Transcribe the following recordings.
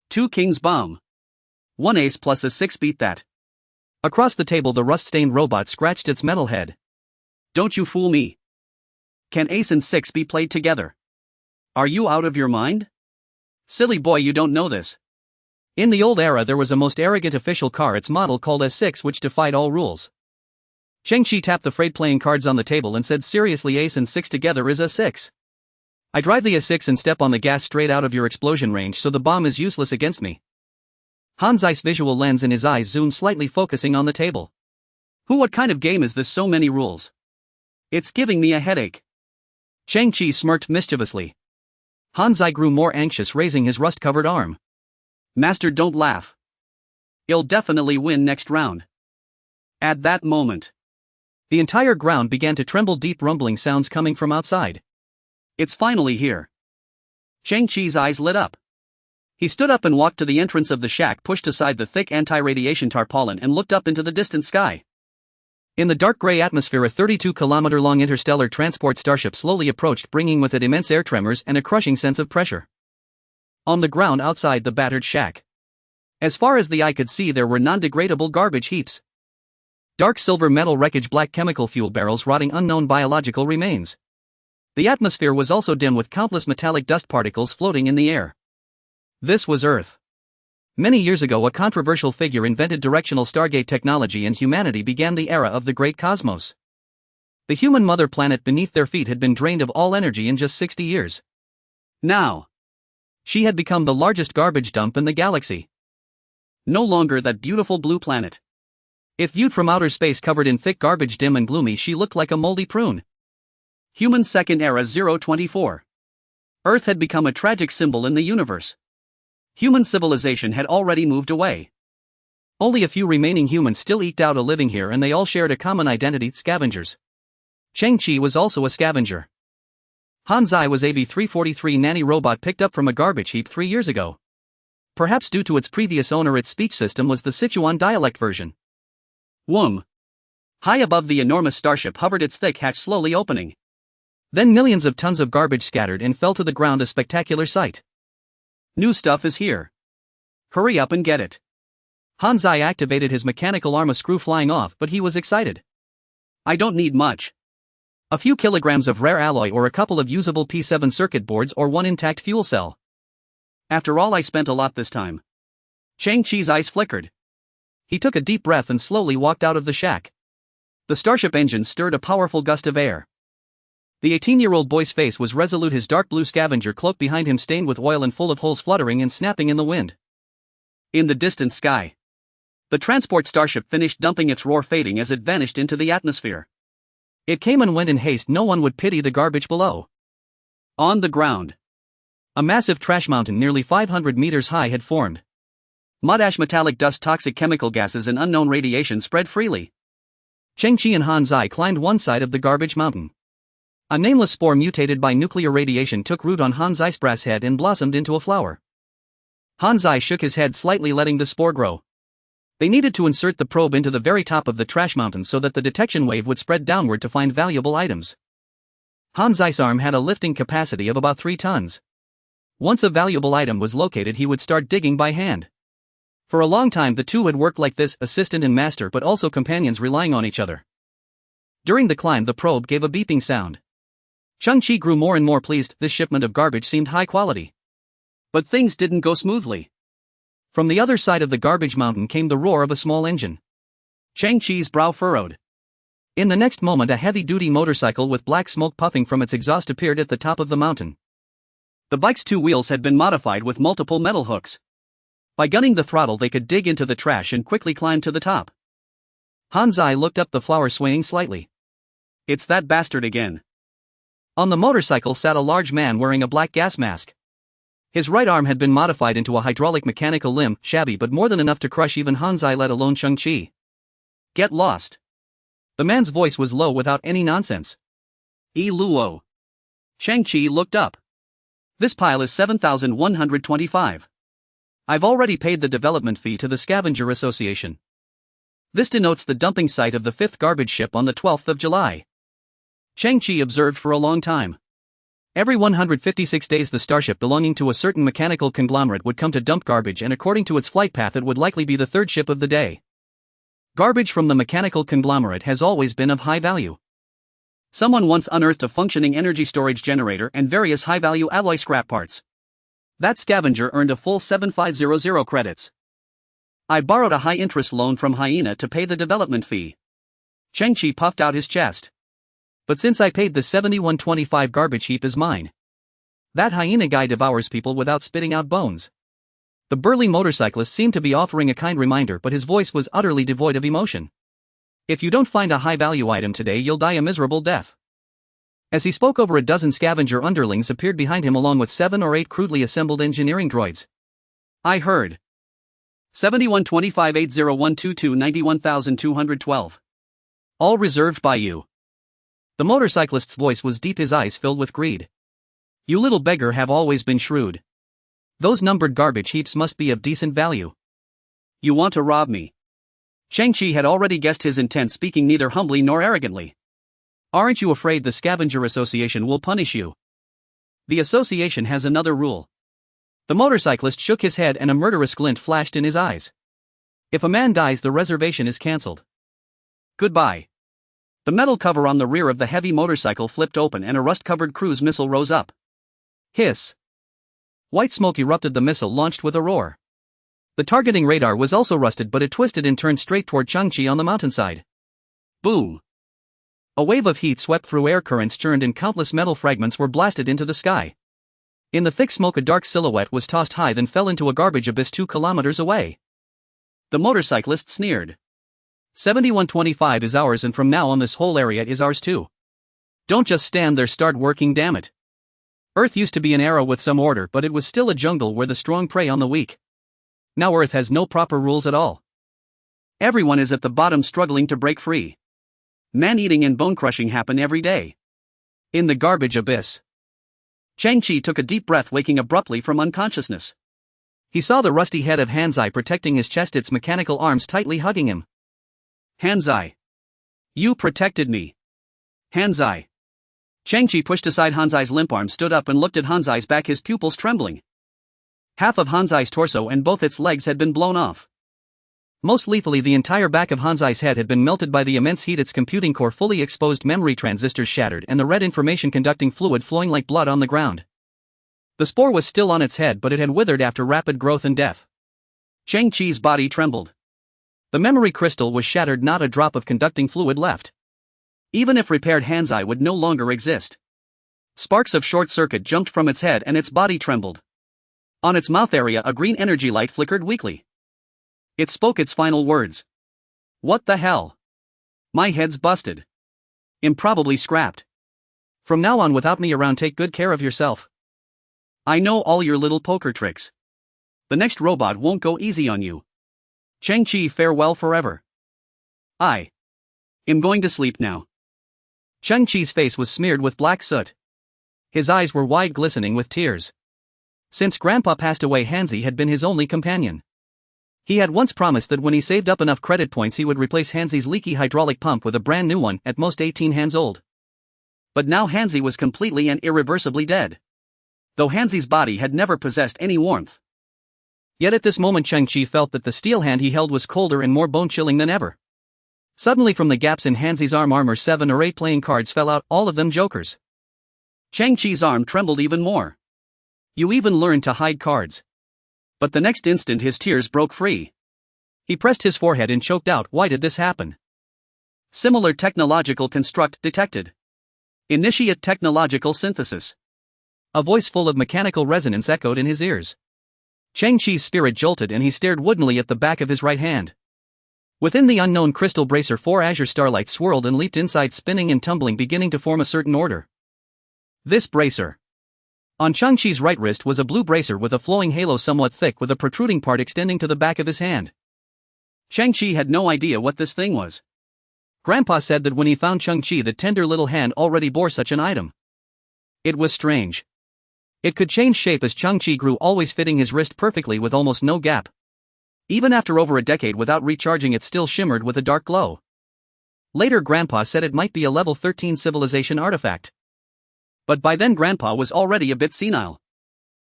2 kings bomb. 1 ace plus a 6 beat that. Across the table the rust-stained robot scratched its metal head. Don't you fool me. Can ace and 6 be played together? Are you out of your mind? Silly boy, you don't know this. In the old era there was a most arrogant official car, its model called S6, which defied all rules. Cheng Qi tapped the frayed playing cards on the table and said, seriously, ace and 6 together is a 6. I drive the A6 and step on the gas straight out of your explosion range, so the bomb is useless against me. Hanzai's visual lens in his eyes zoomed slightly, focusing on the table. What kind of game is this, so many rules? It's giving me a headache. Cheng Qi smirked mischievously. Hanzai grew more anxious, raising his rust-covered arm. Master, don't laugh. He'll definitely win next round. At that moment, the entire ground began to tremble, deep rumbling sounds coming from outside. It's finally here. Cheng Qi's eyes lit up. He stood up and walked to the entrance of the shack, pushed aside the thick anti-radiation tarpaulin and looked up into the distant sky. In the dark gray atmosphere, a 32-kilometer-long interstellar transport starship slowly approached, bringing with it immense air tremors and a crushing sense of pressure. On the ground outside the battered shack, as far as the eye could see, there were non-degradable garbage heaps. Dark silver metal wreckage, black chemical fuel barrels, rotting unknown biological remains. The atmosphere was also dim, with countless metallic dust particles floating in the air. This was Earth. Many years ago, a controversial figure invented directional stargate technology and humanity began the era of the great cosmos. The human mother planet beneath their feet had been drained of all energy in just 60 years. Now, she had become the largest garbage dump in the galaxy. No longer that beautiful blue planet. If viewed from outer space, covered in thick garbage, dim and gloomy, she looked like a moldy prune. Human Second Era 024. Earth had become a tragic symbol in the universe. Human civilization had already moved away. Only a few remaining humans still eked out a living here, and they all shared a common identity: scavengers. Cheng Qi was also a scavenger. Hanzai was a V343 Nanny robot picked up from a garbage heap 3 years ago. Perhaps due to its previous owner, its speech system was the Sichuan dialect version. Whoom. High above the enormous starship hovered its thick hatch, slowly opening. Then millions of tons of garbage scattered and fell to the ground, a spectacular sight. New stuff is here. Hurry up and get it. Hanzai activated his mechanical arm, a screw flying off, but he was excited. I don't need much. A few kilograms of rare alloy, or a couple of usable P7 circuit boards, or one intact fuel cell. After all, I spent a lot this time. Cheng Qi's eyes flickered. He took a deep breath and slowly walked out of the shack. The starship engine stirred a powerful gust of air. The 18-year-old boy's face was resolute, his dark blue scavenger cloak behind him stained with oil and full of holes fluttering and snapping in the wind. In the distant sky, the transport starship finished dumping its roar, fading as it vanished into the atmosphere. It came and went in haste, no one would pity the garbage below. On the ground, a massive trash mountain nearly 500 meters high had formed. Mud ash, metallic dust, toxic chemical gases and unknown radiation spread freely. Cheng Qi and Hanzai climbed one side of the garbage mountain. A nameless spore mutated by nuclear radiation took root on Hanzai's brass head and blossomed into a flower. Hanzai shook his head slightly, letting the spore grow. They needed to insert the probe into the very top of the trash mountain so that the detection wave would spread downward to find valuable items. Hanzai's arm had a lifting capacity of about 3 tons. Once a valuable item was located, he would start digging by hand. For a long time the two had worked like this, assistant and master, but also companions, relying on each other. During the climb the probe gave a beeping sound. Cheng Qi grew more and more pleased. This shipment of garbage seemed high quality. But things didn't go smoothly. From the other side of the garbage mountain came the roar of a small engine. Cheng Qi's brow furrowed. In the next moment a heavy-duty motorcycle with black smoke puffing from its exhaust appeared at the top of the mountain. The bike's 2 wheels had been modified with multiple metal hooks. By gunning the throttle they could dig into the trash and quickly climb to the top. Hanzai looked up, the flower swaying slightly. It's that bastard again. On the motorcycle sat a large man wearing a black gas mask. His right arm had been modified into a hydraulic mechanical limb, shabby but more than enough to crush even Hanzai, let alone Cheng Qi. Get lost. The man's voice was low, without any nonsense. Luo. Cheng Qi looked up. This pile is 7,125. I've already paid the development fee to the Scavenger Association. This denotes the dumping site of the 5th garbage ship on the 12th of July. Cheng Qi observed for a long time. Every 156 days the starship belonging to a certain mechanical conglomerate would come to dump garbage, and according to its flight path it would likely be the third ship of the day. Garbage from the mechanical conglomerate has always been of high value. Someone once unearthed a functioning energy storage generator and various high-value alloy scrap parts. That scavenger earned a full 7500 credits. I borrowed a high-interest loan from Hyena to pay the development fee. Cheng Qi puffed out his chest. But since I paid, the 7125 garbage heap is mine. That Hyena guy devours people without spitting out bones. The burly motorcyclist seemed to be offering a kind reminder, but his voice was utterly devoid of emotion. If you don't find a high-value item today, you'll die a miserable death. As he spoke, over a dozen scavenger underlings appeared behind him along with 7 or 8 crudely assembled engineering droids. I heard. 7125 80122 91212. All reserved by you. The motorcyclist's voice was deep, his eyes filled with greed. You little beggar have always been shrewd. Those numbered garbage heaps must be of decent value. You want to rob me? Cheng Qi had already guessed his intent, speaking neither humbly nor arrogantly. Aren't you afraid the Scavenger Association will punish you? The association has another rule. The motorcyclist shook his head and a murderous glint flashed in his eyes. If a man dies, the reservation is cancelled. Goodbye. The metal cover on the rear of the heavy motorcycle flipped open and a rust-covered cruise missile rose up. Hiss. White smoke erupted, the missile launched with a roar. The targeting radar was also rusted, but it twisted and turned straight toward Cheng Qi on the mountainside. Boom! A wave of heat swept through, air currents churned, and countless metal fragments were blasted into the sky. In the thick smoke, a dark silhouette was tossed high, then fell into a garbage abyss 2 kilometers away. The motorcyclist sneered. 7125 is ours, and from now on this whole area is ours too. Don't just stand there, start working, damn it. Earth used to be an era with some order, but it was still a jungle where the strong prey on the weak. Now Earth has no proper rules at all. Everyone is at the bottom struggling to break free. Man-eating and bone-crushing happen every day. In the garbage abyss. Cheng Qi took a deep breath, waking abruptly from unconsciousness. He saw the rusty head of Hanzai protecting his chest, its mechanical arms tightly hugging him. Hanzai. You protected me. Hanzai. Cheng Qi pushed aside Hanzai's limp arm, stood up and looked at Hanzai's back, his pupils trembling. Half of Hanzai's torso and both its legs had been blown off. Most lethally, the entire back of Hanzai's head had been melted by the immense heat, its computing core fully exposed, memory transistors shattered, and the red information conducting fluid flowing like blood on the ground. The spore was still on its head, but it had withered after rapid growth and death. Cheng Qi's body trembled. The memory crystal was shattered, not a drop of conducting fluid left. Even if repaired, Hanzai would no longer exist. Sparks of short circuit jumped from its head and its body trembled. On its mouth area, a green energy light flickered weakly. It spoke its final words. What the hell? My head's busted. Improbably scrapped. From now on, without me around, take good care of yourself. I know all your little poker tricks. The next robot won't go easy on you. Cheng Qi, farewell forever. I am going to sleep now. Cheng Qi's face was smeared with black soot. His eyes were wide, glistening with tears. Since Grandpa passed away, Hanzi had been his only companion. He had once promised that when he saved up enough credit points, he would replace Hanzi's leaky hydraulic pump with a brand new one, at most 18 hands old. But now Hanzi was completely and irreversibly dead. Though Hanzi's body had never possessed any warmth. Yet at this moment Cheng Qi felt that the steel hand he held was colder and more bone-chilling than ever. Suddenly, from the gaps in Hanzi's armor, 7 or 8 playing cards fell out, all of them jokers. Cheng Qi's arm trembled even more. You even learned to hide cards. But the next instant his tears broke free. He pressed his forehead and choked out, why did this happen? Similar technological construct detected. Initiate technological synthesis. A voice full of mechanical resonance echoed in his ears. Cheng Qi's spirit jolted and he stared woodenly at the back of his right hand. Within the unknown crystal bracer, 4 azure starlights swirled and leaped inside, spinning and tumbling, beginning to form a certain order. This bracer. On Cheng Qi's right wrist was a blue bracer with a flowing halo somewhat thick, with a protruding part extending to the back of his hand. Cheng Qi had no idea what this thing was. Grandpa said that when he found Cheng Qi, the tender little hand already bore such an item. It was strange. It could change shape as Cheng Qi grew, always fitting his wrist perfectly with almost no gap. Even after over a decade without recharging, it still shimmered with a dark glow. Later Grandpa said it might be a level 13 civilization artifact. But by then Grandpa was already a bit senile.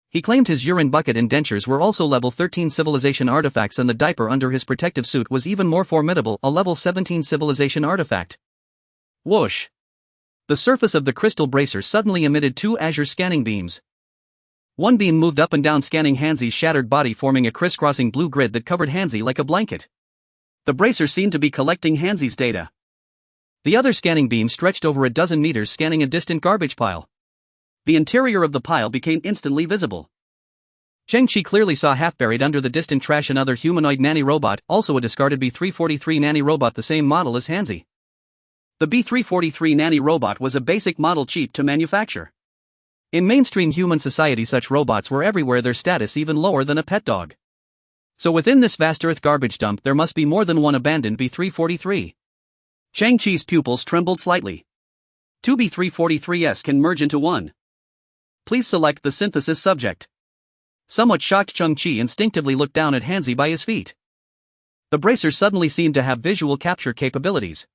He claimed his urine bucket and dentures were also level 13 civilization artifacts, and the diaper under his protective suit was even more formidable, a level 17 civilization artifact. Whoosh! The surface of the crystal bracer suddenly emitted two azure scanning beams. One beam moved up and down, scanning Hansi's shattered body, forming a crisscrossing blue grid that covered Hansi like a blanket. The bracer seemed to be collecting Hansi's data. The other scanning beam stretched over a dozen meters, scanning a distant garbage pile. The interior of the pile became instantly visible. Cheng Qi clearly saw, half buried under the distant trash, another humanoid nanny robot, also a discarded B-343 nanny robot, the same model as Hansi. The B-343 nanny robot was a basic model, cheap to manufacture. In mainstream human society, such robots were everywhere, their status even lower than a pet dog. So within this vast earth garbage dump there must be more than one abandoned B-343. Cheng Qi's pupils trembled slightly. Two B-343s can merge into one. Please select the synthesis subject. Somewhat shocked, Cheng Qi instinctively looked down at Hansi by his feet. The bracer suddenly seemed to have visual capture capabilities.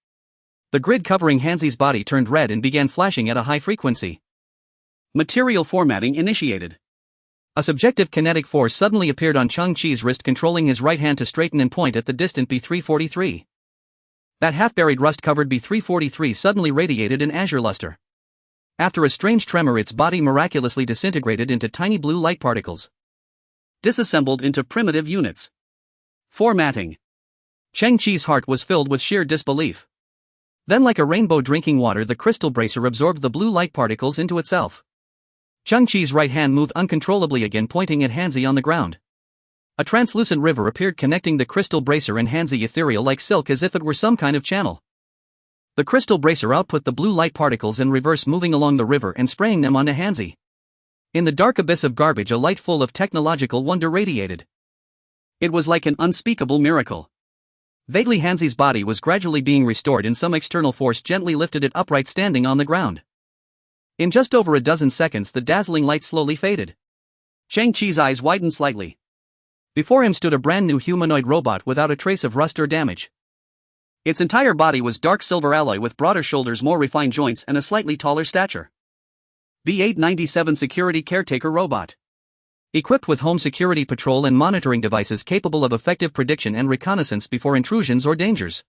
The grid covering Hansi's body turned red and began flashing at a high frequency. Material formatting initiated. A subjective kinetic force suddenly appeared on Cheng Qi's wrist, controlling his right hand to straighten and point at the distant B-343. That half-buried rust-covered B-343 suddenly radiated an azure luster. After a strange tremor, its body miraculously disintegrated into tiny blue light particles. Disassembled into primitive units. Formatting. Cheng Qi's heart was filled with sheer disbelief. Then, like a rainbow drinking water, the crystal bracer absorbed the blue light particles into itself. Cheng Qi's right hand moved uncontrollably again, pointing at Hansi on the ground. A translucent river appeared, connecting the crystal bracer and Hansi, ethereal like silk, as if it were some kind of channel. The crystal bracer output the blue light particles in reverse, moving along the river and spraying them onto Hansi. In the dark abyss of garbage, a light full of technological wonder radiated. It was like an unspeakable miracle. Vaguely, Hansi's body was gradually being restored, and some external force gently lifted it upright, standing on the ground. In just over a dozen seconds, the dazzling light slowly faded. Cheng Qi's eyes widened slightly. Before him stood a brand new humanoid robot without a trace of rust or damage. Its entire body was dark silver alloy, with broader shoulders, more refined joints, and a slightly taller stature. B-897 Security Caretaker Robot. Equipped with home security patrol and monitoring devices capable of effective prediction and reconnaissance before intrusions or dangers.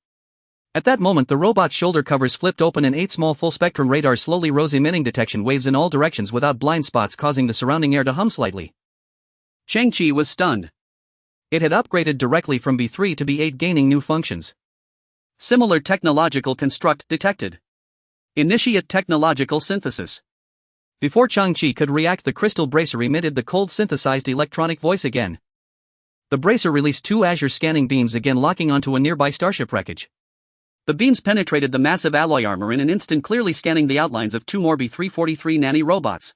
At that moment, the robot's shoulder covers flipped open and 8 small full-spectrum radars slowly rose, emitting detection waves in all directions without blind spots, causing the surrounding air to hum slightly. Cheng Qi was stunned. It had upgraded directly from B3 to B8, gaining new functions. Similar technological construct detected. Initiate technological synthesis. Before Cheng Qi could react, the crystal bracer emitted the cold synthesized electronic voice again. The bracer released 2 azure scanning beams, again locking onto a nearby starship wreckage. The beams penetrated the massive alloy armor in an instant, clearly scanning the outlines of 2 more B-343 nanny robots.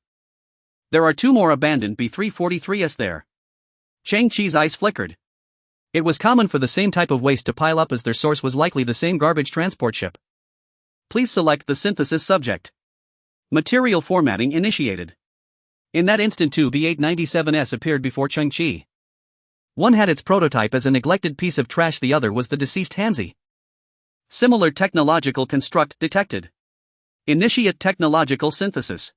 There are 2 more abandoned B-343s there. Cheng Qi's eyes flickered. It was common for the same type of waste to pile up, as their source was likely the same garbage transport ship. Please select the synthesis subject. Material formatting initiated. In that instant, 2 B-897s appeared before Cheng Qi. One had its prototype as a neglected piece of trash, the other was the deceased Hansi. Similar technological construct detected. Initiate technological synthesis.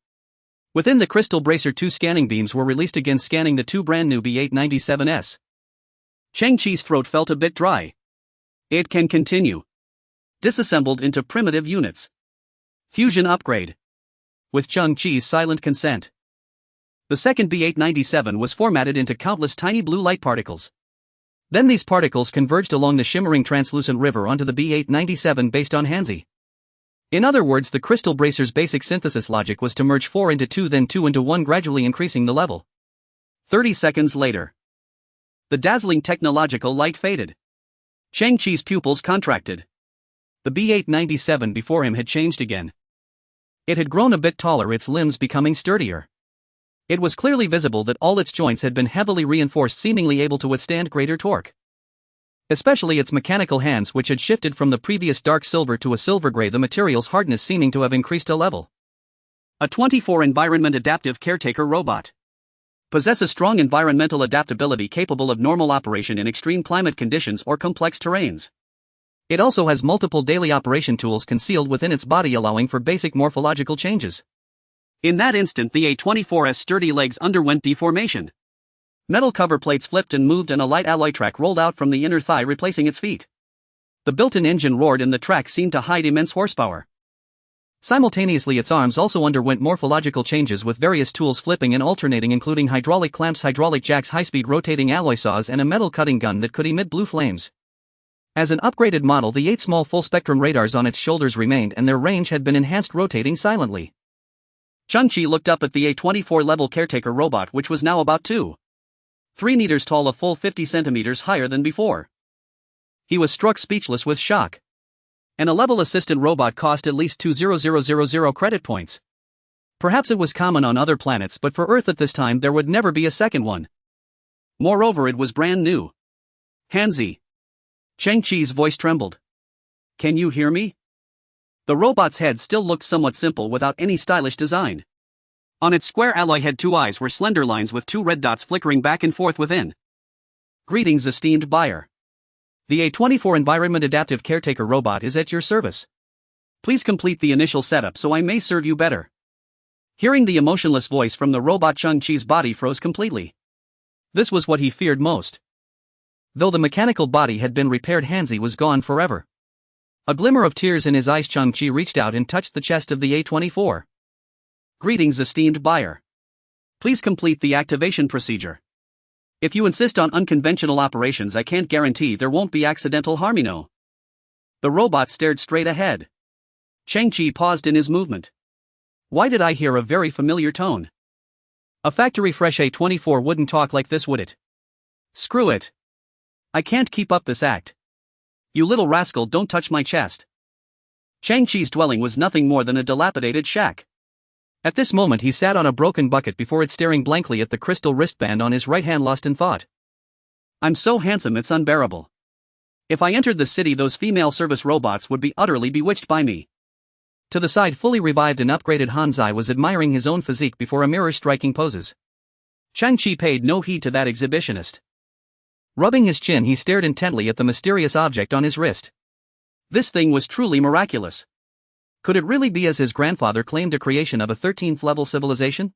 Within the crystal bracer, 2 scanning beams were released, again scanning the 2 brand new B-897s. Cheng Qi's throat felt a bit dry. It can continue. Disassembled into primitive units. Fusion upgrade. With Cheng Qi's silent consent. The second B-897 was formatted into countless tiny blue light particles. Then these particles converged along the shimmering translucent river onto the B-897 based on Hansi. In other words, the crystal bracer's basic synthesis logic was to merge 4 into 2, then 2 into 1, gradually increasing the level. 30 seconds later. The dazzling technological light faded. Cheng Qi's pupils contracted. The B-897 before him had changed again. It had grown a bit taller, its limbs becoming sturdier. It was clearly visible that all its joints had been heavily reinforced, seemingly able to withstand greater torque. Especially its mechanical hands, which had shifted from the previous dark silver to a silver gray, the material's hardness seeming to have increased a level. A 24 environment adaptive caretaker robot. Possesses strong environmental adaptability, capable of normal operation in extreme climate conditions or complex terrains. It also has multiple daily operation tools concealed within its body, allowing for basic morphological changes. In that instant, the A-24's sturdy legs underwent deformation. Metal cover plates flipped and moved, and a light alloy track rolled out from the inner thigh, replacing its feet. The built-in engine roared, and the track seemed to hide immense horsepower. Simultaneously, its arms also underwent morphological changes, with various tools flipping and alternating, including hydraulic clamps, hydraulic jacks, high-speed rotating alloy saws, and a metal cutting gun that could emit blue flames. As an upgraded model, the 8 small full-spectrum radars on its shoulders remained, and their range had been enhanced, rotating silently. Cheng Qi looked up at the A-24-level caretaker robot, which was now about 2.3 meters tall, a full 50 centimeters higher than before. He was struck speechless with shock. And a level assistant robot cost at least 2,000 credit points. Perhaps it was common on other planets, but for Earth at this time there would never be a second one. Moreover, it was brand new. Hanzi. Cheng Qi's voice trembled. Can you hear me? The robot's head still looked somewhat simple, without any stylish design. On its square alloy head, 2 eyes were slender lines with 2 red dots flickering back and forth within. Greetings, esteemed buyer. The A-24 Environment Adaptive Caretaker robot is at your service. Please complete the initial setup so I may serve you better. Hearing the emotionless voice from the robot, Cheng Qi's body froze completely. This was what he feared most. Though the mechanical body had been repaired, Hanzi was gone forever. A glimmer of tears in his eyes, Cheng Qi reached out and touched the chest of the A-24. Greetings, esteemed buyer. Please complete the activation procedure. If you insist on unconventional operations, I can't guarantee there won't be accidental harm, you know. The robot stared straight ahead. Cheng Qi paused in his movement. Why did I hear a very familiar tone? A factory fresh A-24 wouldn't talk like this, would it? Screw it. I can't keep up this act. You little rascal, don't touch my chest. Cheng Qi's dwelling was nothing more than a dilapidated shack. At this moment he sat on a broken bucket before it, staring blankly at the crystal wristband on his right hand, lost in thought. I'm so handsome it's unbearable. If I entered the city, those female service robots would be utterly bewitched by me. To the side, fully revived and upgraded Hanzi was admiring his own physique before a mirror, striking poses. Cheng Qi paid no heed to that exhibitionist. Rubbing his chin, he stared intently at the mysterious object on his wrist. This thing was truly miraculous. Could it really be as his grandfather claimed, a creation of a 13th level civilization?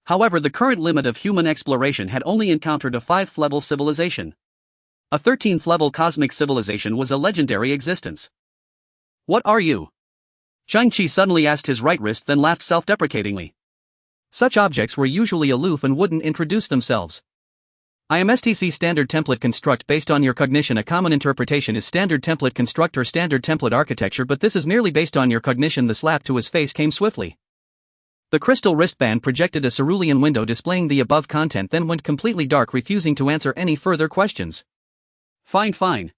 However, the current limit of human exploration had only encountered a 5th level civilization. A 13th level cosmic civilization was a legendary existence. What are you? Cheng Qi suddenly asked his right wrist, then laughed self-deprecatingly. Such objects were usually aloof and wouldn't introduce themselves. I am STC Standard Template Construct. Based on your cognition, a common interpretation is Standard Template Construct or Standard Template Architecture, but this is merely based on your cognition. The slap to his face came swiftly. The crystal wristband projected a cerulean window displaying the above content, then went completely dark, refusing to answer any further questions. Fine.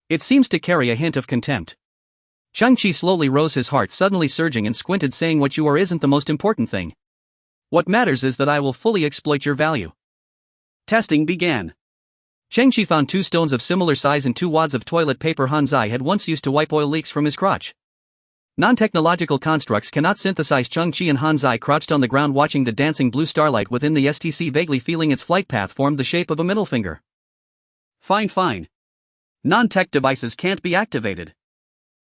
It seems to carry a hint of contempt. Cheng Qi slowly rose, his heart suddenly surging, and squinted, saying, what you are isn't the most important thing. What matters is that I will fully exploit your value. Testing began. Cheng Qi found 2 stones of similar size and 2 wads of toilet paper Hanzi had once used to wipe oil leaks from his crotch. Non-technological constructs cannot synthesize. Cheng Qi and Hanzi crouched on the ground, watching the dancing blue starlight within the STC, vaguely feeling its flight path formed the shape of a middle finger. Fine. Non-tech devices can't be activated.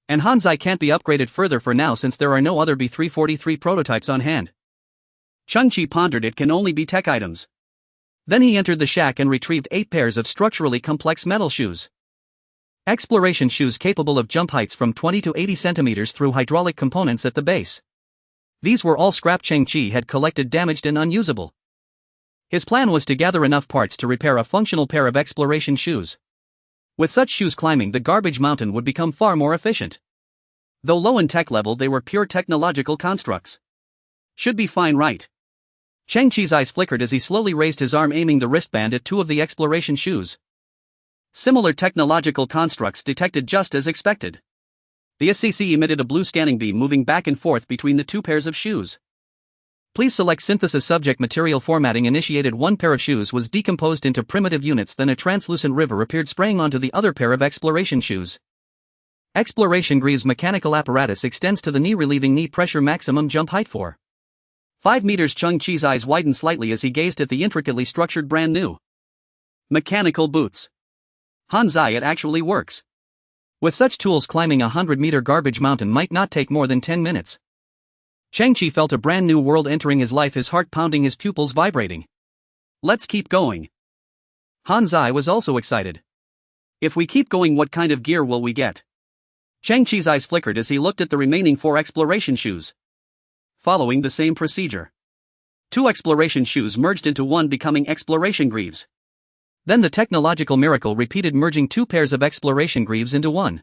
And Hanzi can't be upgraded further for now, since there are no other B-343 prototypes on hand. Cheng Qi pondered, it can only be tech items. Then he entered the shack and retrieved 8 pairs of structurally complex metal shoes. Exploration shoes capable of jump heights from 20 to 80 centimeters through hydraulic components at the base. These were all scrap Cheng Qi had collected, damaged and unusable. His plan was to gather enough parts to repair a functional pair of exploration shoes. With such shoes, climbing the garbage mountain would become far more efficient. Though low in tech level, they were pure technological constructs. Should be fine, right? Cheng Qi's eyes flickered as he slowly raised his arm, aiming the wristband at 2 of the exploration shoes. Similar technological constructs detected just as expected. The SCC emitted a blue scanning beam, moving back and forth between the 2 pairs of shoes. Please select synthesis. Subject material formatting initiated. 1 pair of shoes was decomposed into primitive units, then a translucent river appeared, spraying onto the other pair of exploration shoes. Exploration Greaves mechanical apparatus extends to the knee, relieving knee pressure. Maximum jump height 4.5 meters. Cheng Qi's eyes widened slightly as he gazed at the intricately structured brand new mechanical boots. Hanzi, it actually works. With such tools, climbing a 100-meter garbage mountain might not take more than 10 minutes. Cheng Qi felt a brand new world entering his life, his heart pounding, his pupils vibrating. Let's keep going. Han Zai was also excited. If we keep going, what kind of gear will we get? Cheng Qi's eyes flickered as he looked at the remaining 4 exploration shoes. Following the same procedure, 2 exploration shoes merged into 1, becoming exploration greaves. Then the technological miracle repeated, merging 2 pairs of exploration greaves into 1.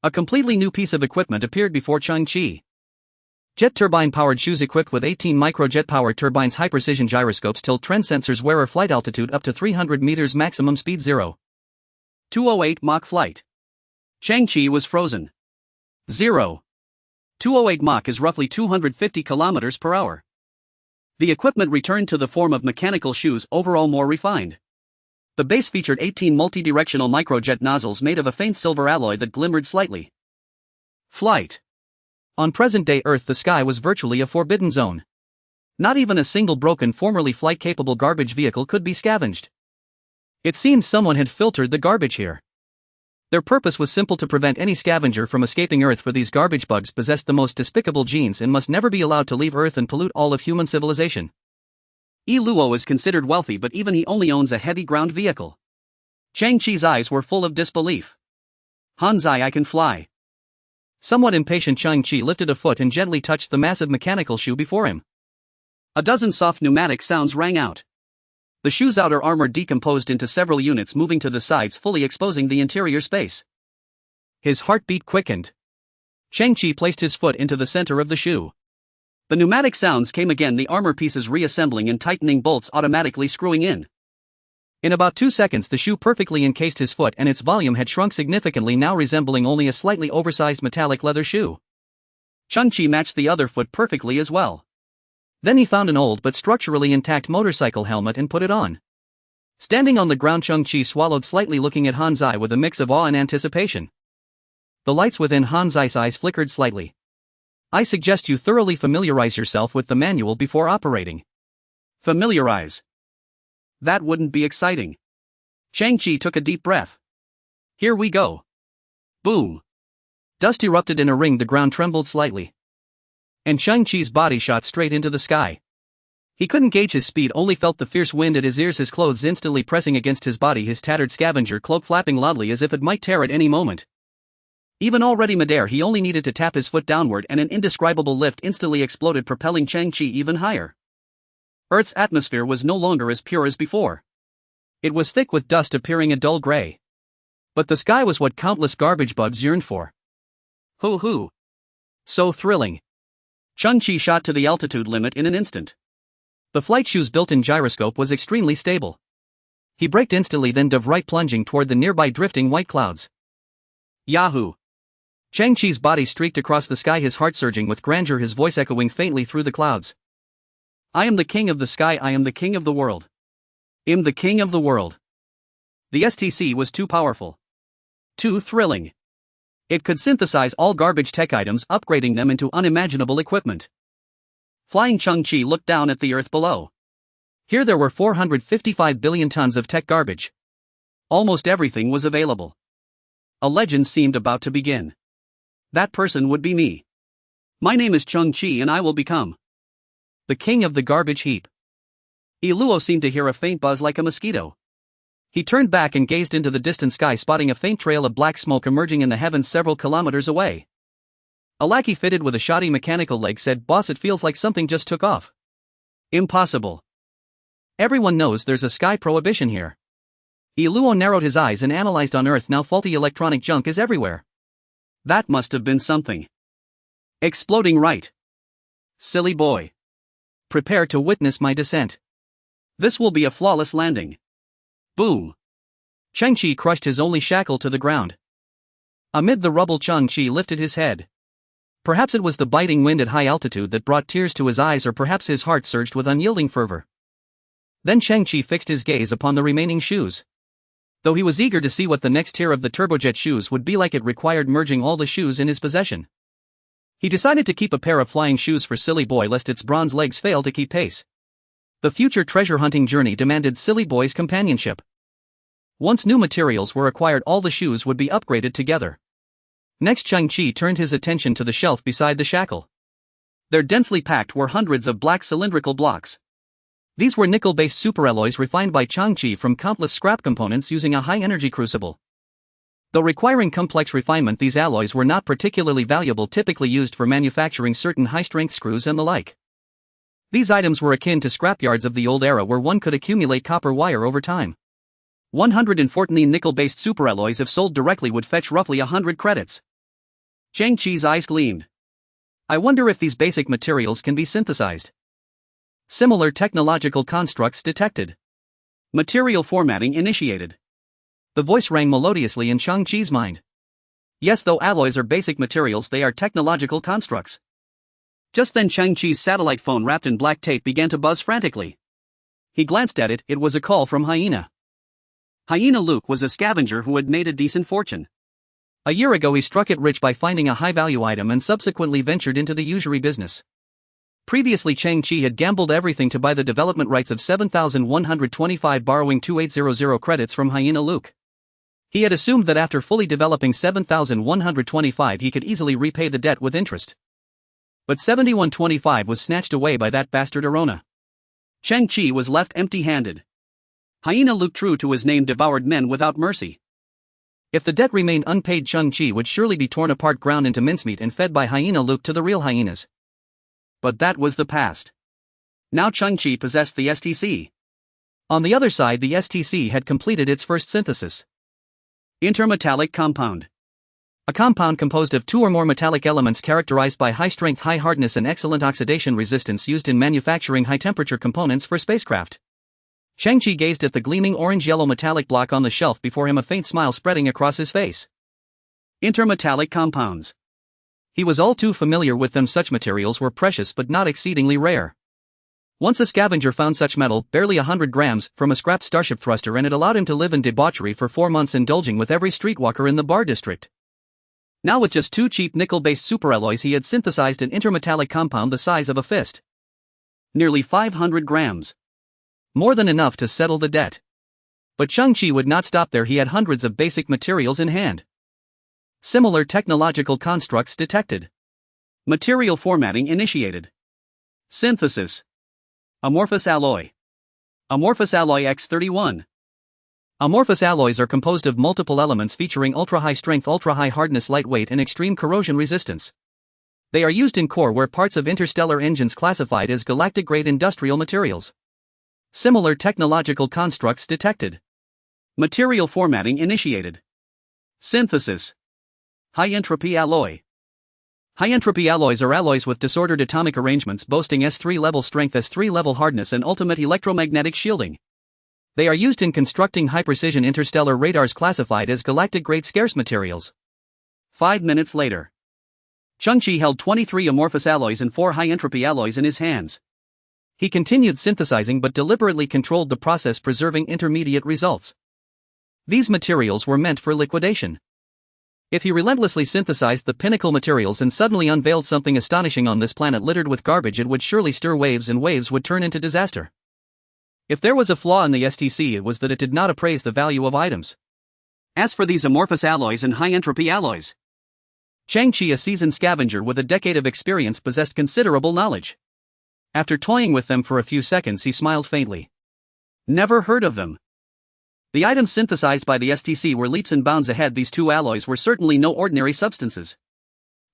A completely new piece of equipment appeared before Cheng Qi. Jet turbine-powered shoes equipped with 18 microjet-powered turbines, high-precision gyroscopes, tilt trend sensors, wearer flight altitude up to 300 meters, maximum speed 0.208 Mach flight. Cheng Qi was frozen. 0.208 Mach is roughly 250 kilometers per hour. The equipment returned to the form of mechanical shoes, overall more refined. The base featured 18 multi-directional microjet nozzles made of a faint silver alloy that glimmered slightly. Flight. On present-day Earth, the sky was virtually a forbidden zone. Not even a single broken, formerly flight-capable garbage vehicle could be scavenged. It seemed someone had filtered the garbage here. Their purpose was simple: to prevent any scavenger from escaping Earth, for these garbage bugs possessed the most despicable genes and must never be allowed to leave Earth and pollute all of human civilization. Yi Luo is considered wealthy, but even he only owns a heavy ground vehicle. Cheng Qi's eyes were full of disbelief. Han Zai, I can fly. Somewhat impatient, Cheng Qi lifted a foot and gently touched the massive mechanical shoe before him. A dozen soft pneumatic sounds rang out. The shoe's outer armor decomposed into several units, moving to the sides, fully exposing the interior space. His heartbeat quickened. Cheng Qi placed his foot into the center of the shoe. The pneumatic sounds came again, the armor pieces reassembling and tightening, bolts automatically screwing in. In about 2 seconds, the shoe perfectly encased his foot, and its volume had shrunk significantly, now resembling only a slightly oversized metallic leather shoe. Cheng Qi matched the other foot perfectly as well. Then he found an old but structurally intact motorcycle helmet and put it on. Standing on the ground, Cheng Qi swallowed slightly, looking at Han Zai with a mix of awe and anticipation. The lights within Han Zai's eyes flickered slightly. I suggest you thoroughly familiarize yourself with the manual before operating. Familiarize? That wouldn't be exciting. Cheng Qi took a deep breath. Here we go. Boom. Dust erupted in a ring, the ground trembled slightly. And Cheng Qi's body shot straight into the sky. He couldn't gauge his speed, only felt the fierce wind at his ears, his clothes instantly pressing against his body, his tattered scavenger cloak flapping loudly as if it might tear at any moment. Even already midair, he only needed to tap his foot downward and an indescribable lift instantly exploded, propelling Cheng Qi even higher. Earth's atmosphere was no longer as pure as before. It was thick with dust, appearing a dull gray. But the sky was what countless garbage bugs yearned for. Hoo-hoo. So thrilling. Cheng Qi shot to the altitude limit in an instant. The flight shoe's built-in gyroscope was extremely stable. He braked instantly, then dove right, plunging toward the nearby drifting white clouds. Yahoo! Cheng Qi's body streaked across the sky, his heart surging with grandeur, his voice echoing faintly through the clouds. I am the king of the sky, I am the king of the world. I'm the king of the world. The STC was too powerful. Too thrilling. It could synthesize all garbage tech items, upgrading them into unimaginable equipment. Flying Cheng Qi looked down at the earth below. Here there were 455 billion tons of tech garbage. Almost everything was available. A legend seemed about to begin. That person would be me. My name is Cheng Qi and I will become the king of the garbage heap. Yi Luo seemed to hear a faint buzz like a mosquito. He turned back and gazed into the distant sky, spotting a faint trail of black smoke emerging in the heavens several kilometers away. A lackey fitted with a shoddy mechanical leg said, "Boss, it feels like something just took off." Impossible. Everyone knows there's a sky prohibition here. Yi Luo narrowed his eyes and analyzed. On Earth now, faulty electronic junk is everywhere. That must have been something. Exploding right. Silly boy. Prepare to witness my descent. This will be a flawless landing. Boom. Cheng Qi crushed his only shackle to the ground. Amid the rubble, Cheng Qi lifted his head. Perhaps it was the biting wind at high altitude that brought tears to his eyes, or perhaps his heart surged with unyielding fervor. Then Cheng Qi fixed his gaze upon the remaining shoes. Though he was eager to see what the next tier of the turbojet shoes would be like, it required merging all the shoes in his possession. He decided to keep a pair of flying shoes for Silly Boy, lest its bronze legs fail to keep pace. The future treasure hunting journey demanded Silly Boy's companionship. Once new materials were acquired, all the shoes would be upgraded together. Next, Cheng Qi turned his attention to the shelf beside the shackle. There densely packed were hundreds of black cylindrical blocks. These were nickel-based superalloys refined by Cheng Qi from countless scrap components using a high-energy crucible. Though requiring complex refinement, these alloys were not particularly valuable, typically used for manufacturing certain high-strength screws and the like. These items were akin to scrapyards of the old era where one could accumulate copper wire over time. 114 nickel-based superalloys if sold directly would fetch roughly 100 credits. Cheng Qi's eyes gleamed. I wonder if these basic materials can be synthesized. Similar technological constructs detected. Material formatting initiated. The voice rang melodiously in Cheng Qi's mind. Yes, though alloys are basic materials, they are technological constructs. Just then Cheng Qi's satellite phone wrapped in black tape began to buzz frantically. He glanced at it. It was a call from Hyena. Hyena Luke was a scavenger who had made a decent fortune. A year ago he struck it rich by finding a high-value item and subsequently ventured into the usury business. Previously Cheng Qi had gambled everything to buy the development rights of 7,125, borrowing 2800 credits from Hyena Luke. He had assumed that after fully developing 7,125 he could easily repay the debt with interest. But 7125 was snatched away by that bastard Arona. Cheng Qi was left empty-handed. Hyena Luke, true to his name, devoured men without mercy. If the debt remained unpaid, Cheng Qi would surely be torn apart, ground into mincemeat and fed by Hyena Luke to the real hyenas. But that was the past. Now Cheng Qi possessed the STC. On the other side, the STC had completed its first synthesis. Intermetallic compound. A compound composed of two or more metallic elements characterized by high strength, high hardness and excellent oxidation resistance, used in manufacturing high temperature components for spacecraft. Cheng Qi gazed at the gleaming orange-yellow metallic block on the shelf before him, a faint smile spreading across his face. Intermetallic compounds. He was all too familiar with them. Such materials were precious but not exceedingly rare. Once a scavenger found such metal, barely 100 grams, from a scrap starship thruster, and it allowed him to live in debauchery for 4 months, indulging with every streetwalker in the bar district. Now with just 2 cheap nickel-based superalloys he had synthesized an intermetallic compound the size of a fist. Nearly 500 grams. More than enough to settle the debt. But Cheng Qi would not stop there. He had hundreds of basic materials in hand. Similar technological constructs detected. Material formatting initiated. Synthesis. Amorphous alloy. Amorphous alloy X31. Amorphous alloys are composed of multiple elements featuring ultra-high strength, ultra-high hardness, lightweight and extreme corrosion resistance. They are used in core where parts of interstellar engines, classified as galactic-grade industrial materials. Similar technological constructs detected. Material formatting initiated. Synthesis. High-entropy alloy. High-entropy alloys are alloys with disordered atomic arrangements boasting S3 level strength, S3 level hardness and ultimate electromagnetic shielding. They are used in constructing high-precision interstellar radars classified as galactic-grade scarce materials. 5 minutes later. Cheng Qi held 23 amorphous alloys and 4 high-entropy alloys in his hands. He continued synthesizing but deliberately controlled the process, preserving intermediate results. These materials were meant for liquidation. If he relentlessly synthesized the pinnacle materials and suddenly unveiled something astonishing on this planet littered with garbage, it would surely stir waves, and waves would turn into disaster. If there was a flaw in the STC, it was that it did not appraise the value of items. As for these amorphous alloys and high-entropy alloys, Cheng Qi, a seasoned scavenger with a decade of experience, possessed considerable knowledge. After toying with them for a few seconds, he smiled faintly. Never heard of them. The items synthesized by the STC were leaps and bounds ahead. These two alloys were certainly no ordinary substances.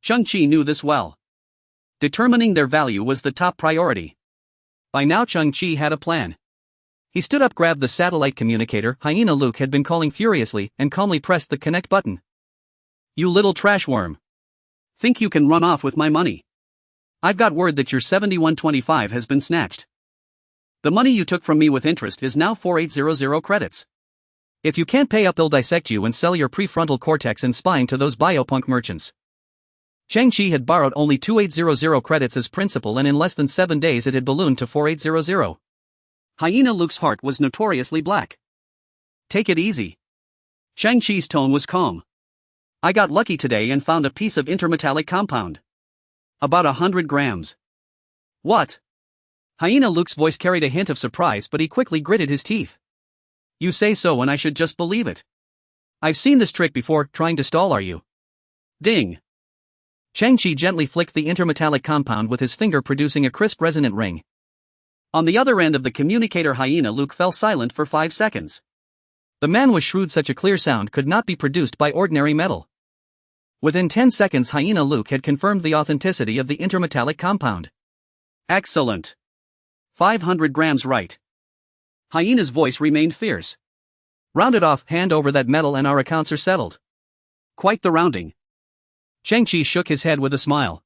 Cheng Qi knew this well. Determining their value was the top priority. By now Cheng Qi had a plan. He stood up, grabbed the satellite communicator Hyena Luke had been calling furiously, and calmly pressed the connect button. You little trash worm. Think you can run off with my money? I've got word that your 7125 has been snatched. The money you took from me with interest is now 4800 credits. If you can't pay up, they'll dissect you and sell your prefrontal cortex and spine to those biopunk merchants. Cheng Qi had borrowed only 2800 credits as principal, and in less than 7 days it had ballooned to 4800. Hyena Luke's heart was notoriously black. Take it easy. Cheng Qi's tone was calm. I got lucky today and found a piece of intermetallic compound. About 100 grams. What? Hyena Luke's voice carried a hint of surprise, but he quickly gritted his teeth. You say so and I should just believe it. I've seen this trick before. Trying to stall, are you? Ding. Cheng Qi gently flicked the intermetallic compound with his finger, producing a crisp resonant ring. On the other end of the communicator, hyena Luke fell silent for 5 seconds. The man was shrewd, such a clear sound could not be produced by ordinary metal. Within 10 seconds, hyena Luke had confirmed the authenticity of the intermetallic compound. Excellent. 500 grams, right? Hyena's voice remained fierce. Round it off, hand over that metal and our accounts are settled. Quite the rounding. Cheng Qi shook his head with a smile.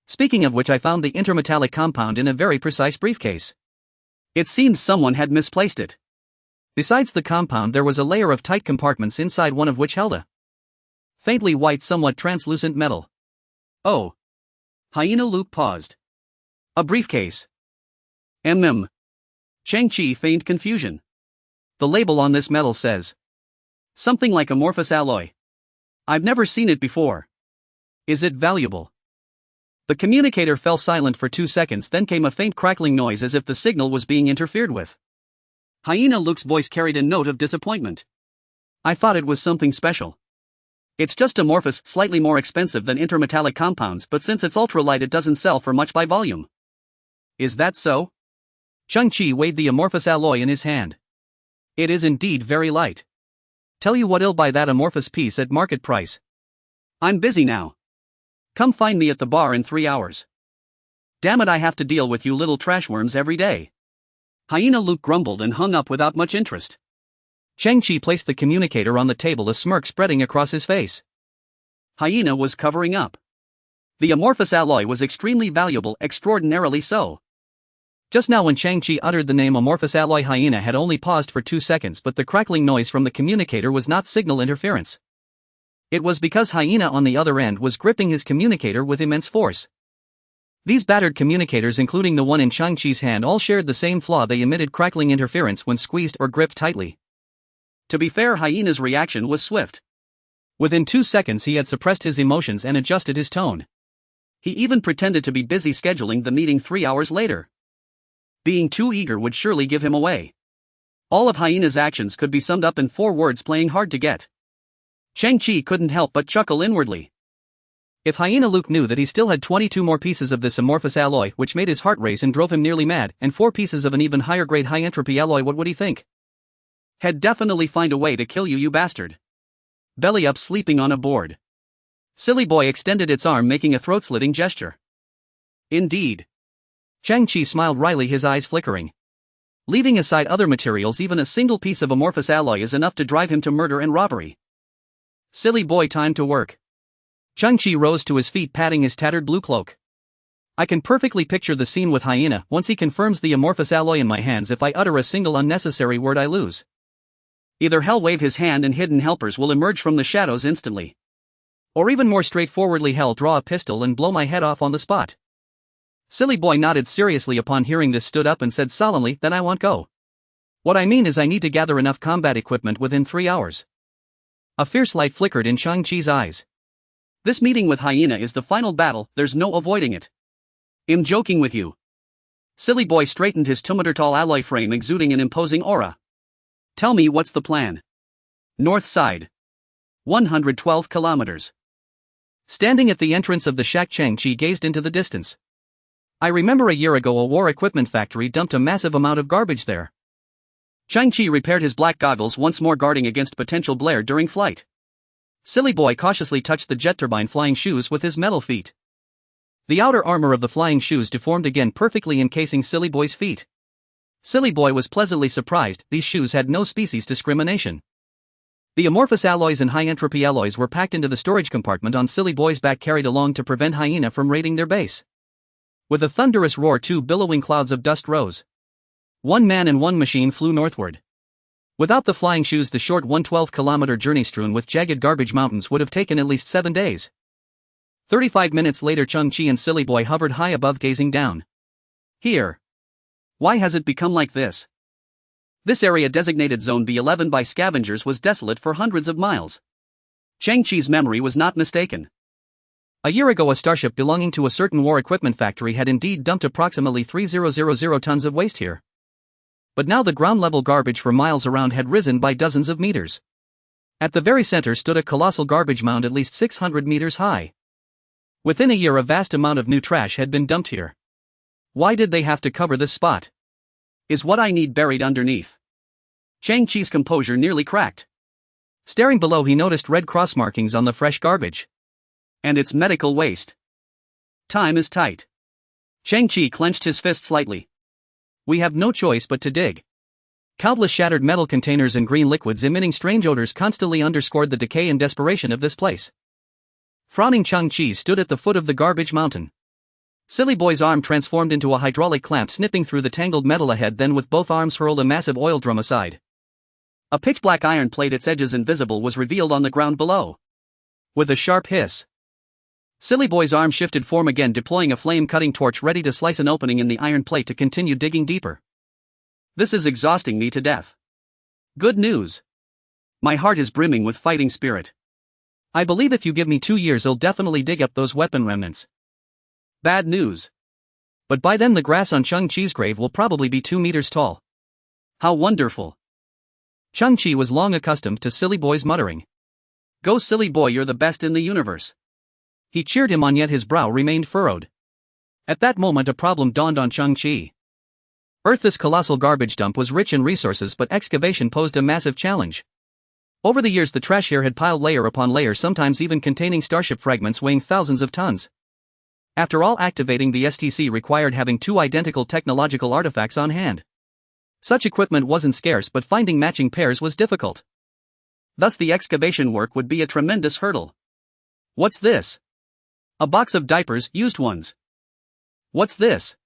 Speaking of which, I found the intermetallic compound in a very precise briefcase. It seemed someone had misplaced it. Besides the compound, there was a layer of tight compartments inside, one of which held a faintly white, somewhat translucent metal. Oh. Hyena Luke paused. A briefcase. Cheng Qi feigned confusion. The label on this metal says something like amorphous alloy. I've never seen it before. Is it valuable? The communicator fell silent for 2 seconds, then came a faint crackling noise as if the signal was being interfered with. Hyena Luke's voice carried a note of disappointment. I thought it was something special. It's just amorphous, slightly more expensive than intermetallic compounds, but since it's ultralight it doesn't sell for much by volume. Is that so? Cheng Qi weighed the amorphous alloy in his hand. It is indeed very light. Tell you what, I'll buy that amorphous piece at market price. I'm busy now. Come find me at the bar in 3 hours. Damn it, I have to deal with you little trashworms every day. Hyena Luke grumbled and hung up without much interest. Cheng Qi placed the communicator on the table, a smirk spreading across his face. Hyena was covering up. The amorphous alloy was extremely valuable, extraordinarily so. Just now, when Cheng Qi uttered the name amorphous alloy, Hyena had only paused for 2 seconds, but the crackling noise from the communicator was not signal interference. It was because Hyena on the other end was gripping his communicator with immense force. These battered communicators, including the one in Cheng Qi's hand, all shared the same flaw: they emitted crackling interference when squeezed or gripped tightly. To be fair, Hyena's reaction was swift. Within 2 seconds he had suppressed his emotions and adjusted his tone. He even pretended to be busy scheduling the meeting 3 hours later. Being too eager would surely give him away. All of Hyena's actions could be summed up in 4 words: playing hard to get. Cheng Qi couldn't help but chuckle inwardly. If Hyena Luke knew that he still had 22 more pieces of this amorphous alloy, which made his heart race and drove him nearly mad, and 4 pieces of an even higher grade high entropy alloy, what would he think? He'd definitely find a way to kill you, you bastard. Belly up, sleeping on a board. Silly boy extended its arm, making a throat-slitting gesture. Indeed. Cheng Qi smiled wryly, his eyes flickering. Leaving aside other materials, even a single piece of amorphous alloy is enough to drive him to murder and robbery. Silly boy, time to work. Cheng Qi rose to his feet, patting his tattered blue cloak. I can perfectly picture the scene with Hyena. Once he confirms the amorphous alloy in my hands, if I utter a single unnecessary word, I lose. Either hell wave his hand and hidden helpers will emerge from the shadows instantly. Or even more straightforwardly, hell draw a pistol and blow my head off on the spot. Silly boy nodded seriously upon hearing this, stood up and said solemnly, then I won't go. What I mean is I need to gather enough combat equipment within 3 hours. A fierce light flickered in Cheng Qi's eyes. This meeting with Hyena is the final battle, there's no avoiding it. I'm joking with you. Silly boy straightened his 2-meter-tall alloy frame, exuding an imposing aura. Tell me, what's the plan? North side. 112 kilometers. Standing at the entrance of the shack, Cheng Qi gazed into the distance. I remember a year ago a war equipment factory dumped a massive amount of garbage there. Cheng Qi repaired his black goggles, once more guarding against potential glare during flight. Silly boy cautiously touched the jet turbine flying shoes with his metal feet. The outer armor of the flying shoes deformed again, perfectly encasing Silly boy's feet. Silly boy was pleasantly surprised. These shoes had no species discrimination. The amorphous alloys and high-entropy alloys were packed into the storage compartment on Silly boy's back, carried along to prevent Hyena from raiding their base. With a thunderous roar, 2 billowing clouds of dust rose. 1 man and 1 machine flew northward. Without the flying shoes, the short 112-kilometer journey strewn with jagged garbage mountains would have taken at least 7 days. 35 minutes later, Cheng Qi and Silly boy hovered high above, gazing down. Here. Why has it become like this? This area, designated Zone B11 by scavengers, was desolate for hundreds of miles. Cheng Qi's memory was not mistaken. A year ago, a starship belonging to a certain war equipment factory had indeed dumped approximately 3,000 tons of waste here. But now the ground-level garbage for miles around had risen by dozens of meters. At the very center stood a colossal garbage mound at least 600 meters high. Within a year, a vast amount of new trash had been dumped here. Why did they have to cover this spot? Is what I need buried underneath? Cheng Qi's composure nearly cracked. Staring below, he noticed red cross markings on the fresh garbage. And it's medical waste. Time is tight. Cheng Qi clenched his fist slightly. We have no choice but to dig. Countless shattered metal containers and green liquids emitting strange odors constantly underscored the decay and desperation of this place. Frowning, Cheng Qi stood at the foot of the garbage mountain. Silly Boy's arm transformed into a hydraulic clamp, snipping through the tangled metal ahead, then with both arms hurled a massive oil drum aside. A pitch-black iron plate, its edges invisible, was revealed on the ground below. With a sharp hiss, Silly Boy's arm shifted form again, deploying a flame-cutting torch ready to slice an opening in the iron plate to continue digging deeper. This is exhausting me to death. Good news. My heart is brimming with fighting spirit. I believe if you give me 2 years, I'll definitely dig up those weapon remnants. Bad news. But by then the grass on Cheng Qi's grave will probably be 2 meters tall. How wonderful. Cheng Qi was long accustomed to Silly Boy's muttering. Go Silly Boy, you're the best in the universe. He cheered him on, yet his brow remained furrowed. At that moment a problem dawned on Cheng Qi. Earth, this colossal garbage dump, was rich in resources, but excavation posed a massive challenge. Over the years the trash here had piled layer upon layer, sometimes even containing starship fragments weighing thousands of tons. After all, activating the STC required having 2 identical technological artifacts on hand. Such equipment wasn't scarce, but finding matching pairs was difficult. Thus the excavation work would be a tremendous hurdle. What's this? A box of diapers, used ones. What's this?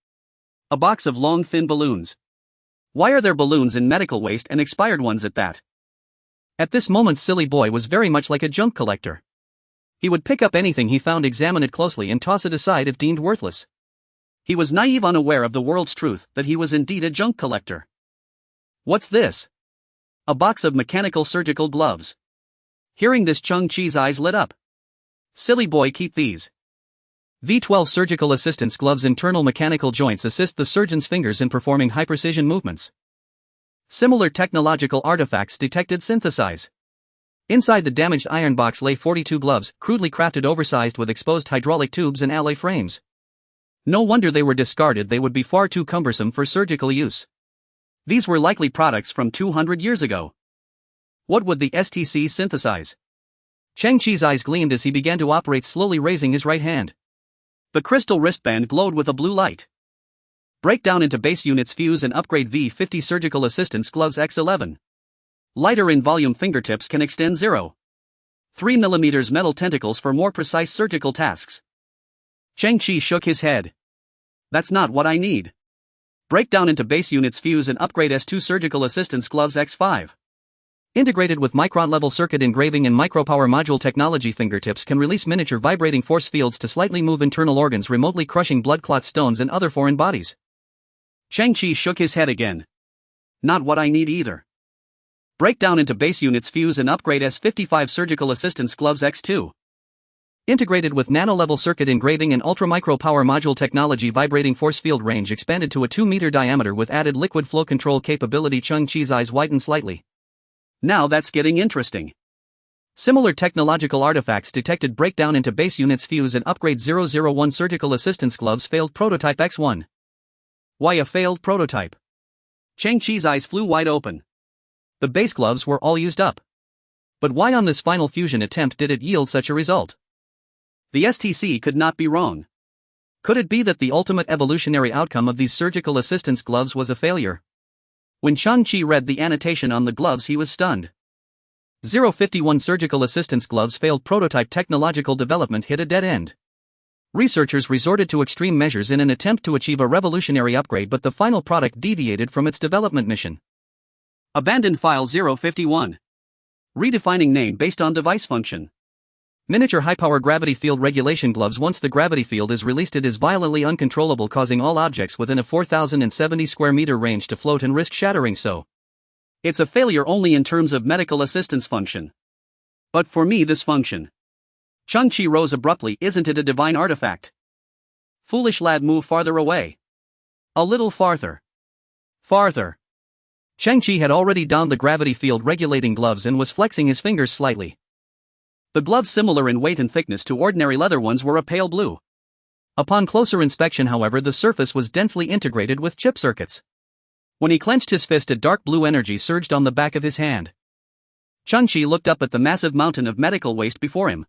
A box of long thin balloons. Why are there balloons in medical waste, and expired ones at that? At this moment Silly Boy was very much like a junk collector. He would pick up anything he found, examine it closely, and toss it aside if deemed worthless. He was naive, unaware of the world's truth, that he was indeed a junk collector. What's this? A box of mechanical surgical gloves. Hearing this, Cheng Qi's eyes lit up. Silly Boy, keep these. V12 surgical assistance gloves. Internal mechanical joints assist the surgeon's fingers in performing high-precision movements. Similar technological artifacts detected. Synthesize. Inside the damaged iron box lay 42 gloves, crudely crafted, oversized, with exposed hydraulic tubes and alloy frames. No wonder they were discarded, they would be far too cumbersome for surgical use. These were likely products from 200 years ago. What would the STC synthesize? Cheng Qi's eyes gleamed as he began to operate, slowly raising his right hand. The crystal wristband glowed with a blue light. Break down into base units, fuse and upgrade V50 surgical assistance gloves X11. Lighter in volume, fingertips can extend 0.3 mm metal tentacles for more precise surgical tasks. Cheng Qi shook his head. That's not what I need. Break down into base units, fuse and upgrade S2 surgical assistance gloves X5. Integrated with micron-level circuit engraving and micropower module technology, fingertips can release miniature vibrating force fields to slightly move internal organs, remotely crushing blood clots, stones and other foreign bodies. Cheng Qi shook his head again. Not what I need either. Break down into base units, fuse and upgrade S55 surgical assistance gloves X2. Integrated with nano-level circuit engraving and ultra-micro power module technology, vibrating force field range expanded to a 2-meter diameter with added liquid flow control capability. Cheng Qi's eyes widened slightly. Now that's getting interesting. Similar technological artifacts detected. Breakdown into base units, fuse and upgrade 001 surgical assistance gloves, failed prototype X1. Why a failed prototype? Cheng Qi's eyes flew wide open. The base gloves were all used up. But why on this final fusion attempt did it yield such a result? The STC could not be wrong. Could it be that the ultimate evolutionary outcome of these surgical assistance gloves was a failure? When Cheng Qi read the annotation on the gloves, he was stunned. 051 surgical assistance gloves, failed prototype. Technological development hit a dead end. Researchers resorted to extreme measures in an attempt to achieve a revolutionary upgrade, but the final product deviated from its development mission. Abandoned file 051. Redefining name based on device function. Miniature high-power gravity field regulation gloves. Once the gravity field is released, it is violently uncontrollable, causing all objects within a 4,070 square meter range to float and risk shattering. So, it's a failure only in terms of medical assistance function. But for me, this function. Cheng Qi rose abruptly. Isn't it a divine artifact? Foolish lad, move farther away. A little farther. Farther. Cheng Qi had already donned the gravity field regulating gloves and was flexing his fingers slightly. The gloves, similar in weight and thickness to ordinary leather ones, were a pale blue. Upon closer inspection, however, the surface was densely integrated with chip circuits. When he clenched his fist, a dark blue energy surged on the back of his hand. Cheng Qi looked up at the massive mountain of medical waste before him.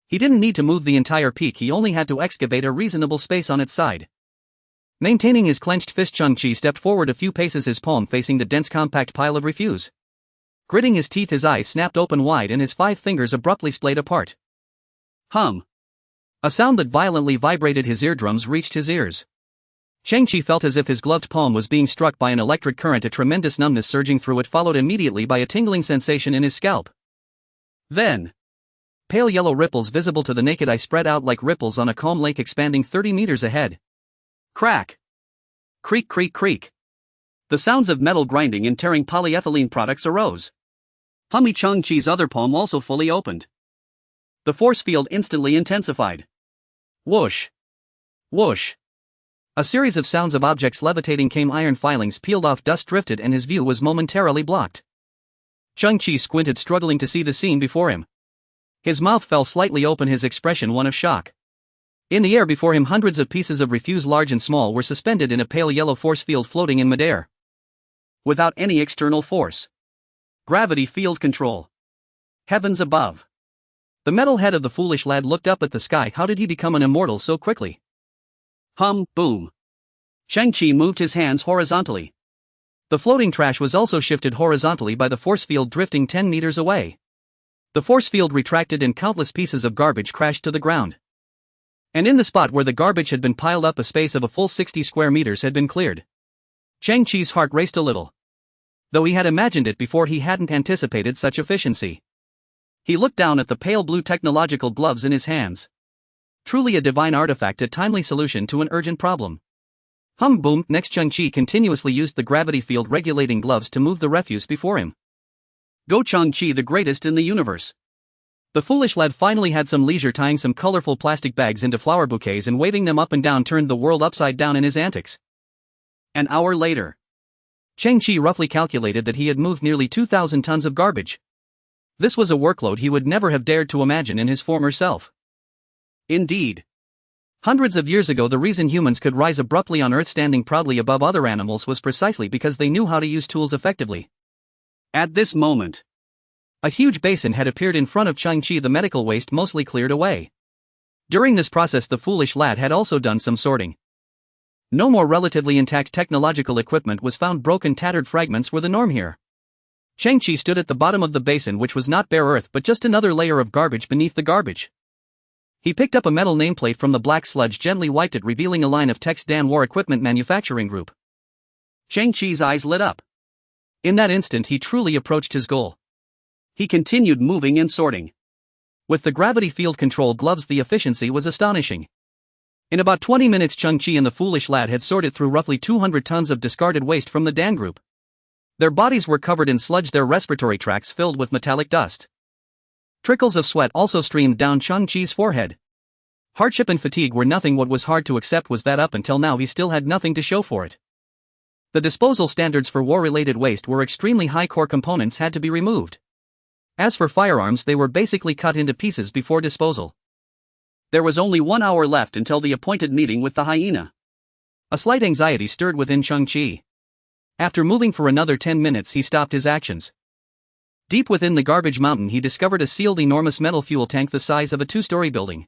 He didn't need to move the entire peak, he only had to excavate a reasonable space on its side. Maintaining his clenched fist, Cheng Qi stepped forward a few paces, his palm facing the dense compact pile of refuse. Gritting his teeth, his eyes snapped open wide and his 5 fingers abruptly splayed apart. Hum. A sound that violently vibrated his eardrums reached his ears. Cheng Qi felt as if his gloved palm was being struck by an electric current, a tremendous numbness surging through it, followed immediately by a tingling sensation in his scalp. Then, pale yellow ripples visible to the naked eye spread out like ripples on a calm lake expanding 30 meters ahead. Crack! Creak, creak, creak. The sounds of metal grinding and tearing polyethylene products arose. Cheng Qi's other palm also fully opened. The force field instantly intensified. Whoosh! Whoosh! A series of sounds of objects levitating came, iron filings peeled off, dust drifted, and his view was momentarily blocked. Cheng Qi squinted, struggling to see the scene before him. His mouth fell slightly open, his expression one of shock. In the air before him, hundreds of pieces of refuse, large and small, were suspended in a pale yellow force field floating in midair. Without any external force. Gravity field control. Heavens above. The metal head of the foolish lad looked up at the sky. How did he become an immortal so quickly? Hum, boom. Cheng Qi moved his hands horizontally. The floating trash was also shifted horizontally by the force field, drifting 10 meters away. The force field retracted and countless pieces of garbage crashed to the ground. And in the spot where the garbage had been piled up, a space of a full 60 square meters had been cleared. Cheng Qi's heart raced a little. Though he had imagined it before, he hadn't anticipated such efficiency. He looked down at the pale blue technological gloves in his hands. Truly a divine artifact, a timely solution to an urgent problem. Hum, boom. Next, Cheng Qi continuously used the gravity field regulating gloves to move the refuse before him. Go Cheng Qi, the greatest in the universe. The foolish lad finally had some leisure, tying some colorful plastic bags into flower bouquets and waving them up and down turned the world upside down in his antics. An hour later, Cheng Qi roughly calculated that he had moved nearly 2,000 tons of garbage. This was a workload he would never have dared to imagine in his former self. Indeed. Hundreds of years ago, the reason humans could rise abruptly on Earth, standing proudly above other animals, was precisely because they knew how to use tools effectively. At this moment, a huge basin had appeared in front of Cheng Qi, the medical waste mostly cleared away. During this process, the foolish lad had also done some sorting. No more relatively intact technological equipment was found. Broken, tattered fragments were the norm here. Cheng Qi stood at the bottom of the basin, which was not bare earth but just another layer of garbage beneath the garbage. He picked up a metal nameplate from the black sludge, gently wiped it, revealing a line of text: Dan War Equipment Manufacturing Group. Cheng Qi's eyes lit up. In that instant, he truly approached his goal. He continued moving and sorting. With the gravity field control gloves, the efficiency was astonishing. In about 20 minutes, Cheng Qi and the foolish lad had sorted through roughly 200 tons of discarded waste from the Dan group. Their bodies were covered in sludge, their respiratory tracts filled with metallic dust. Trickles of sweat also streamed down Cheng Qi's forehead. Hardship and fatigue were nothing. What was hard to accept was that up until now he still had nothing to show for it. The disposal standards for war-related waste were extremely high. Core components had to be removed. As for firearms, they were basically cut into pieces before disposal. There was only 1 hour left until the appointed meeting with the hyena. A slight anxiety stirred within Cheng Qi. After moving for another 10 minutes, he stopped his actions. Deep within the garbage mountain, he discovered a sealed, enormous metal fuel tank the size of a 2-story building.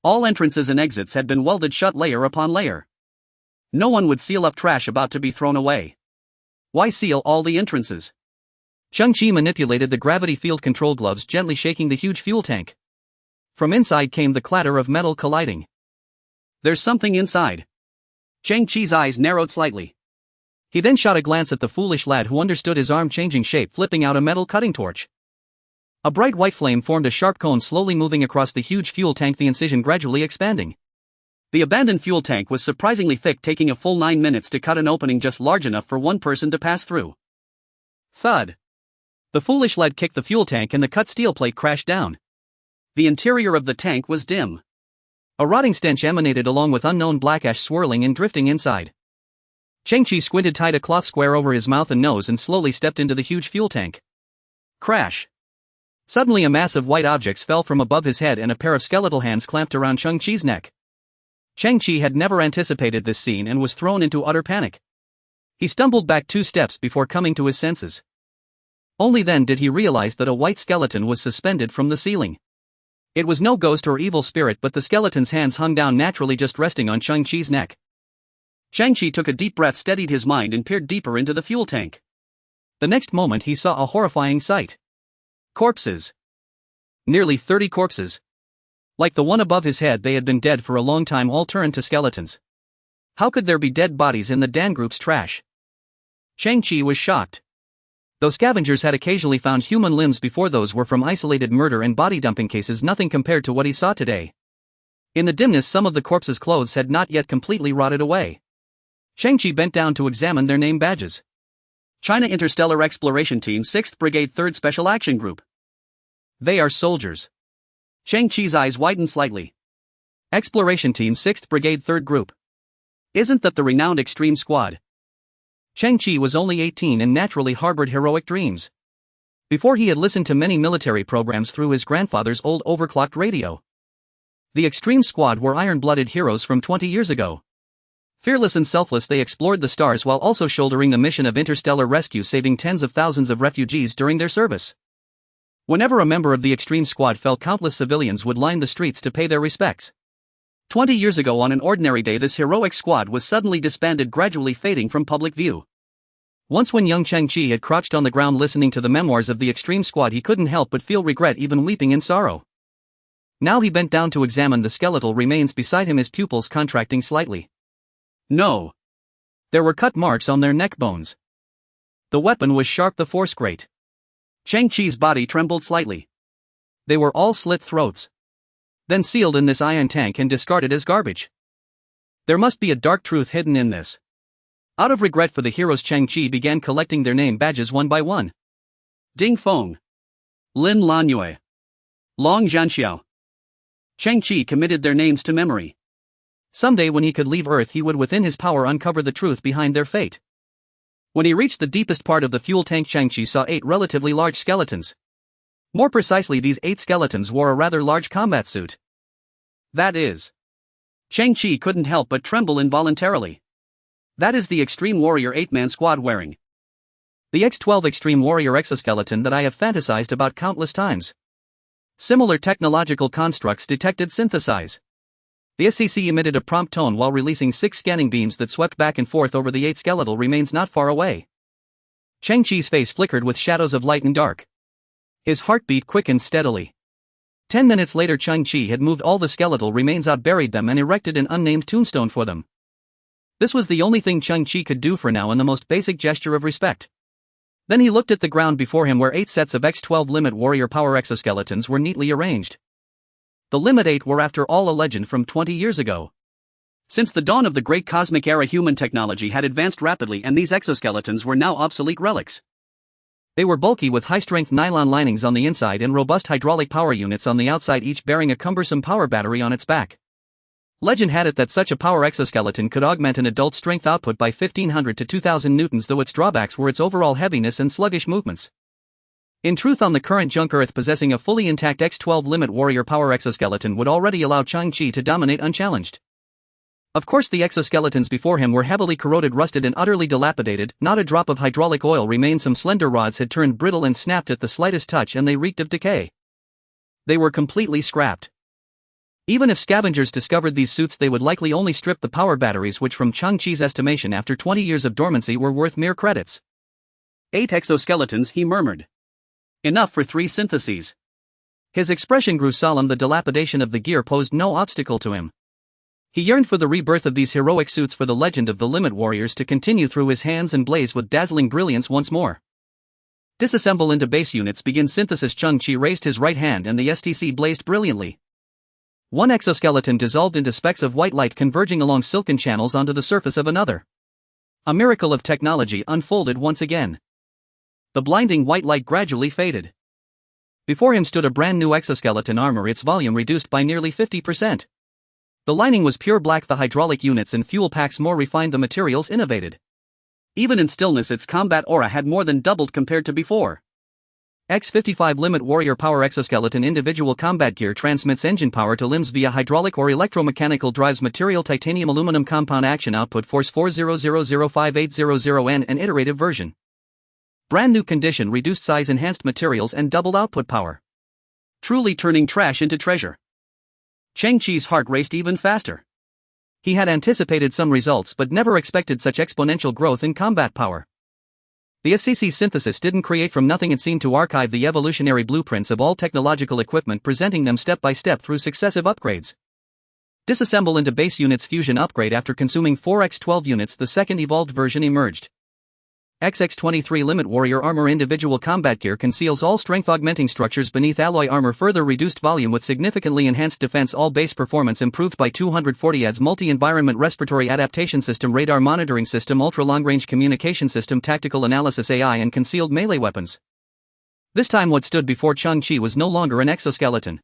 All entrances and exits had been welded shut layer upon layer. No one would seal up trash about to be thrown away. Why seal all the entrances? Cheng Qi manipulated the gravity field control gloves, gently shaking the huge fuel tank. From inside came the clatter of metal colliding. There's something inside. Cheng Qi's eyes narrowed slightly. He then shot a glance at the foolish lad, who understood, his arm changing shape, flipping out a metal cutting torch. A bright white flame formed a sharp cone, slowly moving across the huge fuel tank, the incision gradually expanding. The abandoned fuel tank was surprisingly thick, taking a full 9 minutes to cut an opening just large enough for one person to pass through. Thud. The foolish lad kicked the fuel tank and the cut steel plate crashed down. The interior of the tank was dim. A rotting stench emanated, along with unknown black ash swirling and drifting inside. Cheng Qi squinted, tied a cloth square over his mouth and nose, and slowly stepped into the huge fuel tank. Crash. Suddenly a mass of white objects fell from above his head and a pair of skeletal hands clamped around Cheng Qi's neck. Cheng Qi had never anticipated this scene and was thrown into utter panic. He stumbled back 2 steps before coming to his senses. Only then did he realize that a white skeleton was suspended from the ceiling. It was no ghost or evil spirit, but the skeleton's hands hung down naturally, just resting on Cheng Qi's neck. Cheng Qi took a deep breath, steadied his mind and peered deeper into the fuel tank. The next moment he saw a horrifying sight. Corpses. Nearly 30 corpses. Like the one above his head, they had been dead for a long time, all turned to skeletons. How could there be dead bodies in the Dan Group's trash? Cheng Qi was shocked. Though scavengers had occasionally found human limbs before, those were from isolated murder and body dumping cases, nothing compared to what he saw today. In the dimness, some of the corpses' clothes had not yet completely rotted away. Cheng Qi bent down to examine their name badges. China Interstellar Exploration Team 6th Brigade 3rd Special Action Group. They are soldiers. Cheng Qi's eyes widened slightly. Exploration Team 6th Brigade 3rd Group. Isn't that the renowned Extreme Squad? Cheng Qi was only 18 and naturally harbored heroic dreams. Before, he had listened to many military programs through his grandfather's old overclocked radio. The Extreme Squad were iron-blooded heroes from 20 years ago. Fearless and selfless, they explored the stars while also shouldering the mission of interstellar rescue, saving tens of thousands of refugees during their service. Whenever a member of the Extreme Squad fell, countless civilians would line the streets to pay their respects. 20 years ago, on an ordinary day, this heroic squad was suddenly disbanded, gradually fading from public view. Once, when young Cheng Qi had crouched on the ground listening to the memoirs of the Extreme Squad, he couldn't help but feel regret, even weeping in sorrow. Now he bent down to examine the skeletal remains beside him, his pupils contracting slightly. No. There were cut marks on their neck bones. The weapon was sharp, the force great. Cheng Qi's body trembled slightly. They were all slit throats. Then sealed in this ion tank and discarded as garbage. There must be a dark truth hidden in this. Out of regret for the heroes, Cheng Qi began collecting their name badges one by one. Ding Feng. Lin Lanyue. Long Zhanxiao. Cheng Qi committed their names to memory. Someday, when he could leave Earth, he would within his power uncover the truth behind their fate. When he reached the deepest part of the fuel tank, Cheng Qi saw 8 relatively large skeletons. More precisely, these 8 skeletons wore a rather large combat suit. That is. Cheng Qi couldn't help but tremble involuntarily. That is the Extreme Warrior 8-man squad wearing the X-12 Extreme Warrior exoskeleton that I have fantasized about countless times. Similar technological constructs detected synthesize. The SCC emitted a prompt tone while releasing 6 scanning beams that swept back and forth over the 8 skeletal remains not far away. Cheng Qi's face flickered with shadows of light and dark. His heartbeat quickened steadily. 10 minutes later, Cheng Qi had moved all the skeletal remains out, buried them and erected an unnamed tombstone for them. This was the only thing Cheng Qi could do for now, in the most basic gesture of respect. Then he looked at the ground before him, where 8 sets of X-12 Limit Warrior power exoskeletons were neatly arranged. The Limit 8 were, after all, a legend from 20 years ago. Since the dawn of the great cosmic era, human technology had advanced rapidly, and these exoskeletons were now obsolete relics. They were bulky, with high-strength nylon linings on the inside and robust hydraulic power units on the outside, each bearing a cumbersome power battery on its back. Legend had it that such a power exoskeleton could augment an adult strength output by 1,500 to 2,000 newtons, though its drawbacks were its overall heaviness and sluggish movements. In truth, on the current junk Earth, possessing a fully intact X-12 Limit Warrior power exoskeleton would already allow Cheng Qi to dominate unchallenged. Of course, the exoskeletons before him were heavily corroded, rusted and utterly dilapidated. Not a drop of hydraulic oil remained. Some slender rods had turned brittle and snapped at the slightest touch, and they reeked of decay. They were completely scrapped. Even if scavengers discovered these suits, they would likely only strip the power batteries, which from Cheng Qi's estimation, after 20 years of dormancy, were worth mere credits. 8 exoskeletons, he murmured. Enough for 3 syntheses. His expression grew solemn. The dilapidation of the gear posed no obstacle to him. He yearned for the rebirth of these heroic suits, for the legend of the Limit Warriors to continue through his hands and blaze with dazzling brilliance once more. Disassemble into base units, begin synthesis. Cheng Qi raised his right hand and the STC blazed brilliantly. One exoskeleton dissolved into specks of white light, converging along silken channels onto the surface of another. A miracle of technology unfolded once again. The blinding white light gradually faded. Before him stood a brand new exoskeleton, armor, its volume reduced by nearly 50%. The lining was pure black, the hydraulic units and fuel packs more refined, the materials innovated. Even in stillness, its combat aura had more than doubled compared to before. X55 Limit Warrior Power Exoskeleton individual combat gear transmits engine power to limbs via hydraulic or electromechanical drives. Material titanium aluminum compound. Action output force 40005800N and iterative version. Brand new condition, reduced size, enhanced materials and doubled output power. Truly turning trash into treasure. Cheng Qi's heart raced even faster. He had anticipated some results but never expected such exponential growth in combat power. The SCC synthesis didn't create from nothing. It seemed to archive the evolutionary blueprints of all technological equipment, presenting them step by step through successive upgrades. Disassemble into base units. Fusion upgrade. After consuming 4x12 units, the second evolved version emerged. XX23 Limit Warrior Armor individual combat gear conceals all strength augmenting structures beneath alloy armor. Further reduced volume with significantly enhanced defense. All base performance improved by 240. Adds multi-environment respiratory adaptation system, radar monitoring system, ultra long-range communication system, tactical analysis AI and concealed melee weapons. This time what stood before Cheng Qi was no longer an exoskeleton.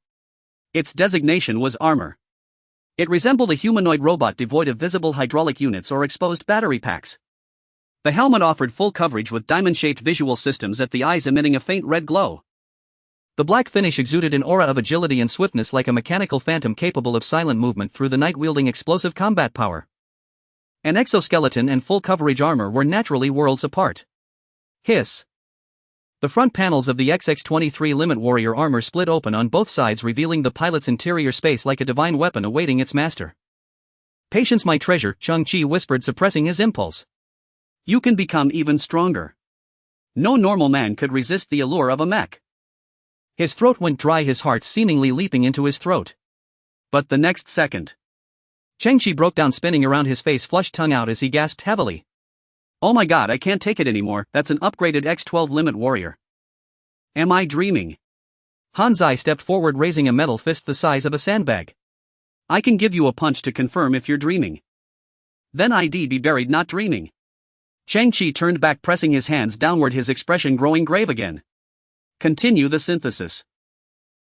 Its designation was armor. It resembled a humanoid robot devoid of visible hydraulic units or exposed battery packs. The helmet offered full coverage with diamond-shaped visual systems at the eyes, emitting a faint red glow. The black finish exuded an aura of agility and swiftness, like a mechanical phantom capable of silent movement through the night, wielding explosive combat power. An exoskeleton and full coverage armor were naturally worlds apart. Hiss. The front panels of the XX23 Limit Warrior armor split open on both sides, revealing the pilot's interior space like a divine weapon awaiting its master. "Patience, my treasure," Cheng Qi whispered, suppressing his impulse. "You can become even stronger. No normal man could resist the allure of a mech." His throat went dry, his heart seemingly leaping into his throat. But the next second, Cheng Qi broke down, spinning around, his face flushed, tongue out as he gasped heavily. "Oh my god, I can't take it anymore. That's an upgraded X12 Limit Warrior. Am I dreaming?" Hanzai stepped forward, raising a metal fist the size of a sandbag. "I can give you a punch to confirm if you're dreaming. Then I'd be buried not dreaming." Cheng Qi turned back, pressing his hands downward, his expression growing grave again. "Continue the synthesis.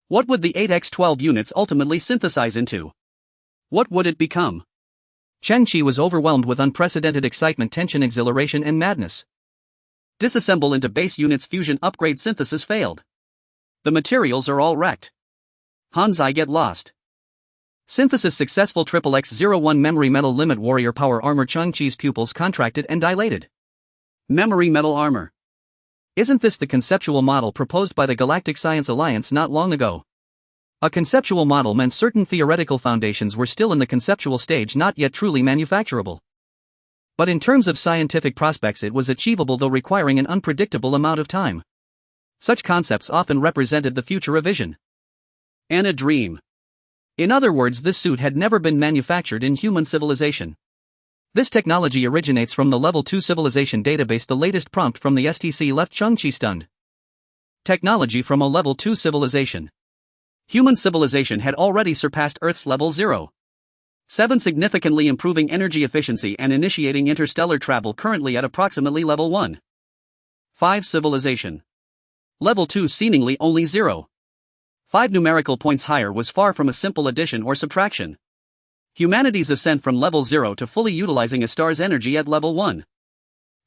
What would the 8x12 units ultimately synthesize into? What would it become?" Cheng Qi was overwhelmed with unprecedented excitement, tension, exhilaration, and madness. Disassemble into base units. Fusion upgrade. Synthesis failed. The materials are all wrecked. Hanzai get lost. Synthesis successful. XXX01 Memory Metal Limit Warrior Power Armor. Cheng Qi's pupils contracted and dilated. Memory metal armor. Isn't this the conceptual model proposed by the Galactic Science Alliance not long ago? A conceptual model meant certain theoretical foundations were still in the conceptual stage, not yet truly manufacturable. But in terms of scientific prospects, it was achievable, though requiring an unpredictable amount of time. Such concepts often represented the future of vision and a dream. In other words, this suit had never been manufactured in human civilization. This technology originates from the Level 2 Civilization database. The latest prompt from the STC left Cheng Qi stunned. Technology from a Level 2 civilization. Human civilization had already surpassed Earth's Level 0. 7, significantly improving energy efficiency and initiating interstellar travel, currently at approximately Level 1. 5 civilization. Level 2 seemingly only 0. 5 numerical points higher was far from a simple addition or subtraction. Humanity's ascent from Level 0 to fully utilizing a star's energy at Level 1.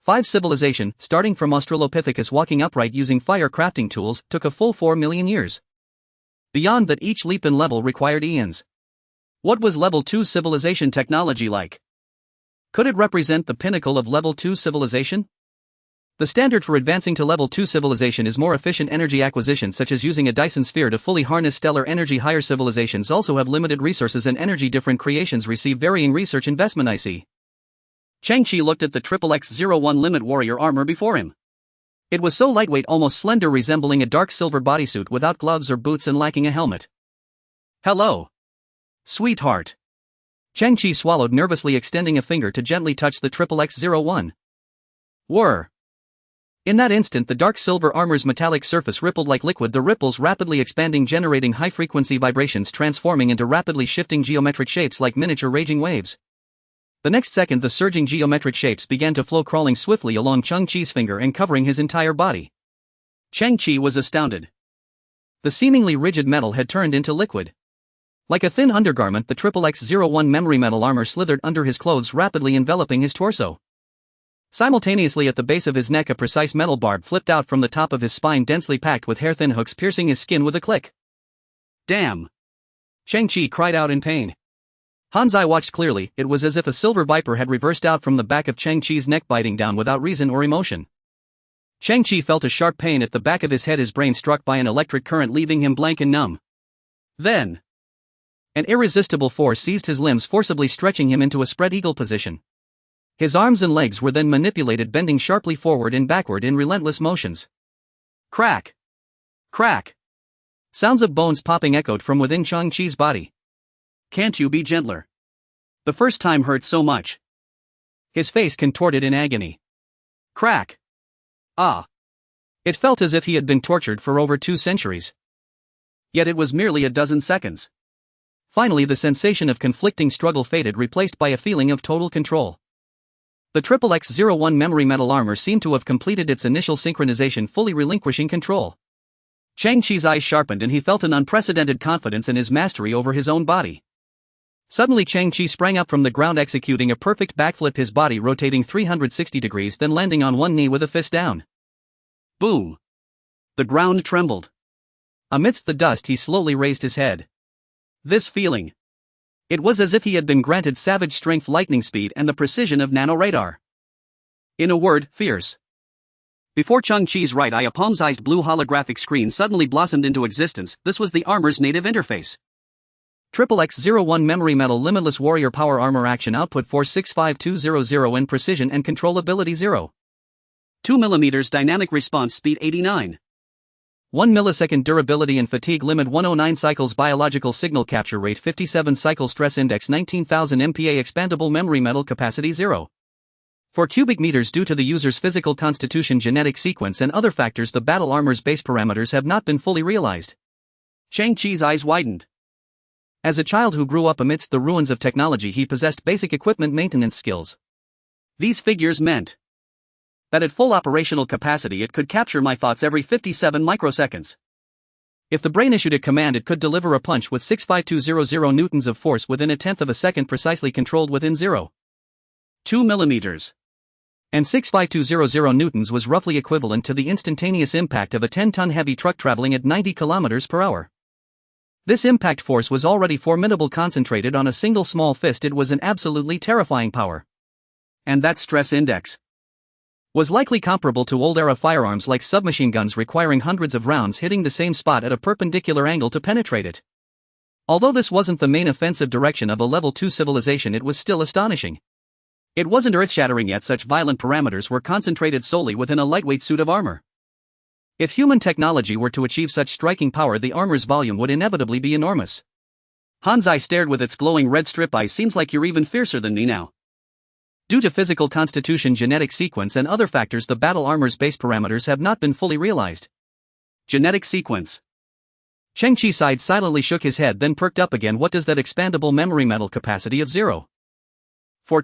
5 civilization, starting from Australopithecus walking upright using fire crafting tools, took a full 4 million years. Beyond that, each leap in level required eons. What was Level 2 civilization technology like? Could it represent the pinnacle of Level 2 civilization? The standard for advancing to Level 2 civilization is more efficient energy acquisition, such as using a Dyson sphere to fully harness stellar energy. Higher civilizations also have limited resources and energy. Different creations receive varying research investment. I see. Cheng Qi looked at the XXX01 Limit Warrior armor before him. It was so lightweight, almost slender, resembling a dark silver bodysuit without gloves or boots and lacking a helmet. "Hello, sweetheart." Cheng Qi swallowed nervously, extending a finger to gently touch the XXX01. Whir. In that instant, the dark silver armor's metallic surface rippled like liquid, the ripples rapidly expanding, generating high-frequency vibrations, transforming into rapidly shifting geometric shapes like miniature raging waves. The next second, the surging geometric shapes began to flow, crawling swiftly along Cheng Qi's finger and covering his entire body. Cheng Qi was astounded. The seemingly rigid metal had turned into liquid. Like a thin undergarment, the XXX01 memory metal armor slithered under his clothes, rapidly enveloping his torso. Simultaneously at the base of his neck a precise metal barb flipped out from the top of his spine, densely packed with hair-thin hooks piercing his skin with a click. Damn! Cheng Qi cried out in pain. Hanzai watched clearly. It was as if a silver viper had reversed out from the back of Cheng Qi's neck, biting down without reason or emotion. Cheng Qi felt a sharp pain at the back of his head, his brain struck by an electric current leaving him blank and numb. Then, an irresistible force seized his limbs, forcibly stretching him into a spread eagle position. His arms and legs were then manipulated, bending sharply forward and backward in relentless motions. Crack! Crack! Sounds of bones popping echoed from within Cheng Qi's body. Can't you be gentler? The first time hurt so much. His face contorted in agony. Crack! Ah! It felt as if he had been tortured for over 2 centuries. Yet it was merely a dozen seconds. Finally the sensation of conflicting struggle faded, replaced by a feeling of total control. The XXX-01 memory metal armor seemed to have completed its initial synchronization, fully relinquishing control. Cheng Qi's eyes sharpened and he felt an unprecedented confidence in his mastery over his own body. Suddenly Cheng Qi sprang up from the ground, executing a perfect backflip, his body rotating 360 degrees, then landing on one knee with a fist down. Boom! The ground trembled. Amidst the dust he slowly raised his head. This feeling. It was as if he had been granted savage strength, lightning speed, and the precision of nanoradar. In a word, fierce. Before Cheng Qi's right eye a palm-sized blue holographic screen suddenly blossomed into existence. This was the armor's native interface. XXX-01 memory metal limitless warrior power armor action output force 65200 and precision and controllability 0. 2 mm dynamic response speed 89. 1 millisecond durability and fatigue limit 109 cycles biological signal capture rate 57 cycle stress index 19,000 MPa expandable memory metal capacity 0. 4 cubic meters. Due to the user's physical constitution, genetic sequence and other factors, the battle armor's base parameters have not been fully realized. Cheng Qi's eyes widened. As a child who grew up amidst the ruins of technology, he possessed basic equipment maintenance skills. These figures meant that at full operational capacity it could capture my thoughts every 57 microseconds. If the brain issued a command, it could deliver a punch with 65200 newtons of force within a tenth of a second, precisely controlled within 0.2 millimeters. And 65200 newtons was roughly equivalent to the instantaneous impact of a 10-ton heavy truck traveling at 90 kilometers per hour. This impact force was already formidable, concentrated on a single small fist. It was an absolutely terrifying power. And that stress index was likely comparable to old-era firearms like submachine guns, requiring hundreds of rounds hitting the same spot at a perpendicular angle to penetrate it. Although this wasn't the main offensive direction of a level 2 civilization, it was still astonishing. It wasn't earth-shattering yet, such violent parameters were concentrated solely within a lightweight suit of armor. If human technology were to achieve such striking power, the armor's volume would inevitably be enormous. Hanzai stared with its glowing red strip eyes. Seems like you're even fiercer than me now. Due to physical constitution, genetic sequence and other factors, the battle armor's base parameters have not been fully realized. Genetic sequence. Cheng Qi sighed, silently shook his head, then perked up again. What does that expandable memory metal capacity of 0.4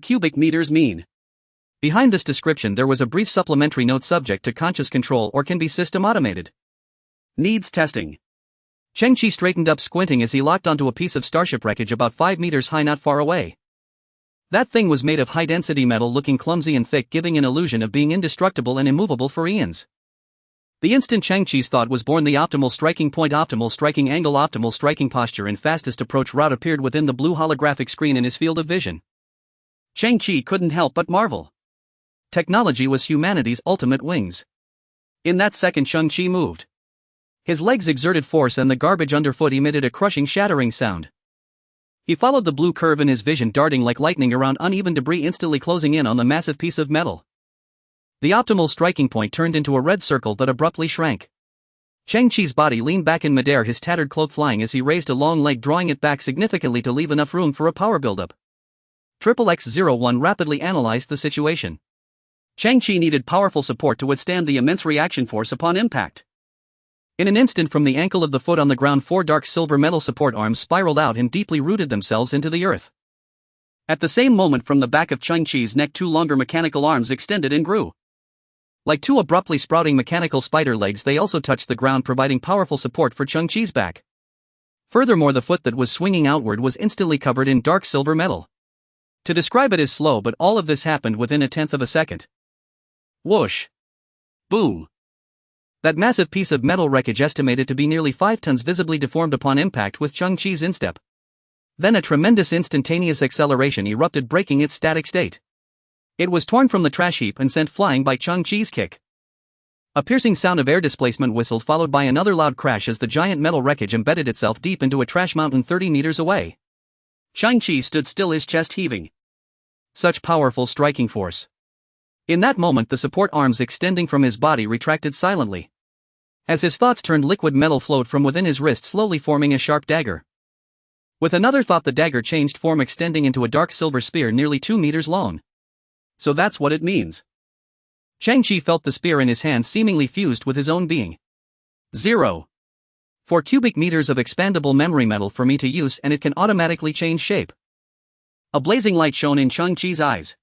cubic meters mean? Behind this description there was a brief supplementary note: subject to conscious control or can be system automated. Needs testing. Cheng Qi straightened up, squinting as he locked onto a piece of starship wreckage about 5 meters high not far away. That thing was made of high-density metal, looking clumsy and thick, giving an illusion of being indestructible and immovable for eons. The instant Cheng Qi's thought was born, the optimal striking point, optimal striking angle, optimal striking posture and fastest approach route appeared within the blue holographic screen in his field of vision. Cheng Qi couldn't help but marvel. Technology was humanity's ultimate wings. In that second Cheng Qi moved. His legs exerted force and the garbage underfoot emitted a crushing, shattering sound. He followed the blue curve in his vision, darting like lightning around uneven debris, instantly closing in on the massive piece of metal. The optimal striking point turned into a red circle that abruptly shrank. Cheng Qi's body leaned back in midair, his tattered cloak flying as he raised a long leg, drawing it back significantly to leave enough room for a power buildup. XXX-01 rapidly analyzed the situation. Cheng Qi needed powerful support to withstand the immense reaction force upon impact. In an instant, from the ankle of the foot on the ground, 4 dark silver metal support arms spiraled out and deeply rooted themselves into the earth. At the same moment, from the back of Cheng Qi's neck, 2 longer mechanical arms extended and grew. Like 2 abruptly sprouting mechanical spider legs, they also touched the ground, providing powerful support for Cheng Qi's back. Furthermore, the foot that was swinging outward was instantly covered in dark silver metal. To describe it is slow, but all of this happened within a tenth of a second. Whoosh! Boom! That massive piece of metal wreckage estimated to be nearly 5 tons visibly deformed upon impact with Cheng Qi's instep. Then a tremendous instantaneous acceleration erupted, breaking its static state. It was torn from the trash heap and sent flying by Cheng Qi's kick. A piercing sound of air displacement whistled, followed by another loud crash as the giant metal wreckage embedded itself deep into a trash mountain 30 meters away. Cheng Qi stood still, his chest heaving. Such powerful striking force. In that moment, the support arms extending from his body retracted silently. As his thoughts turned, liquid metal flowed from within his wrist, slowly forming a sharp dagger. With another thought, the dagger changed form, extending into a dark silver spear nearly 2 meters long. So that's what it means. Cheng Qi felt the spear in his hand seemingly fused with his own being. 0.4 cubic meters of expandable memory metal for me to use, and it can automatically change shape. A blazing light shone in Cheng Qi's eyes.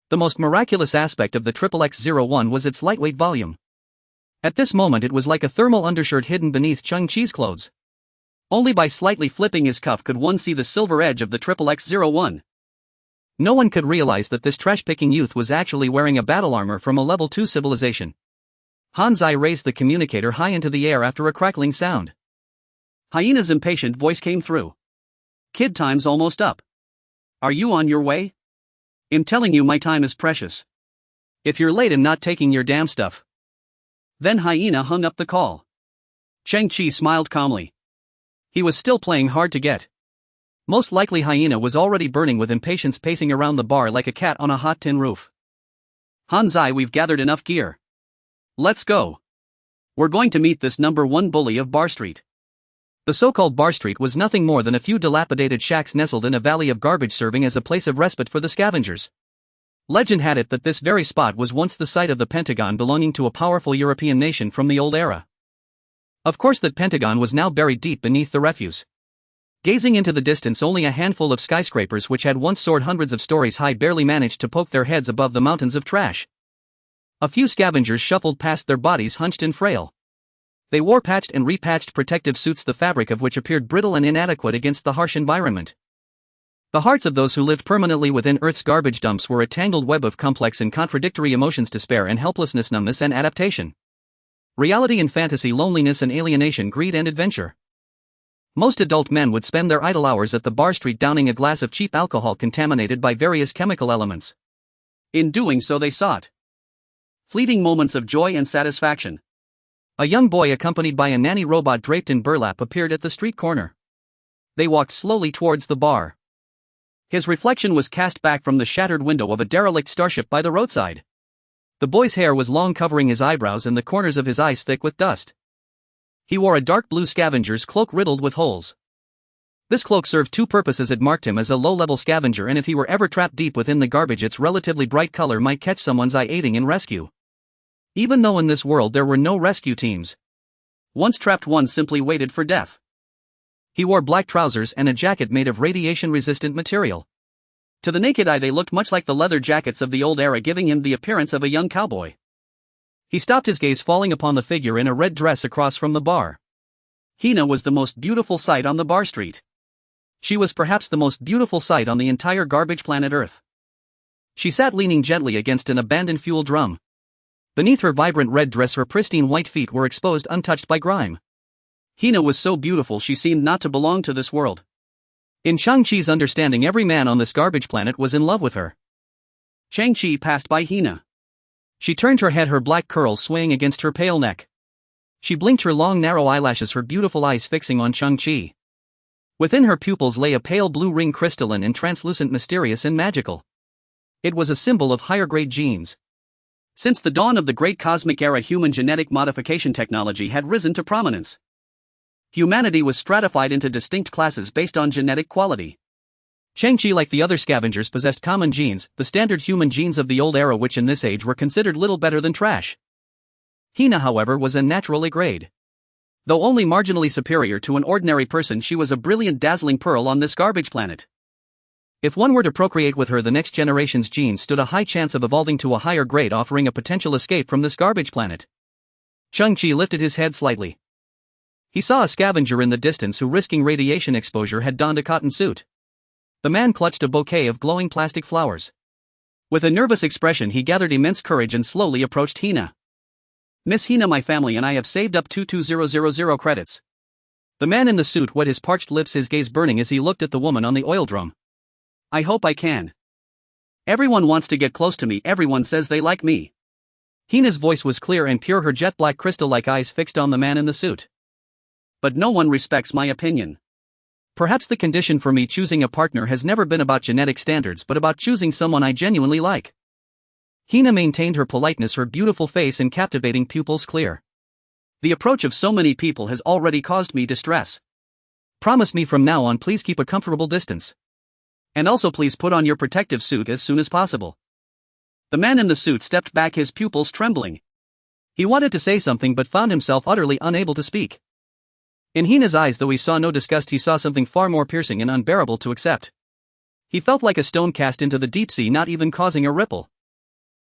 The most miraculous aspect of the XXX-01 was its lightweight volume. At this moment, it was like a thermal undershirt hidden beneath Cheng Qi's clothes. Only by slightly flipping his cuff could one see the silver edge of the XXX-01. No one could realize that this trash-picking youth was actually wearing a battle armor from a level 2 civilization. Hanzai raised the communicator high into the air after a crackling sound. Hyena's impatient voice came through. Kid, time's almost up. Are you on your way? I'm telling you, my time is precious. If you're late, I'm not taking your damn stuff. Then Hyena hung up the call. Cheng Qi smiled calmly. He was still playing hard to get. Most likely Hyena was already burning with impatience, pacing around the bar like a cat on a hot tin roof. Hanzai, we've gathered enough gear. Let's go. We're going to meet this number 1 bully of Bar Street. The so-called Bar Street was nothing more than a few dilapidated shacks nestled in a valley of garbage, serving as a place of respite for the scavengers. Legend had it that this very spot was once the site of the Pentagon belonging to a powerful European nation from the old era. Of course, that Pentagon was now buried deep beneath the refuse. Gazing into the distance, only a handful of skyscrapers which had once soared hundreds of stories high barely managed to poke their heads above the mountains of trash. A few scavengers shuffled past, their bodies hunched and frail. They wore patched and repatched protective suits, the fabric of which appeared brittle and inadequate against the harsh environment. The hearts of those who lived permanently within Earth's garbage dumps were a tangled web of complex and contradictory emotions: despair and helplessness, numbness and adaptation. Reality and fantasy, loneliness and alienation, greed and adventure. Most adult men would spend their idle hours at the Bar Street downing a glass of cheap alcohol contaminated by various chemical elements. In doing so, they sought fleeting moments of joy and satisfaction. A young boy accompanied by a nanny robot draped in burlap appeared at the street corner. They walked slowly towards the bar. His reflection was cast back from the shattered window of a derelict starship by the roadside. The boy's hair was long, covering his eyebrows and the corners of his eyes thick with dust. He wore a dark blue scavenger's cloak riddled with holes. This cloak served 2 purposes. It marked him as a low-level scavenger, and if he were ever trapped deep within the garbage, its relatively bright color might catch someone's eye, aiding in rescue. Even though in this world there were no rescue teams, once trapped, one simply waited for death. He wore black trousers and a jacket made of radiation-resistant material. To the naked eye, they looked much like the leather jackets of the old era, giving him the appearance of a young cowboy. He stopped, his gaze falling upon the figure in a red dress across from the bar. Hina was the most beautiful sight on the Bar Street. She was perhaps the most beautiful sight on the entire garbage planet Earth. She sat leaning gently against an abandoned fuel drum. Beneath her vibrant red dress, her pristine white feet were exposed, untouched by grime. Hina was so beautiful she seemed not to belong to this world. In Cheng Qi's understanding, every man on this garbage planet was in love with her. Cheng Qi passed by Hina. She turned her head, her black curls swaying against her pale neck. She blinked her long narrow eyelashes, her beautiful eyes fixing on Cheng Qi. Within her pupils lay a pale blue ring, crystalline and translucent, mysterious and magical. It was a symbol of higher grade genes. Since the dawn of the great cosmic era, human genetic modification technology had risen to prominence. Humanity was stratified into distinct classes based on genetic quality. Cheng Qi, like the other scavengers, possessed common genes, the standard human genes of the old era, which in this age were considered little better than trash. Hina, however, was a natural grade. Though only marginally superior to an ordinary person, she was a brilliant, dazzling pearl on this garbage planet. If one were to procreate with her, the next generation's genes stood a high chance of evolving to a higher grade, offering a potential escape from this garbage planet. Cheng Qi lifted his head slightly. He saw a scavenger in the distance who, risking radiation exposure, had donned a cotton suit. The man clutched a bouquet of glowing plastic flowers. With a nervous expression he gathered immense courage and slowly approached Hina. Miss Hina, my family and I have saved up 22000 credits. The man in the suit wet his parched lips, his gaze burning as he looked at the woman on the oil drum. I hope I can. Everyone wants to get close to me, everyone says they like me. Hina's voice was clear and pure, her jet black crystal-like eyes fixed on the man in the suit. But no one respects my opinion. Perhaps the condition for me choosing a partner has never been about genetic standards but about choosing someone I genuinely like. Hina maintained her politeness, her beautiful face and captivating pupils clear. The approach of so many people has already caused me distress. Promise me from now on, please keep a comfortable distance. And also please put on your protective suit as soon as possible. The man in the suit stepped back, his pupils trembling. He wanted to say something but found himself utterly unable to speak. In Hina's eyes, though he saw no disgust, he saw something far more piercing and unbearable to accept. He felt like a stone cast into the deep sea, not even causing a ripple.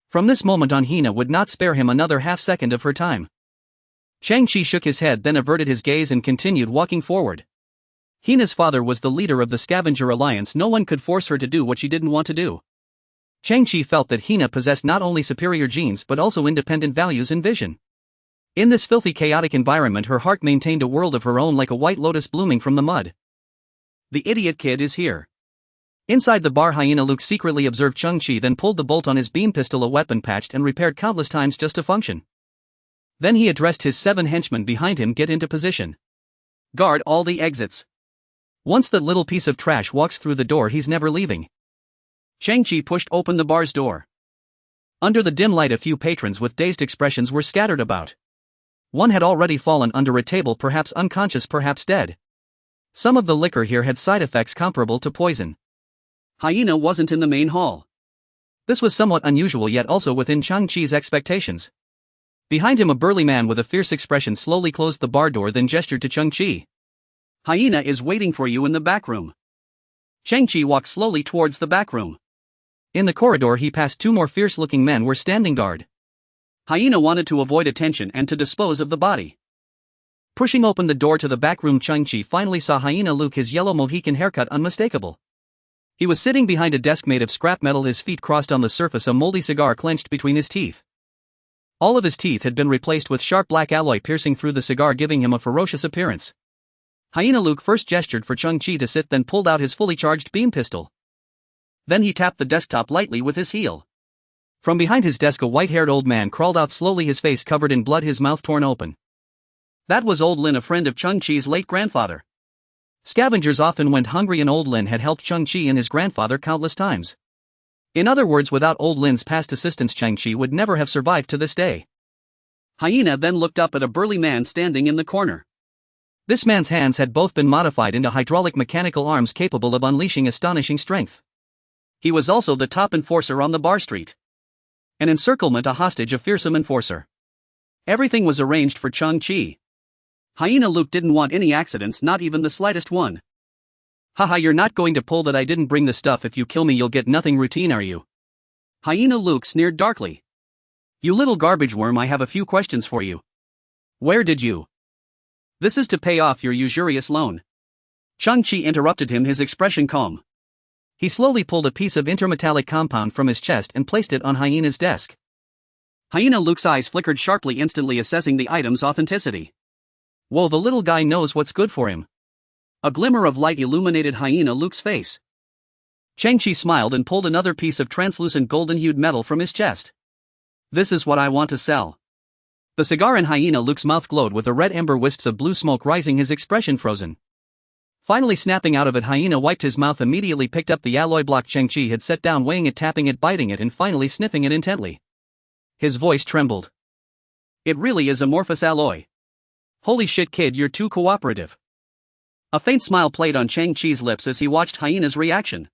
From this moment on, Hina would not spare him another half-second of her time. Cheng Qi shook his head, then averted his gaze and continued walking forward. Hina's father was the leader of the Scavenger Alliance. No one could force her to do what she didn't want to do. Cheng Qi felt that Hina possessed not only superior genes but also independent values and vision. In this filthy, chaotic environment, her heart maintained a world of her own, like a white lotus blooming from the mud. The idiot kid is here. Inside the bar, Hyena Luke secretly observed Cheng Qi, then pulled the bolt on his beam pistol, a weapon patched and repaired countless times just to function. Then he addressed his 7 henchmen behind him, get into position. Guard all the exits. Once that little piece of trash walks through the door, he's never leaving. Cheng Qi pushed open the bar's door. Under the dim light, a few patrons with dazed expressions were scattered about. One had already fallen under a table, perhaps unconscious, perhaps dead. Some of the liquor here had side effects comparable to poison. Hyena wasn't in the main hall. This was somewhat unusual, yet also within Cheng Qi's expectations. Behind him, a burly man with a fierce expression slowly closed the bar door, then gestured to Cheng Qi. Hyena is waiting for you in the back room. Cheng Qi walked slowly towards the back room. In the corridor he passed 2 more fierce-looking men were standing guard. Hyena wanted to avoid attention and to dispose of the body. Pushing open the door to the back room, Cheng Qi finally saw Hyena Luke, his yellow Mohican haircut unmistakable. He was sitting behind a desk made of scrap metal, his feet crossed on the surface, a moldy cigar clenched between his teeth. All of his teeth had been replaced with sharp black alloy piercing through the cigar, giving him a ferocious appearance. Hyena Luke first gestured for Cheng Qi to sit, then pulled out his fully charged beam pistol. Then he tapped the desktop lightly with his heel. From behind his desk, a white-haired old man crawled out slowly, his face covered in blood, his mouth torn open. That was old Lin, a friend of Cheng Qi's late grandfather. Scavengers often went hungry, and old Lin had helped Cheng Qi and his grandfather countless times. In other words, without old Lin's past assistance, Cheng Qi would never have survived to this day. Hyena then looked up at a burly man standing in the corner. This man's hands had both been modified into hydraulic mechanical arms capable of unleashing astonishing strength. He was also the top enforcer on the bar street. An encirclement, a hostage, a fearsome enforcer. Everything was arranged for Cheng Qi. Hyena Luke didn't want any accidents, not even the slightest one. Haha, you're not going to pull that I didn't bring the stuff, if you kill me you'll get nothing routine, are you? Hyena Luke sneered darkly. You little garbage worm, I have a few questions for you. Where did you? This is to pay off your usurious loan. Cheng Qi interrupted him, his expression calm. He slowly pulled a piece of intermetallic compound from his chest and placed it on Hyena's desk. Hyena Luke's eyes flickered sharply, instantly assessing the item's authenticity. Whoa, the little guy knows what's good for him. A glimmer of light illuminated Hyena Luke's face. Cheng Qi smiled and pulled another piece of translucent golden-hued metal from his chest. This is what I want to sell. The cigar in Hyena Luke's mouth glowed with a red ember, wisps of blue smoke rising, his expression frozen. Finally snapping out of it, Hyena wiped his mouth, immediately picked up the alloy block Cheng Qi had set down, weighing it, tapping it, biting it, and finally sniffing it intently. His voice trembled. It really is amorphous alloy. Holy shit, kid, you're too cooperative. A faint smile played on Cheng Qi's lips as he watched Hyena's reaction.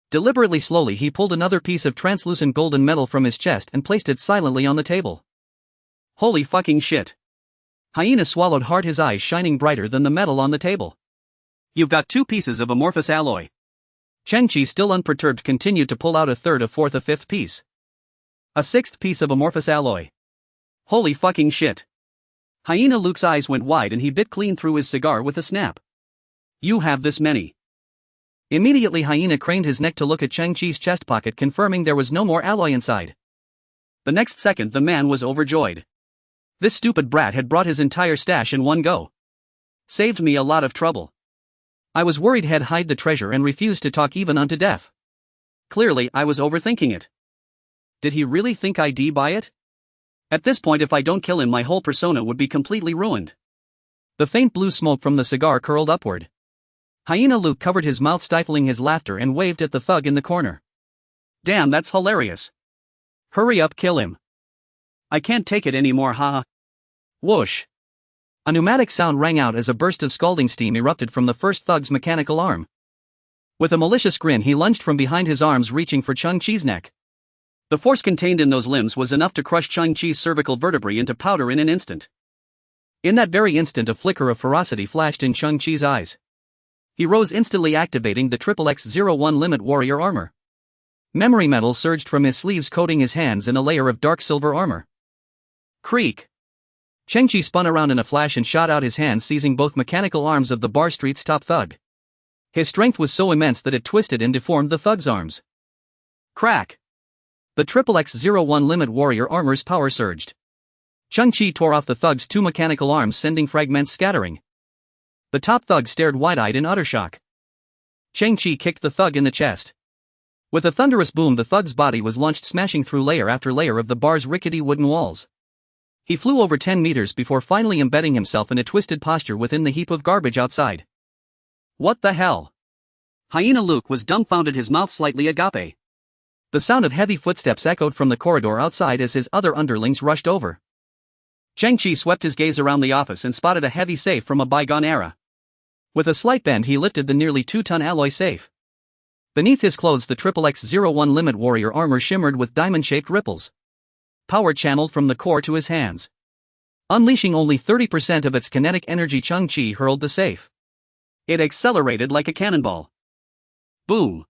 Deliberately, slowly, he pulled another piece of translucent golden metal from his chest and placed it silently on the table. Holy fucking shit. Hyena swallowed hard, his eyes shining brighter than the metal on the table. You've got 2 pieces of amorphous alloy. Cheng Qi, still unperturbed, continued to pull out a third, a fourth, a fifth piece. A 6th piece of amorphous alloy. Holy fucking shit. Hyena Luke's eyes went wide and he bit clean through his cigar with a snap. You have this many. Immediately Hyena craned his neck to look at Cheng Qi's chest pocket, confirming there was no more alloy inside. The next second the man was overjoyed. This stupid brat had brought his entire stash in one go. Saved me a lot of trouble. I was worried he'd hide the treasure and refused to talk even unto death. Clearly I was overthinking it. Did he really think I'd buy it? At this point, if I don't kill him, my whole persona would be completely ruined. The faint blue smoke from the cigar curled upward. Hyena Luke covered his mouth, stifling his laughter, and waved at the thug in the corner. Damn, that's hilarious. Hurry up, kill him. I can't take it anymore, haha. Whoosh. A pneumatic sound rang out as a burst of scalding steam erupted from the first thug's mechanical arm. With a malicious grin, he lunged from behind his arms, reaching for Cheng Qi's neck. The force contained in those limbs was enough to crush Cheng Qi's cervical vertebrae into powder in an instant. In that very instant, a flicker of ferocity flashed in Cheng Qi's eyes. He rose, instantly activating the XXX-01 Limit Warrior armor. Memory metal surged from his sleeves, coating his hands in a layer of dark silver armor. Creak! Cheng Qi spun around in a flash and shot out his hands, seizing both mechanical arms of the Bar Street's top thug. His strength was so immense that it twisted and deformed the thug's arms. Crack! The XXX-01 Limit Warrior armor's power surged. Cheng Qi tore off the thug's two mechanical arms, sending fragments scattering. The top thug stared wide-eyed in utter shock. Cheng Qi kicked the thug in the chest. With a thunderous boom, the thug's body was launched, smashing through layer after layer of the bar's rickety wooden walls. He flew over 10 meters before finally embedding himself in a twisted posture within the heap of garbage outside. What the hell? Hyena Luke was dumbfounded, his mouth slightly agape. The sound of heavy footsteps echoed from the corridor outside as his other underlings rushed over. Cheng Qi swept his gaze around the office and spotted a heavy safe from a bygone era. With a slight bend, he lifted the nearly 2-ton alloy safe. Beneath his clothes, the XXX-01 Limit Warrior armor shimmered with diamond-shaped ripples. Power channeled from the core to his hands. Unleashing only 30% of its kinetic energy, Cheng Qi hurled the safe. It accelerated like a cannonball. Boom!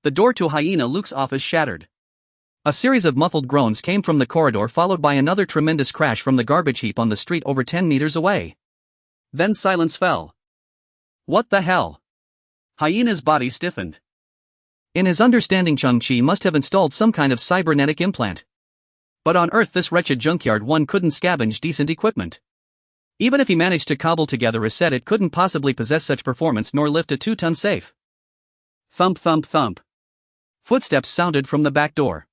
The door to Hyena Luke's office shattered. A series of muffled groans came from the corridor, followed by another tremendous crash from the garbage heap on the street over 10 meters away. Then silence fell. What the hell? Hyena's body stiffened. In his understanding, Cheng Qi must have installed some kind of cybernetic implant. But on Earth, this wretched junkyard one couldn't scavenge decent equipment. Even if he managed to cobble together a set, it couldn't possibly possess such performance nor lift a 2-ton safe. Thump thump thump. Footsteps sounded from the back door.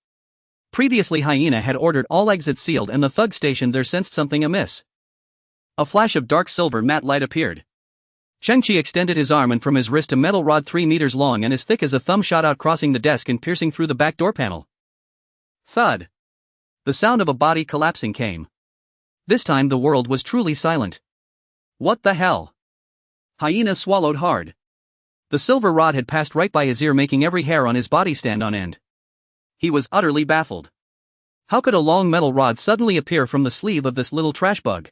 Previously, Hyena had ordered all exits sealed, and the thug stationed there sensed something amiss. A flash of dark silver matte light appeared. Cheng Qi extended his arm, and from his wrist a metal rod 3 meters long and as thick as a thumb shot out, crossing the desk and piercing through the back door panel. Thud! The sound of a body collapsing came. This time the world was truly silent. What the hell? Hyena swallowed hard. The silver rod had passed right by his ear, making every hair on his body stand on end. He was utterly baffled. How could a long metal rod suddenly appear from the sleeve of this little trash bug?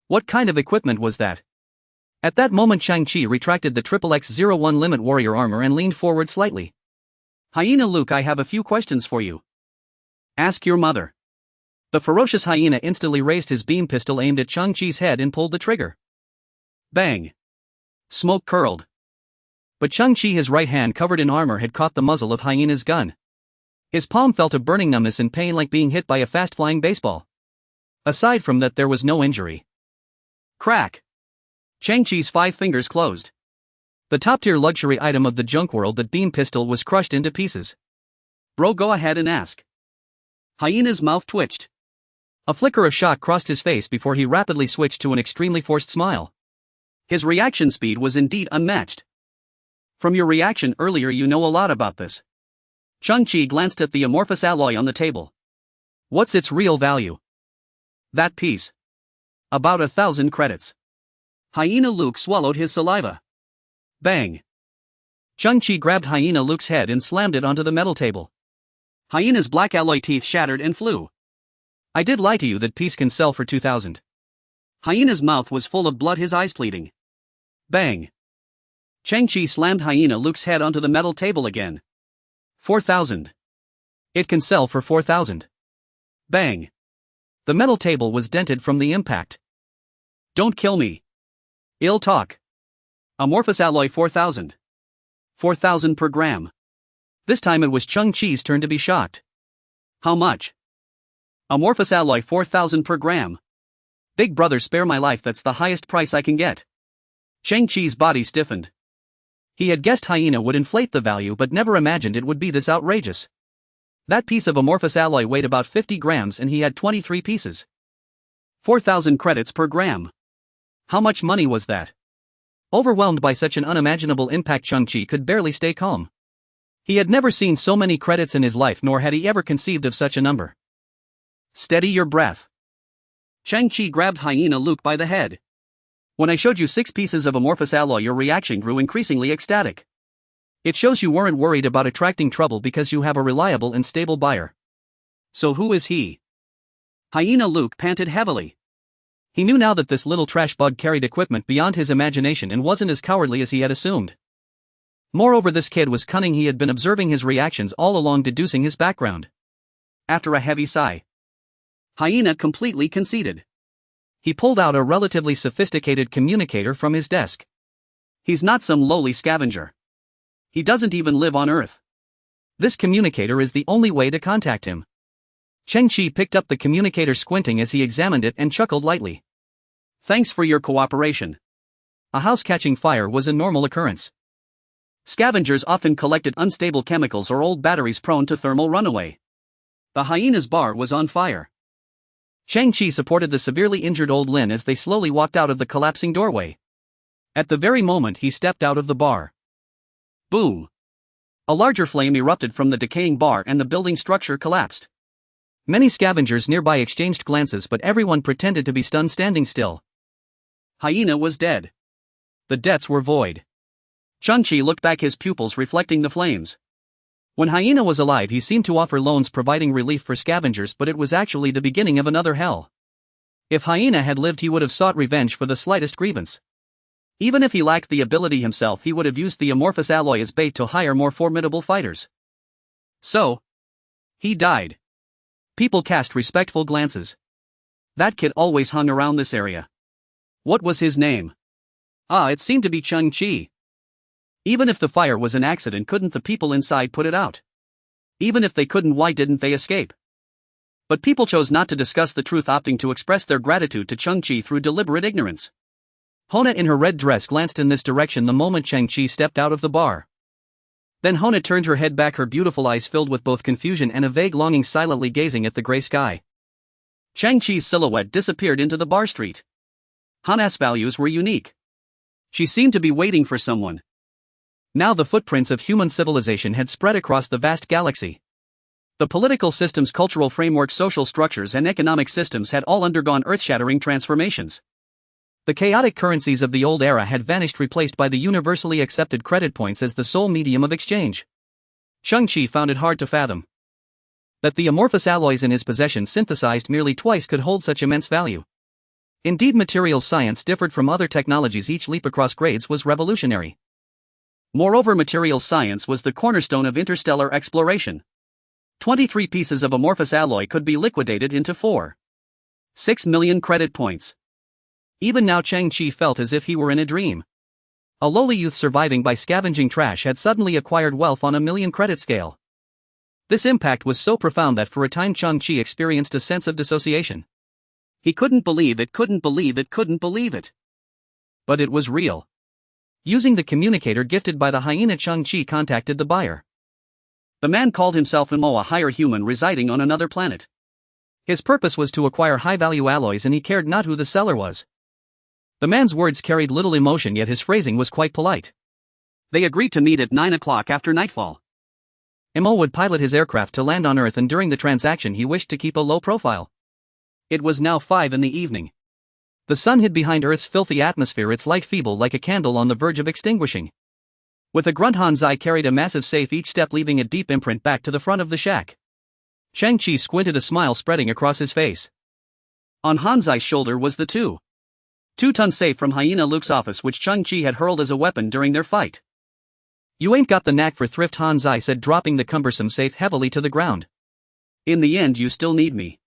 What kind of equipment was that? At that moment, Cheng Qi retracted the XXX-01 Limit Warrior armor and leaned forward slightly. Hyena Luke, I have a few questions for you. Ask your mother. The ferocious hyena instantly raised his beam pistol, aimed at Cheng Qi's head, and pulled the trigger. Bang! Smoke curled. But Cheng Qi, his right hand covered in armor, had caught the muzzle of Hyena's gun. His palm felt a burning numbness and pain, like being hit by a fast-flying baseball. Aside from that, there was no injury. Crack! Cheng Qi's 5 fingers closed. The top-tier luxury item of the junk world, that beam pistol, was crushed into pieces. Bro, go ahead and ask. Hyena's mouth twitched. A flicker of shock crossed his face before he rapidly switched to an extremely forced smile. His reaction speed was indeed unmatched. From your reaction earlier, you know a lot about this. Cheng Qi glanced at the amorphous alloy on the table. What's its real value? That piece. About 1,000 credits. Hyena Luke swallowed his saliva. Bang. Cheng Qi grabbed Hyena Luke's head and slammed it onto the metal table. Hyena's black alloy teeth shattered and flew. I did lie to you, that piece can sell for 2,000. Hyena's mouth was full of blood, his eyes pleading. Bang. Cheng Qi slammed Hyena Luke's head onto the metal table again. 4,000. It can sell for 4,000. Bang. The metal table was dented from the impact. Don't kill me. Ill talk. Amorphous alloy 4,000. 4,000 per gram. This time it was Cheng Qi's turn to be shocked. How much? Amorphous alloy 4,000 per gram. Big brother, spare my life, that's the highest price I can get. Cheng Qi's body stiffened. He had guessed hyena would inflate the value but never imagined it would be this outrageous. That piece of amorphous alloy weighed about 50 grams and he had 23 pieces. 4,000 credits per gram. How much money was that? Overwhelmed by such an unimaginable impact, Cheng Qi could barely stay calm. He had never seen so many credits in his life, nor had he ever conceived of such a number. Steady your breath. Cheng Qi grabbed Hyena Luke by the head. When I showed you 6 pieces of amorphous alloy, your reaction grew increasingly ecstatic. It shows you weren't worried about attracting trouble because you have a reliable and stable buyer. So who is he? Hyena Luke panted heavily. He knew now that this little trash bug carried equipment beyond his imagination and wasn't as cowardly as he had assumed. Moreover, this kid was cunning. He had been observing his reactions all along, deducing his background. After a heavy sigh, Hyena completely conceded. He pulled out a relatively sophisticated communicator from his desk. He's not some lowly scavenger. He doesn't even live on Earth. This communicator is the only way to contact him. Cheng Qi picked up the communicator, squinting as he examined it, and chuckled lightly. Thanks for your cooperation. A house catching fire was a normal occurrence. Scavengers often collected unstable chemicals or old batteries prone to thermal runaway. The hyena's bar was on fire. Cheng Qi supported the severely injured old Lin as they slowly walked out of the collapsing doorway. At the very moment he stepped out of the bar, boom! A larger flame erupted from the decaying bar and the building structure collapsed. Many scavengers nearby exchanged glances, but everyone pretended to be stunned, standing still. Hyena was dead. The debts were void. Cheng Qi looked back, his pupils reflecting the flames. When Hyena was alive, he seemed to offer loans providing relief for scavengers, but it was actually the beginning of another hell. If Hyena had lived, he would have sought revenge for the slightest grievance. Even if he lacked the ability himself, he would have used the amorphous alloy as bait to hire more formidable fighters. So, he died. People cast respectful glances. That kid always hung around this area. What was his name? It seemed to be Cheng Qi. Even if the fire was an accident, couldn't the people inside put it out? Even if they couldn't, why didn't they escape? But people chose not to discuss the truth, opting to express their gratitude to Cheng Qi through deliberate ignorance. Hona in her red dress glanced in this direction the moment Cheng Qi stepped out of the bar. Then Hona turned her head back, her beautiful eyes filled with both confusion and a vague longing, silently gazing at the gray sky. Cheng Qi's silhouette disappeared into the bar street. Hona's values were unique. She seemed to be waiting for someone. Now the footprints of human civilization had spread across the vast galaxy. The political systems, cultural frameworks, social structures, and economic systems had all undergone earth-shattering transformations. The chaotic currencies of the old era had vanished, replaced by the universally accepted credit points as the sole medium of exchange. Cheng Qi found it hard to fathom that the amorphous alloys in his possession, synthesized merely twice, could hold such immense value. Indeed, materials science differed from other technologies. Each leap across grades was revolutionary. Moreover, materials science was the cornerstone of interstellar exploration. 23 pieces of amorphous alloy could be liquidated into 4.6 million credit points. Even now Cheng Qi felt as if he were in a dream. A lowly youth surviving by scavenging trash had suddenly acquired wealth on a million credit scale. This impact was so profound that for a time Cheng Qi experienced a sense of dissociation. He couldn't believe it. But it was real. Using the communicator gifted by the hyena, Cheng Qi contacted the buyer. The man called himself Muon, a higher human residing on another planet. His purpose was to acquire high-value alloys, and he cared not who the seller was. The man's words carried little emotion, yet his phrasing was quite polite. They agreed to meet at 9 o'clock after nightfall. Muon would pilot his aircraft to land on Earth, and during the transaction he wished to keep a low profile. It was now 5 in the evening. The sun hid behind Earth's filthy atmosphere, its light feeble like a candle on the verge of extinguishing. With a grunt, Hanzai carried a massive safe, each step leaving a deep imprint back to the front of the shack. Cheng Qi squinted, a smile spreading across his face. On Hanzai's shoulder was the 2-ton safe from Hyena Luke's office, which Cheng Qi had hurled as a weapon during their fight. You ain't got the knack for thrift, Hanzai said, dropping the cumbersome safe heavily to the ground. In the end, you still need me.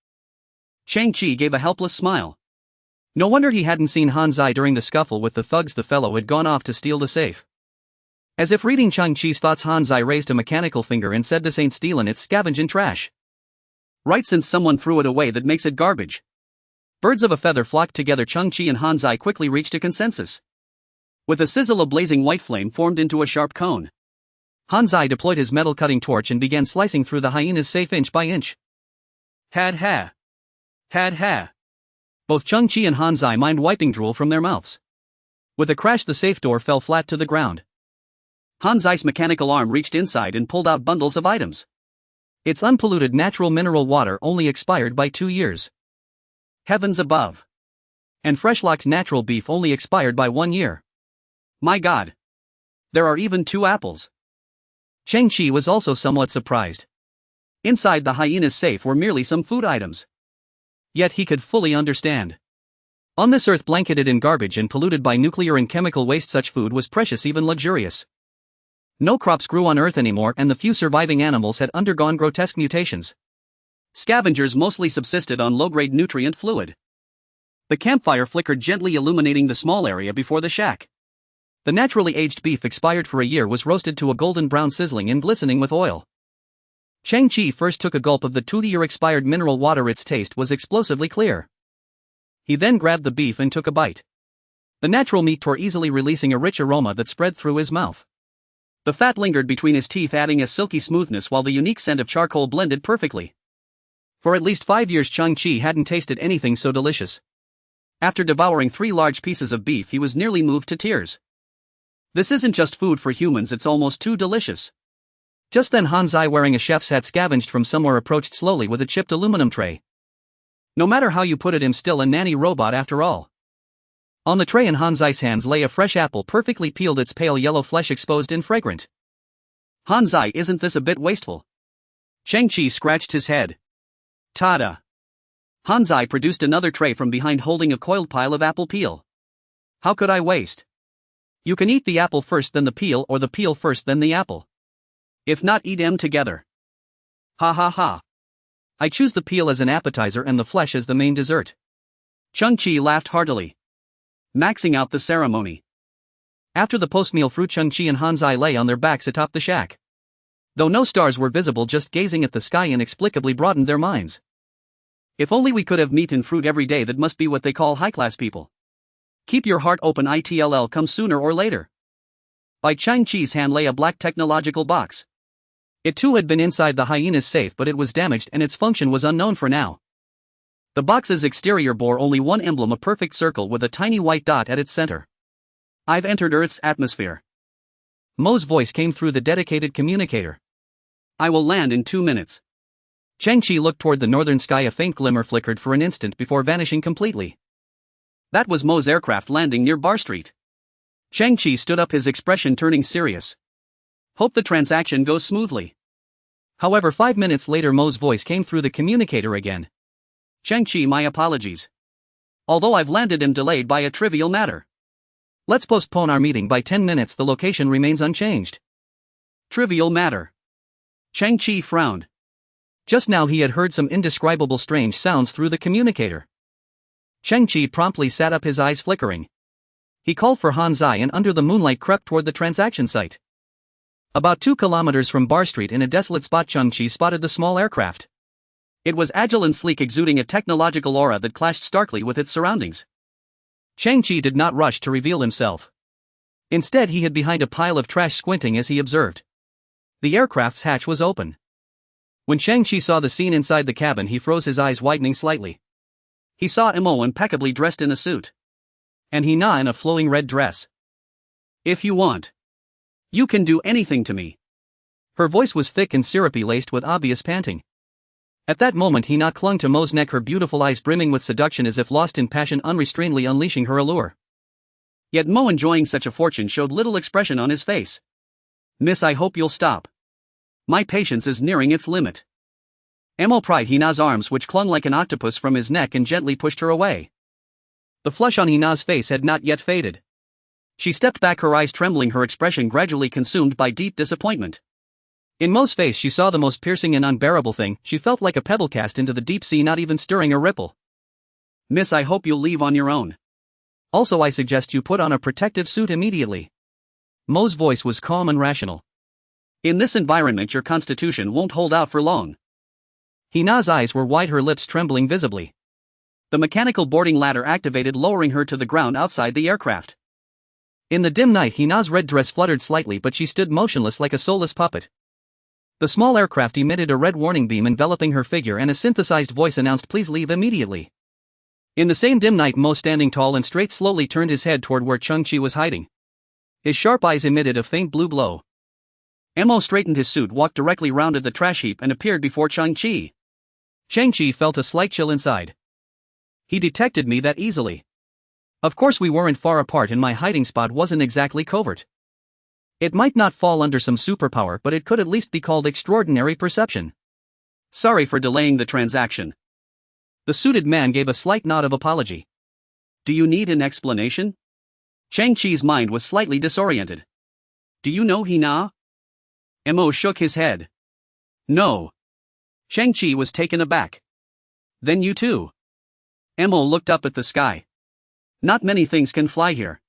Cheng Qi gave a helpless smile. No wonder he hadn't seen Hanzai during the scuffle with the thugs. The fellow had gone off to steal the safe. As if reading Cheng Qi's thoughts, Hanzai raised a mechanical finger and said, "This ain't stealin', it's scavengin' trash. Right, since someone threw it away, that makes it garbage." Birds of a feather flocked together. Cheng Qi and Hanzai quickly reached a consensus. With a sizzle, a blazing white flame formed into a sharp cone. Hanzai deployed his metal cutting torch and began slicing through the hyena's safe inch by inch. Had ha. Had ha. Both Cheng Qi and Hanzai mind wiping drool from their mouths. With a crash, the safe door fell flat to the ground. Hanzai's mechanical arm reached inside and pulled out bundles of items. Its unpolluted natural mineral water only expired by 2 years. Heavens above. And fresh-locked natural beef only expired by 1 year. My God. There are even 2 apples. Cheng Qi was also somewhat surprised. Inside the hyena's safe were merely some food items. Yet he could fully understand. On this earth blanketed in garbage and polluted by nuclear and chemical waste, such food was precious, even luxurious. No crops grew on Earth anymore, and the few surviving animals had undergone grotesque mutations. Scavengers mostly subsisted on low-grade nutrient fluid. The campfire flickered gently, illuminating the small area before the shack. The naturally aged beef, expired for a year, was roasted to a golden brown, sizzling and glistening with oil. Cheng Qi first took a gulp of the 2-year expired mineral water. Its taste was explosively clear. He then grabbed the beef and took a bite. The natural meat tore easily, releasing a rich aroma that spread through his mouth. The fat lingered between his teeth, adding a silky smoothness, while the unique scent of charcoal blended perfectly. For at least 5 years, Cheng Qi hadn't tasted anything so delicious. After devouring 3 large pieces of beef, he was nearly moved to tears. This isn't just food for humans, it's almost too delicious. Just then, Hanzai, wearing a chef's hat, scavenged from somewhere, approached slowly with a chipped aluminum tray. No matter how you put it, I'm still a nanny robot after all. On the tray in Hanzai's hands lay a fresh apple, perfectly peeled, its pale yellow flesh exposed and fragrant. Hanzai, isn't this a bit wasteful? Cheng Qi scratched his head. Ta-da! Hanzai produced another tray from behind, holding a coiled pile of apple peel. How could I waste? You can eat the apple first, then the peel, or the peel first, then the apple. If not, eat them together. Ha ha ha. I choose the peel as an appetizer and the flesh as the main dessert. Cheng Qi laughed heartily. Maxing out the ceremony. After the post-meal fruit, Cheng Qi and Hanzai lay on their backs atop the shack. Though no stars were visible, just gazing at the sky inexplicably broadened their minds. If only we could have meat and fruit every day. That must be what they call high-class people. Keep your heart open, it'll come sooner or later. By Cheng Qi's hand lay a black technological box. It too had been inside the hyena's safe, but it was damaged and its function was unknown for now. The box's exterior bore only one emblem, a perfect circle with a tiny white dot at its center. I've entered Earth's atmosphere. Mo's voice came through the dedicated communicator. I will land in 2 minutes. Cheng Qi looked toward the northern sky. A faint glimmer flickered for an instant before vanishing completely. That was Mo's aircraft landing near Bar Street. Cheng Qi stood up, his expression turning serious. Hope the transaction goes smoothly. However, 5 minutes later, Mo's voice came through the communicator again. Cheng Qi, my apologies. Although I've landed, am delayed by a trivial matter. Let's postpone our meeting by 10 minutes. The location remains unchanged. Trivial matter. Cheng Qi frowned. Just now he had heard some indescribable strange sounds through the communicator. Cheng Qi promptly sat up, his eyes flickering. He called for Hanzai and under the moonlight crept toward the transaction site. About 2 kilometers from Bar Street, in a desolate spot, Cheng Qi spotted the small aircraft. It was agile and sleek, exuding a technological aura that clashed starkly with its surroundings. Cheng Qi did not rush to reveal himself. Instead, he hid behind a pile of trash, squinting as he observed. The aircraft's hatch was open. When Cheng Qi saw the scene inside the cabin, he froze, his eyes widening slightly. He saw Mo impeccably dressed in a suit. And Hina in a flowing red dress. If you want, you can do anything to me. Her voice was thick and syrupy, laced with obvious panting. At that moment, Hina clung to Mo's neck, her beautiful eyes brimming with seduction, as if lost in passion, unrestrainedly unleashing her allure. Yet Mo, enjoying such a fortune, showed little expression on his face. Miss, I hope you'll stop. My patience is nearing its limit. Mo pried Hina's arms, which clung like an octopus, from his neck and gently pushed her away. The flush on Hina's face had not yet faded. She stepped back, her eyes trembling, her expression gradually consumed by deep disappointment. In Mo's face she saw the most piercing and unbearable thing. She felt like a pebble cast into the deep sea, not even stirring a ripple. Miss, I hope you'll leave on your own. Also, I suggest you put on a protective suit immediately. Mo's voice was calm and rational. In this environment your constitution won't hold out for long. Hina's eyes were wide, her lips trembling visibly. The mechanical boarding ladder activated, lowering her to the ground outside the aircraft. In the dim night Hina's red dress fluttered slightly, but she stood motionless like a soulless puppet. The small aircraft emitted a red warning beam enveloping her figure, and a synthesized voice announced, "Please leave immediately." In the same dim night, Mo, standing tall and straight, slowly turned his head toward where Cheng Qi was hiding. His sharp eyes emitted a faint blue glow. Mo straightened his suit, walked directly rounded the trash heap, and appeared before Cheng Qi. Cheng Qi felt a slight chill inside. He detected me that easily. Of course we weren't far apart, and my hiding spot wasn't exactly covert. It might not fall under some superpower, but it could at least be called extraordinary perception. Sorry for delaying the transaction. The suited man gave a slight nod of apology. Do you need an explanation? Cheng Qi's mind was slightly disoriented. Do you know Hina? Mo shook his head. No. Cheng Qi was taken aback. Then you too. Mo looked up at the sky. Not many things can fly here.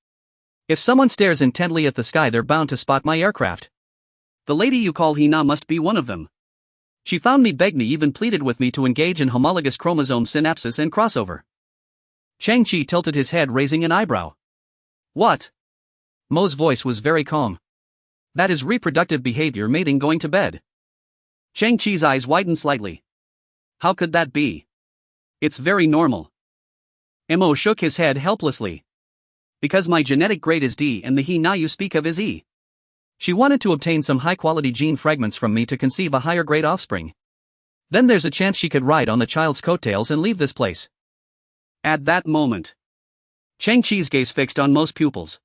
If someone stares intently at the sky, they're bound to spot my aircraft. The lady you call Hina must be one of them. She found me, begged me, even pleaded with me to engage in homologous chromosome synapsis and crossover. Cheng Qi tilted his head, raising an eyebrow. What? Mo's voice was very calm. That is reproductive behavior, mating, going to bed. Cheng Qi's eyes widened slightly. How could that be? It's very normal. Mo shook his head helplessly. Because my genetic grade is D and the Hina you speak of is E. She wanted to obtain some high-quality gene fragments from me to conceive a higher-grade offspring. Then there's a chance she could ride on the child's coattails and leave this place. At that moment, Cheng Qi's gaze fixed on Mo's pupils.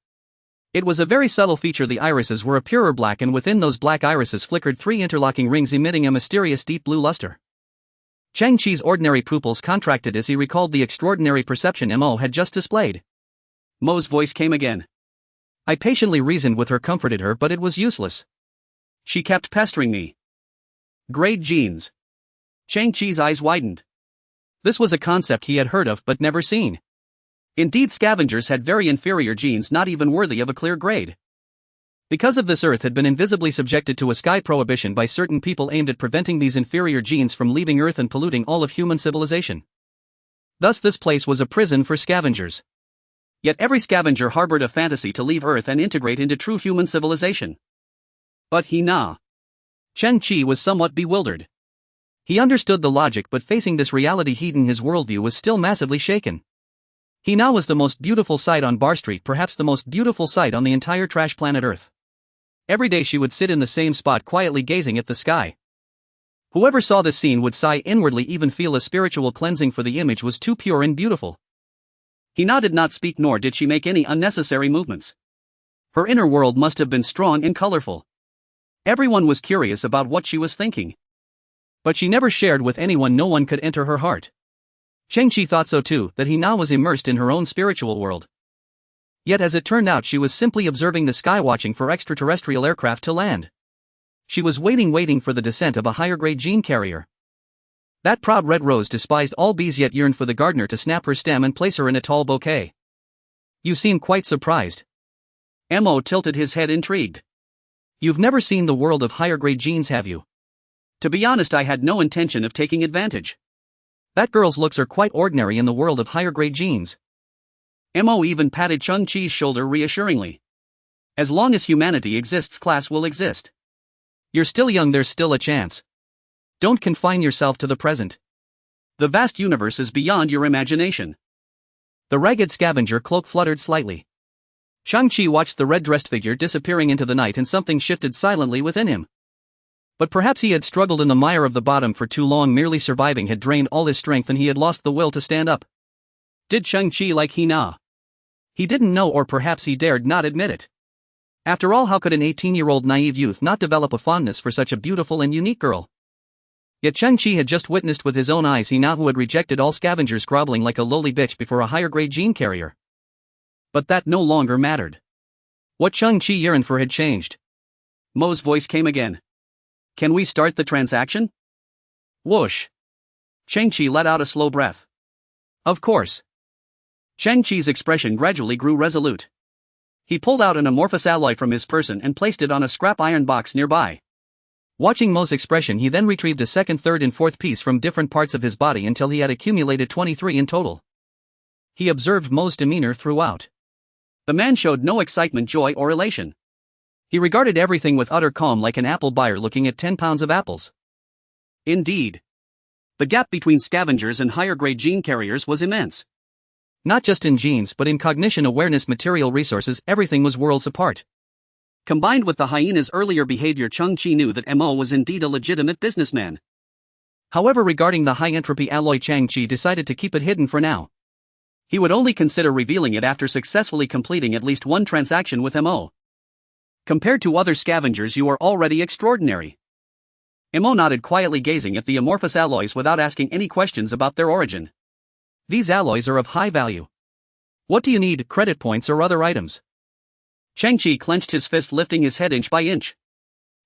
It was a very subtle feature. The irises were a purer black, and within those black irises flickered 3 interlocking rings emitting a mysterious deep blue luster. Cheng Qi's ordinary pupils contracted as he recalled the extraordinary perception Mo had just displayed. Mo's voice came again. I patiently reasoned with her, comforted her, but it was useless. She kept pestering me. Grade genes. Cheng Qi's eyes widened. This was a concept he had heard of but never seen. Indeed, scavengers had very inferior genes, not even worthy of a clear grade. Because of this, Earth had been invisibly subjected to a sky prohibition by certain people aimed at preventing these inferior genes from leaving Earth and polluting all of human civilization. Thus this place was a prison for scavengers. Yet every scavenger harbored a fantasy to leave Earth and integrate into true human civilization. But Hina. Cheng Qi was somewhat bewildered. He understood the logic, but facing this reality, his worldview was still massively shaken. Hina was the most beautiful sight on Bar Street, perhaps the most beautiful sight on the entire trash planet Earth. Every day she would sit in the same spot, quietly gazing at the sky. Whoever saw this scene would sigh inwardly, even feel a spiritual cleansing, for the image was too pure and beautiful. Hina did not speak, nor did she make any unnecessary movements. Her inner world must have been strong and colorful. Everyone was curious about what she was thinking. But she never shared with anyone. No one could enter her heart. Cheng Qi thought so too, that Hina was immersed in her own spiritual world. Yet as it turned out, she was simply observing the sky, watching for extraterrestrial aircraft to land. She was waiting for the descent of a higher-grade gene carrier. That proud red rose despised all bees, yet yearned for the gardener to snap her stem and place her in a tall bouquet. You seem quite surprised. Mo tilted his head, intrigued. You've never seen the world of higher-grade genes, have you? To be honest, I had no intention of taking advantage. That girl's looks are quite ordinary in the world of higher-grade genes. Mo even patted Cheng Qi's shoulder reassuringly. As long as humanity exists, class will exist. You're still young, there's still a chance. Don't confine yourself to the present. The vast universe is beyond your imagination. The ragged scavenger cloak fluttered slightly. Cheng Qi watched the red-dressed figure disappearing into the night, and something shifted silently within him. But perhaps he had struggled in the mire of the bottom for too long. Merely surviving had drained all his strength, and he had lost the will to stand up. Did Cheng Qi like Hina? He didn't know, or perhaps he dared not admit it. After all, how could an 18-year-old naive youth not develop a fondness for such a beautiful and unique girl? Yet Cheng Qi had just witnessed with his own eyes Hina, who had rejected all scavengers, groveling like a lowly bitch before a higher-grade gene carrier. But that no longer mattered. What Cheng Qi yearned for had changed. Mo's voice came again. Can we start the transaction? Whoosh. Cheng Qi let out a slow breath. Of course. Cheng Qi's expression gradually grew resolute. He pulled out an amorphous alloy from his person and placed it on a scrap iron box nearby. Watching Mo's expression, he then retrieved a second, third and fourth piece from different parts of his body until he had accumulated 23 in total. He observed Mo's demeanor throughout. The man showed no excitement, joy or elation. He regarded everything with utter calm, like an apple buyer looking at 10 pounds of apples. Indeed. The gap between scavengers and higher-grade gene carriers was immense. Not just in genes but in cognition, awareness, material resources, everything was worlds apart. Combined with the hyena's earlier behavior, Cheng Qi knew that Mo was indeed a legitimate businessman. However, regarding the high-entropy alloy, Cheng Qi decided to keep it hidden for now. He would only consider revealing it after successfully completing at least one transaction with Mo. Compared to other scavengers, you are already extraordinary. Mo nodded, quietly gazing at the amorphous alloys without asking any questions about their origin. These alloys are of high value. What do you need, credit points or other items? Cheng Qi clenched his fist, lifting his head inch by inch.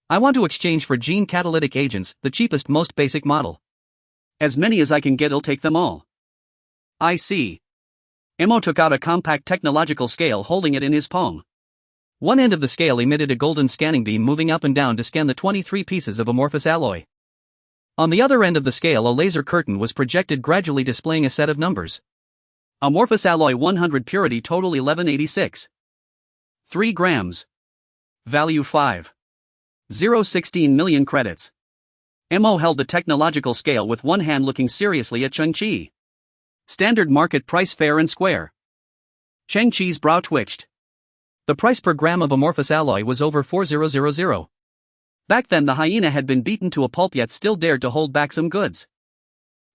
I want to exchange for gene catalytic agents, the cheapest, most basic model. As many as I can get, I'll take them all. I see. Mo took out a compact technological scale, holding it in his palm. One end of the scale emitted a golden scanning beam, moving up and down to scan the 23 pieces of amorphous alloy. On the other end of the scale, a laser curtain was projected, gradually displaying a set of numbers. Amorphous alloy 100, purity total 1186. 3 grams. Value 5. 016 million credits. Mo held the technological scale with one hand, looking seriously at Cheng Qi. Standard market price, fair and square. Cheng Qi's brow twitched. The price per gram of amorphous alloy was over 4000. Back then the hyena had been beaten to a pulp, yet still dared to hold back some goods.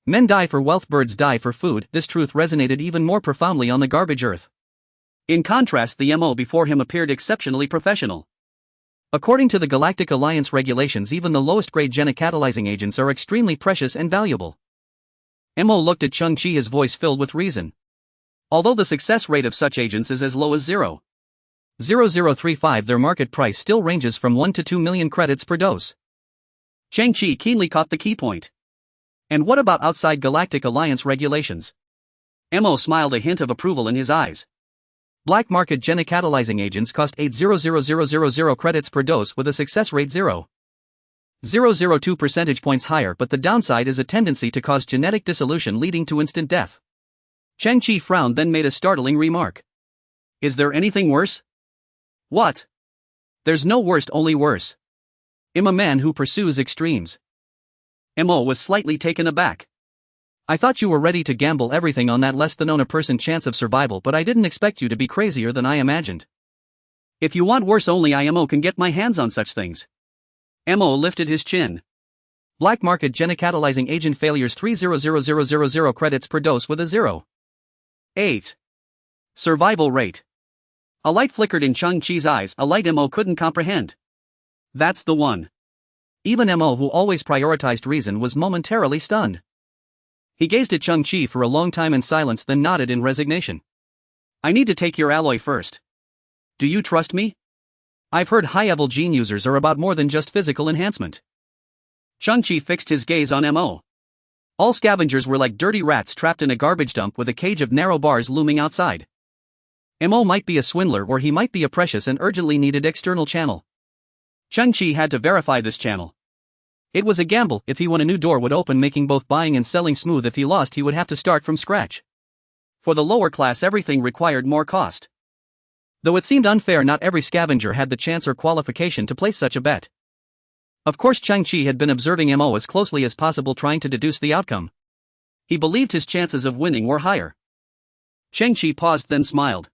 Men die for wealth, birds die for food. This truth resonated even more profoundly on the garbage earth. In contrast, the Mo before him appeared exceptionally professional. According to the Galactic Alliance regulations, even the lowest grade genocatalyzing agents are extremely precious and valuable. Mo looked at Cheng Qi, his voice filled with reason. Although the success rate of such agents is as low as 0.0035, their market price still ranges from 1 to 2 million credits per dose. Cheng Qi keenly caught the key point. And what about outside Galactic Alliance regulations? Mo smiled, a hint of approval in his eyes. Black market genocatalyzing agents cost 8,00000 credits per dose with a success rate 0.002 percentage points higher, but the downside is a tendency to cause genetic dissolution leading to instant death. Cheng Qi frowned, then made a startling remark. Is there anything worse? What? There's no worst, only worse. I'm a man who pursues extremes. Mo was slightly taken aback. I thought you were ready to gamble everything on that less than on a % chance of survival, but I didn't expect you to be crazier than I imagined. If you want worse, only I can get my hands on such things. Mo lifted his chin. Black market genocatalyzing agent failures, 3,00000 credits per dose with a 0.8 survival rate. A light flickered in Cheng Qi's eyes, a light Mo couldn't comprehend. That's the one. Even Mo, who always prioritized reason, was momentarily stunned. He gazed at Cheng Qi for a long time in silence, then nodded in resignation. I need to take your alloy first. Do you trust me? I've heard high-level gene users are about more than just physical enhancement. Cheng Qi fixed his gaze on Mo. All scavengers were like dirty rats trapped in a garbage dump with a cage of narrow bars looming outside. Mo might be a swindler, or he might be a precious and urgently needed external channel. Cheng Qi had to verify this channel. It was a gamble. If he won, a new door would open, making both buying and selling smooth. If he lost, he would have to start from scratch. For the lower class, everything required more cost. Though it seemed unfair, not every scavenger had the chance or qualification to place such a bet. Of course, Cheng Qi had been observing Mo as closely as possible, trying to deduce the outcome. He believed his chances of winning were higher. Cheng Qi paused, then smiled.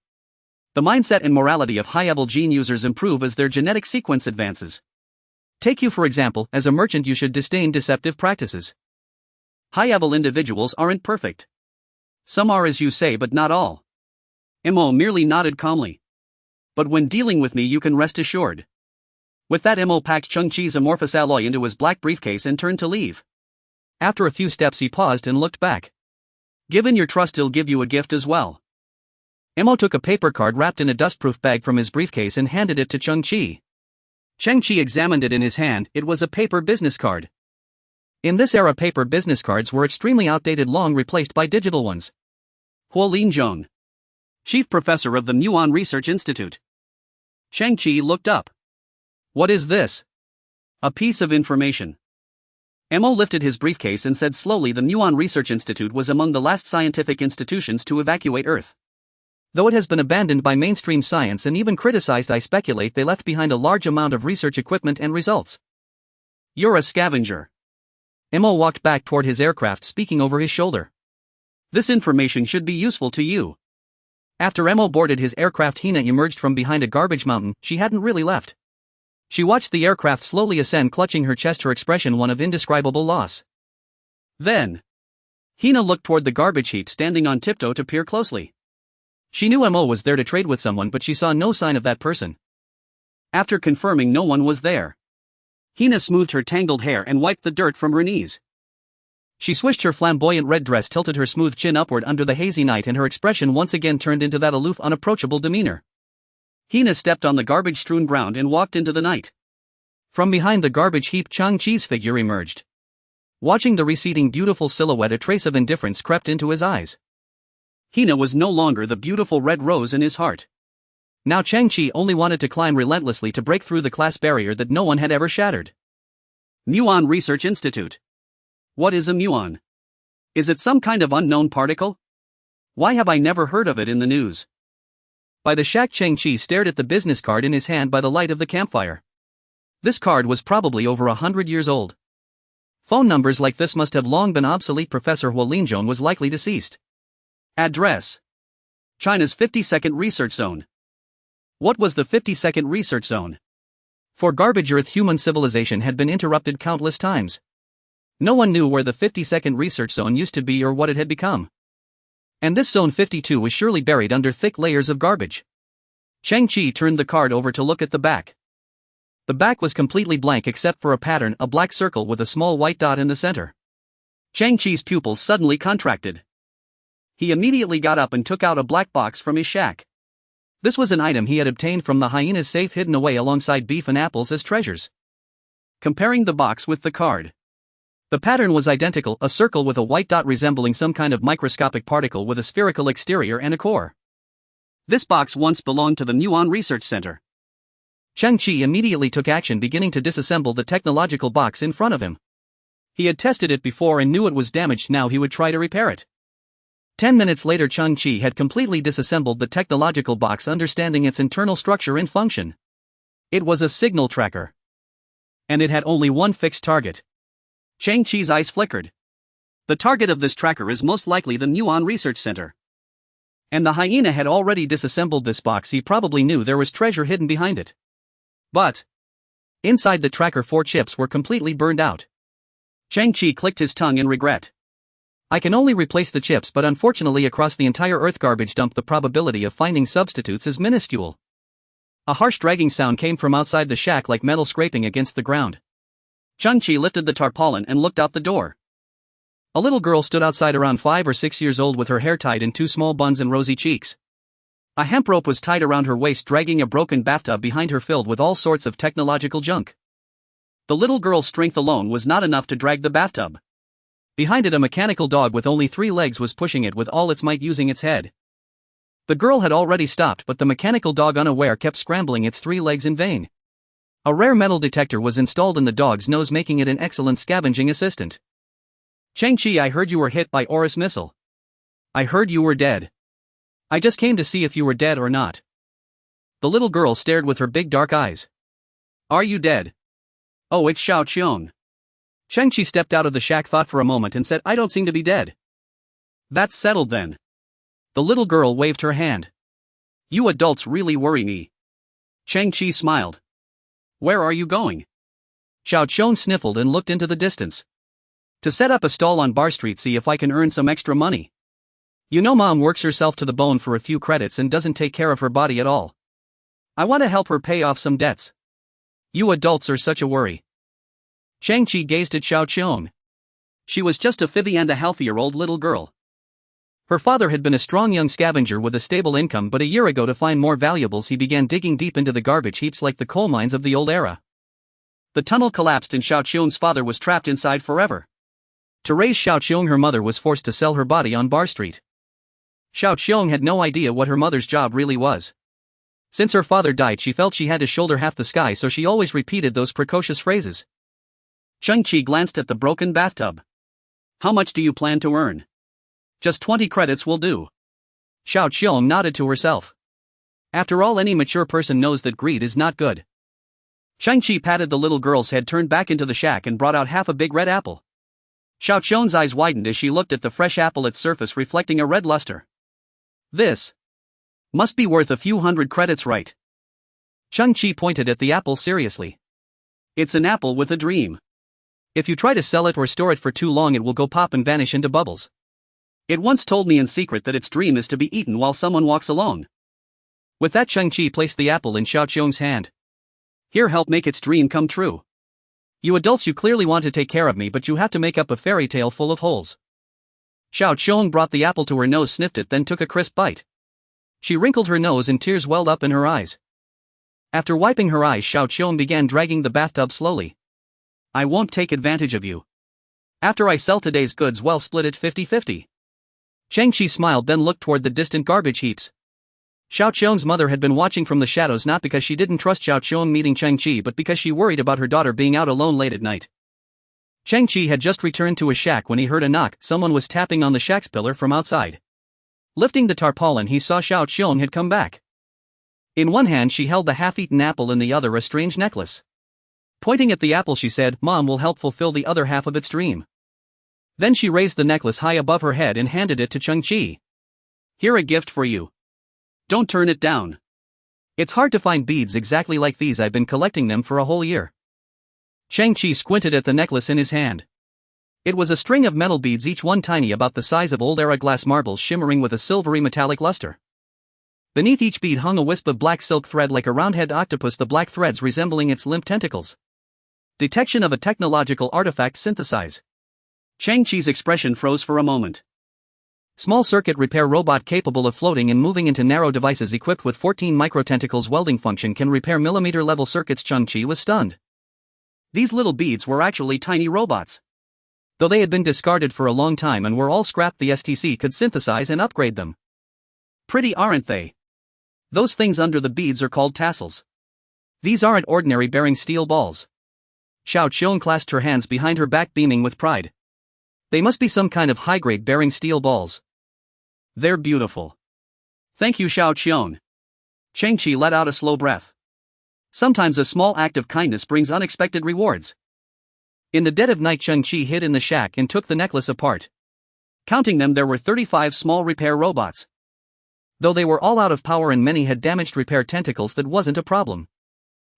The mindset and morality of high-level gene users improve as their genetic sequence advances. Take you for example, as a merchant you should disdain deceptive practices. High-level individuals aren't perfect. Some are, as you say, but not all. Mo merely nodded calmly. But when dealing with me, you can rest assured. With that, Mo packed Cheng Qi's amorphous alloy into his black briefcase and turned to leave. After a few steps he paused and looked back. Given your trust, he'll give you a gift as well. Mo took a paper card wrapped in a dustproof bag from his briefcase and handed it to Cheng Qi. Cheng Qi examined it in his hand. It was a paper business card. In this era, paper business cards were extremely outdated, long replaced by digital ones. Huo Linzhong, Chief Professor of the Muon Research Institute. Cheng Qi looked up. What is this? A piece of information. Mo lifted his briefcase and said slowly the Muon Research Institute was among the last scientific institutions to evacuate Earth. Though it has been abandoned by mainstream science and even criticized, I speculate they left behind a large amount of research equipment and results. You're a scavenger. Mo walked back toward his aircraft, speaking over his shoulder. This information should be useful to you. After Mo boarded his aircraft, Hina emerged from behind a garbage mountain. She hadn't really left. She watched the aircraft slowly ascend, clutching her chest, her expression one of indescribable loss. Then, Hina looked toward the garbage heap, standing on tiptoe to peer closely. She knew Mo was there to trade with someone, but she saw no sign of that person. After confirming no one was there, Hina smoothed her tangled hair and wiped the dirt from her knees. She swished her flamboyant red dress, tilted her smooth chin upward under the hazy night, and her expression once again turned into that aloof, unapproachable demeanor. Hina stepped on the garbage-strewn ground and walked into the night. From behind the garbage heap, Cheng Qi's figure emerged. Watching the receding beautiful silhouette, a trace of indifference crept into his eyes. Hina was no longer the beautiful red rose in his heart. Now Cheng Qi only wanted to climb relentlessly to break through the class barrier that no one had ever shattered. Muon Research Institute. What is a muon? Is it some kind of unknown particle? Why have I never heard of it in the news? By the shack, Cheng Qi stared at the business card in his hand by the light of the campfire. This card was probably over 100 years old. Phone numbers like this must have long been obsolete. Professor Hua Linzhong was likely deceased. Address: China's 52nd Research Zone. What was the 52nd Research Zone? For garbage Earth, human civilization had been interrupted countless times. No one knew where the 52nd Research Zone used to be or what it had become. And this Zone 52 was surely buried under thick layers of garbage. Cheng Qi turned the card over to look at the back. The back was completely blank except for a pattern, a black circle with a small white dot in the center. Cheng Qi's pupils suddenly contracted. He immediately got up and took out a black box from his shack. This was an item he had obtained from the hyena's safe, hidden away alongside beef and apples as treasures. Comparing the box with the card, the pattern was identical, a circle with a white dot resembling some kind of microscopic particle with a spherical exterior and a core. This box once belonged to the Muon Research Center. Cheng Qi immediately took action, beginning to disassemble the technological box in front of him. He had tested it before and knew it was damaged. Now he would try to repair it. 10 minutes later, Cheng Qi had completely disassembled the technological box, understanding its internal structure and function. It was a signal tracker. And it had only one fixed target. Cheng Qi's eyes flickered. The target of this tracker is most likely the Muon Research Center. And the hyena had already disassembled this box. He probably knew there was treasure hidden behind it. But inside the tracker, 4 chips were completely burned out. Cheng Qi clicked his tongue in regret. I can only replace the chips, but unfortunately across the entire Earth garbage dump the probability of finding substitutes is minuscule. A harsh dragging sound came from outside the shack, like metal scraping against the ground. Cheng Qi lifted the tarpaulin and looked out the door. A little girl stood outside, around 5 or 6 years old, with her hair tied in 2 small buns and rosy cheeks. A hemp rope was tied around her waist, dragging a broken bathtub behind her filled with all sorts of technological junk. The little girl's strength alone was not enough to drag the bathtub. Behind it, a mechanical dog with only 3 legs was pushing it with all its might, using its head. The girl had already stopped, but the mechanical dog, unaware, kept scrambling its 3 legs in vain. A rare metal detector was installed in the dog's nose, making it an excellent scavenging assistant. Cheng Qi, I heard you were hit by Oris missile. I heard you were dead. I just came to see if you were dead or not. The little girl stared with her big dark eyes. Are you dead? Oh, it's Xiao Qiong. Cheng Qi stepped out of the shack, thought for a moment, and said, I don't seem to be dead. That's settled then. The little girl waved her hand. You adults really worry me. Cheng Qi smiled. Where are you going? Xiao Qiong sniffled and looked into the distance. To set up a stall on Bar Street, see if I can earn some extra money. You know, Mom works herself to the bone for a few credits and doesn't take care of her body at all. I want to help her pay off some debts. You adults are such a worry. Cheng Qi gazed at Xiao Qiong. She was just a 50-and-a-half-year-old little girl. Her father had been a strong young scavenger with a stable income, but a year ago, to find more valuables, he began digging deep into the garbage heaps like the coal mines of the old era. The tunnel collapsed and Xiao Qiong's father was trapped inside forever. To raise Xiao Qiong, her mother was forced to sell her body on Bar Street. Xiao Qiong had no idea what her mother's job really was. Since her father died, she felt she had to shoulder half the sky, so she always repeated those precocious phrases. Cheng Qi glanced at the broken bathtub. How much do you plan to earn? Just 20 credits will do. Xiao Qiong nodded to herself. After all, any mature person knows that greed is not good. Cheng Qi patted the little girl's head, turned back into the shack, and brought out half a big red apple. Xiao Qiong's eyes widened as she looked at the fresh apple, its surface reflecting a red luster. This must be worth a few hundred credits, right? Cheng Qi pointed at the apple seriously. It's an apple with a dream. If you try to sell it or store it for too long, it will go pop and vanish into bubbles. It once told me in secret that its dream is to be eaten while someone walks along. With that, Cheng Qi placed the apple in Xiao Qiong's hand. Here, help make its dream come true. You adults, you clearly want to take care of me, but you have to make up a fairy tale full of holes. Xiao Qiong brought the apple to her nose, sniffed it, then took a crisp bite. She wrinkled her nose and tears welled up in her eyes. After wiping her eyes, Xiao Qiong began dragging the bathtub slowly. I won't take advantage of you. After I sell today's goods, well, split it 50-50. Cheng Qi smiled, then looked toward the distant garbage heaps. Xiao Qiong's mother had been watching from the shadows, not because she didn't trust Xiao Qiong meeting Cheng Qi, but because she worried about her daughter being out alone late at night. Cheng Qi had just returned to his shack when he heard a knock. Someone was tapping on the shack's pillar from outside. Lifting the tarpaulin, he saw Xiao Qiong had come back. In one hand she held the half-eaten apple, in the other a strange necklace. Pointing at the apple, she said, "Mom will help fulfill the other half of its dream." Then she raised the necklace high above her head and handed it to Cheng Qi. Here, a gift for you. Don't turn it down. It's hard to find beads exactly like these. I've been collecting them for a whole year. Cheng Qi squinted at the necklace in his hand. It was a string of metal beads, each one tiny, about the size of old era glass marbles, shimmering with a silvery metallic luster. Beneath each bead hung a wisp of black silk thread like a round-head octopus, the black threads resembling its limp tentacles. Detection of a technological artifact synthesize. Cheng Qi's expression froze for a moment. Small circuit repair robot capable of floating and moving into narrow devices equipped with 14 microtentacles welding function can repair millimeter-level circuits. Cheng Qi was stunned. These little beads were actually tiny robots. Though they had been discarded for a long time and were all scrapped, the STC could synthesize and upgrade them. Pretty, aren't they? Those things under the beads are called tassels. These aren't ordinary bearing steel balls. Xiao Qiong clasped her hands behind her back, beaming with pride. They must be some kind of high-grade bearing steel balls. They're beautiful. Thank you, Xiao Qiong. Cheng Qi let out a slow breath. Sometimes a small act of kindness brings unexpected rewards. In the dead of night, Cheng Qi hid in the shack and took the necklace apart. Counting them, there were 35 small repair robots. Though they were all out of power and many had damaged repair tentacles, that wasn't a problem.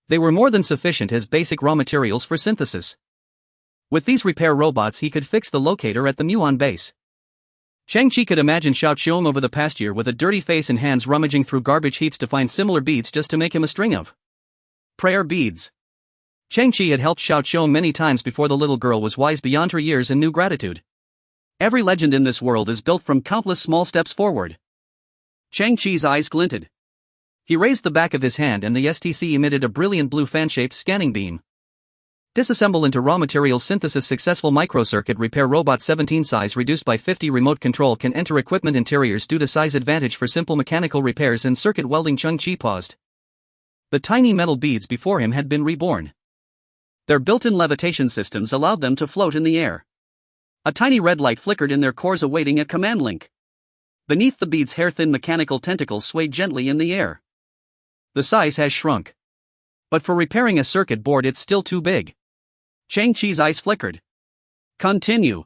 They were more than sufficient as basic raw materials for synthesis. With these repair robots, he could fix the locator at the Muon base. Cheng Qi could imagine Xiao Qiong over the past year with a dirty face and hands rummaging through garbage heaps to find similar beads just to make him a string of prayer beads. Cheng Qi had helped Xiao Qiong many times before. The little girl was wise beyond her years and knew gratitude. Every legend in this world is built from countless small steps forward. Cheng Qi's eyes glinted. He raised the back of his hand and the STC emitted a brilliant blue fan-shaped scanning beam. Disassemble into raw materials synthesis successful. Microcircuit repair robot 17 size reduced by 50. Remote control can enter equipment interiors due to size advantage for simple mechanical repairs and circuit welding. Cheng Qi paused. The tiny metal beads before him had been reborn. Their built-in levitation systems allowed them to float in the air. A tiny red light flickered in their cores, awaiting a command link. Beneath the beads, hair-thin mechanical tentacles swayed gently in the air. The size has shrunk. But for repairing a circuit board, it's still too big. Cheng Qi's eyes flickered. Continue.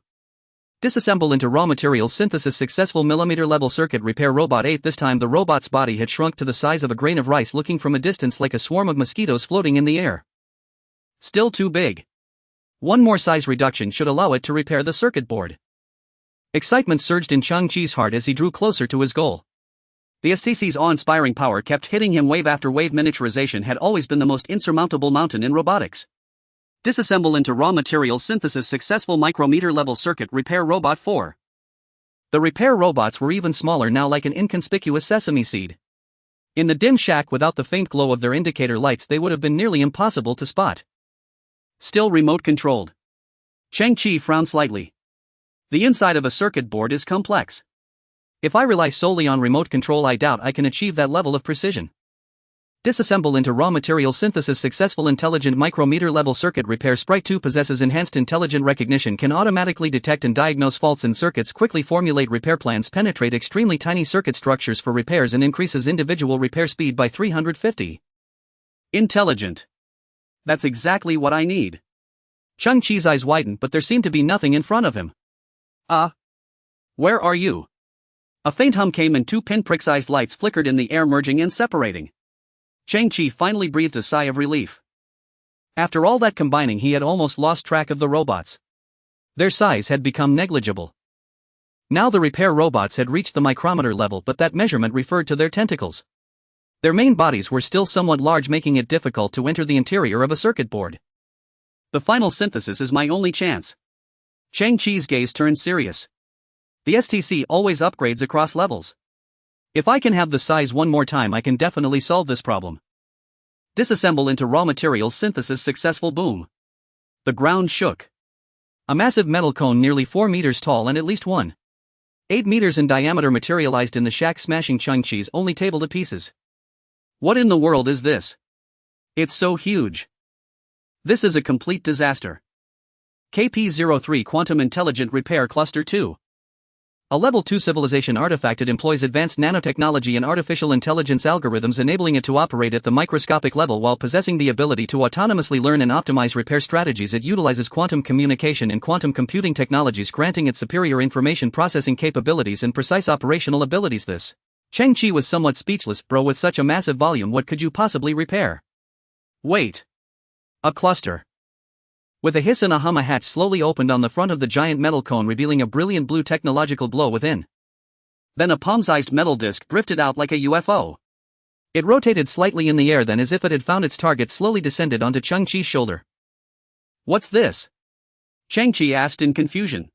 Disassemble into raw materials synthesis successful. Millimeter-level circuit repair robot 8. This time the robot's body had shrunk to the size of a grain of rice, looking from a distance like a swarm of mosquitoes floating in the air. Still too big. One more size reduction should allow it to repair the circuit board. Excitement surged in Cheng Qi's heart as he drew closer to his goal. The STC's awe-inspiring power kept hitting him wave after wave. Miniaturization had always been the most insurmountable mountain in robotics. Disassemble into raw materials synthesis successful. Micrometer-level circuit repair robot 4. The repair robots were even smaller now, like an inconspicuous sesame seed. In the dim shack, without the faint glow of their indicator lights, they would have been nearly impossible to spot. Still remote-controlled. Cheng Qi frowned slightly. The inside of a circuit board is complex. If I rely solely on remote control, I doubt I can achieve that level of precision. Disassemble into raw material synthesis. Successful intelligent micrometer level circuit repair. Sprite 2 possesses enhanced intelligent recognition, can automatically detect and diagnose faults in circuits, quickly formulate repair plans, penetrate extremely tiny circuit structures for repairs, and increases individual repair speed by 350. Intelligent. That's exactly what I need. Cheng Qi's eyes widened, but there seemed to be nothing in front of him. Where are you? A faint hum came and two pinprick-sized lights flickered in the air, merging and separating. Cheng Qi finally breathed a sigh of relief. After all that combining, he had almost lost track of the robots. Their size had become negligible. Now the repair robots had reached the micrometer level, but that measurement referred to their tentacles. Their main bodies were still somewhat large, making it difficult to enter the interior of a circuit board. The final synthesis is my only chance. Cheng Qi's gaze turned serious. The STC always upgrades across levels. If I can have the size one more time, I can definitely solve this problem. Disassemble into raw materials synthesis. Successful. Boom. The ground shook. A massive metal cone nearly 4 meters tall and at least 1.8 meters in diameter materialized in the shack, smashing Cheng Qi's only table to pieces. What in the world is this? It's so huge. This is a complete disaster. KP-03 Quantum Intelligent Repair Cluster 2. A Level 2 civilization artifact. It employs advanced nanotechnology and artificial intelligence algorithms, enabling it to operate at the microscopic level while possessing the ability to autonomously learn and optimize repair strategies. It utilizes quantum communication and quantum computing technologies, granting it superior information processing capabilities and precise operational abilities. This. Cheng Qi was somewhat speechless. Bro, with such a massive volume, what could you possibly repair? Wait. A cluster. With a hiss and a hum, a hatch slowly opened on the front of the giant metal cone, revealing a brilliant blue technological glow within. Then a palm-sized metal disc drifted out like a UFO. It rotated slightly in the air, then, as if it had found its target, slowly descended onto Cheng Qi's shoulder. What's this? Cheng Qi asked in confusion.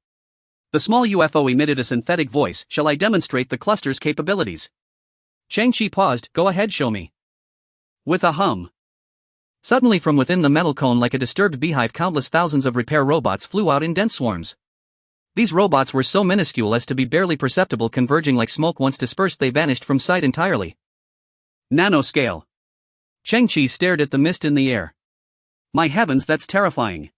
The small UFO emitted a synthetic voice. Shall I demonstrate the cluster's capabilities? Cheng Qi paused. Go ahead, show me. With a hum. Suddenly from within the metal cone, like a disturbed beehive, countless thousands of repair robots flew out in dense swarms. These robots were so minuscule as to be barely perceptible, converging like smoke. Once dispersed, they vanished from sight entirely. Nanoscale. Cheng Qi stared at the mist in the air. My heavens, that's terrifying.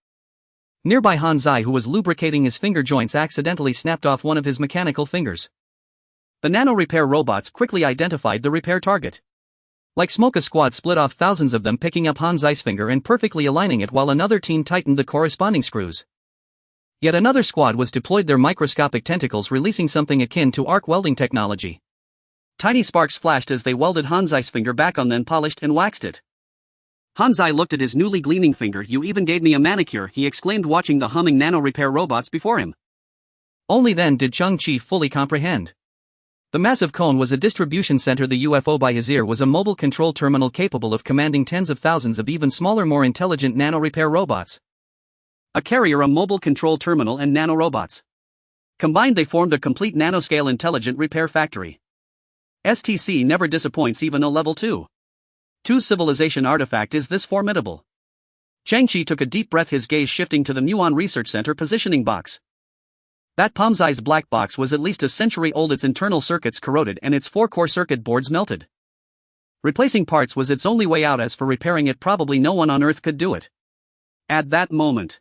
Nearby, Han Zai, who was lubricating his finger joints, accidentally snapped off one of his mechanical fingers. The nano repair robots quickly identified the repair target. Like smoke, a squad split off, thousands of them picking up Han Zai's finger and perfectly aligning it, while another team tightened the corresponding screws. Yet another squad was deployed their microscopic tentacles, releasing something akin to arc welding technology. Tiny sparks flashed as they welded Han Zai's finger back on, then polished and waxed it. Han Zai looked at his newly gleaming finger. You even gave me a manicure, he exclaimed, watching the humming nano repair robots before him. Only then did Cheng Qi fully comprehend. The massive cone was a distribution center. The UFO by his ear was a mobile control terminal capable of commanding tens of thousands of even smaller, more intelligent nano repair robots. A carrier, a mobile control terminal, and nanorobots. Combined, they formed a complete nanoscale intelligent repair factory. STC never disappoints. Even a level 2 civilization artifact is this formidable. Cheng Qi took a deep breath, his gaze shifting to the Muon Research Center positioning box. That palm-sized black box was at least a century old, its internal circuits corroded and its 4-core circuit boards melted. Replacing parts was its only way out. As for repairing it, probably no one on Earth could do it. At that moment,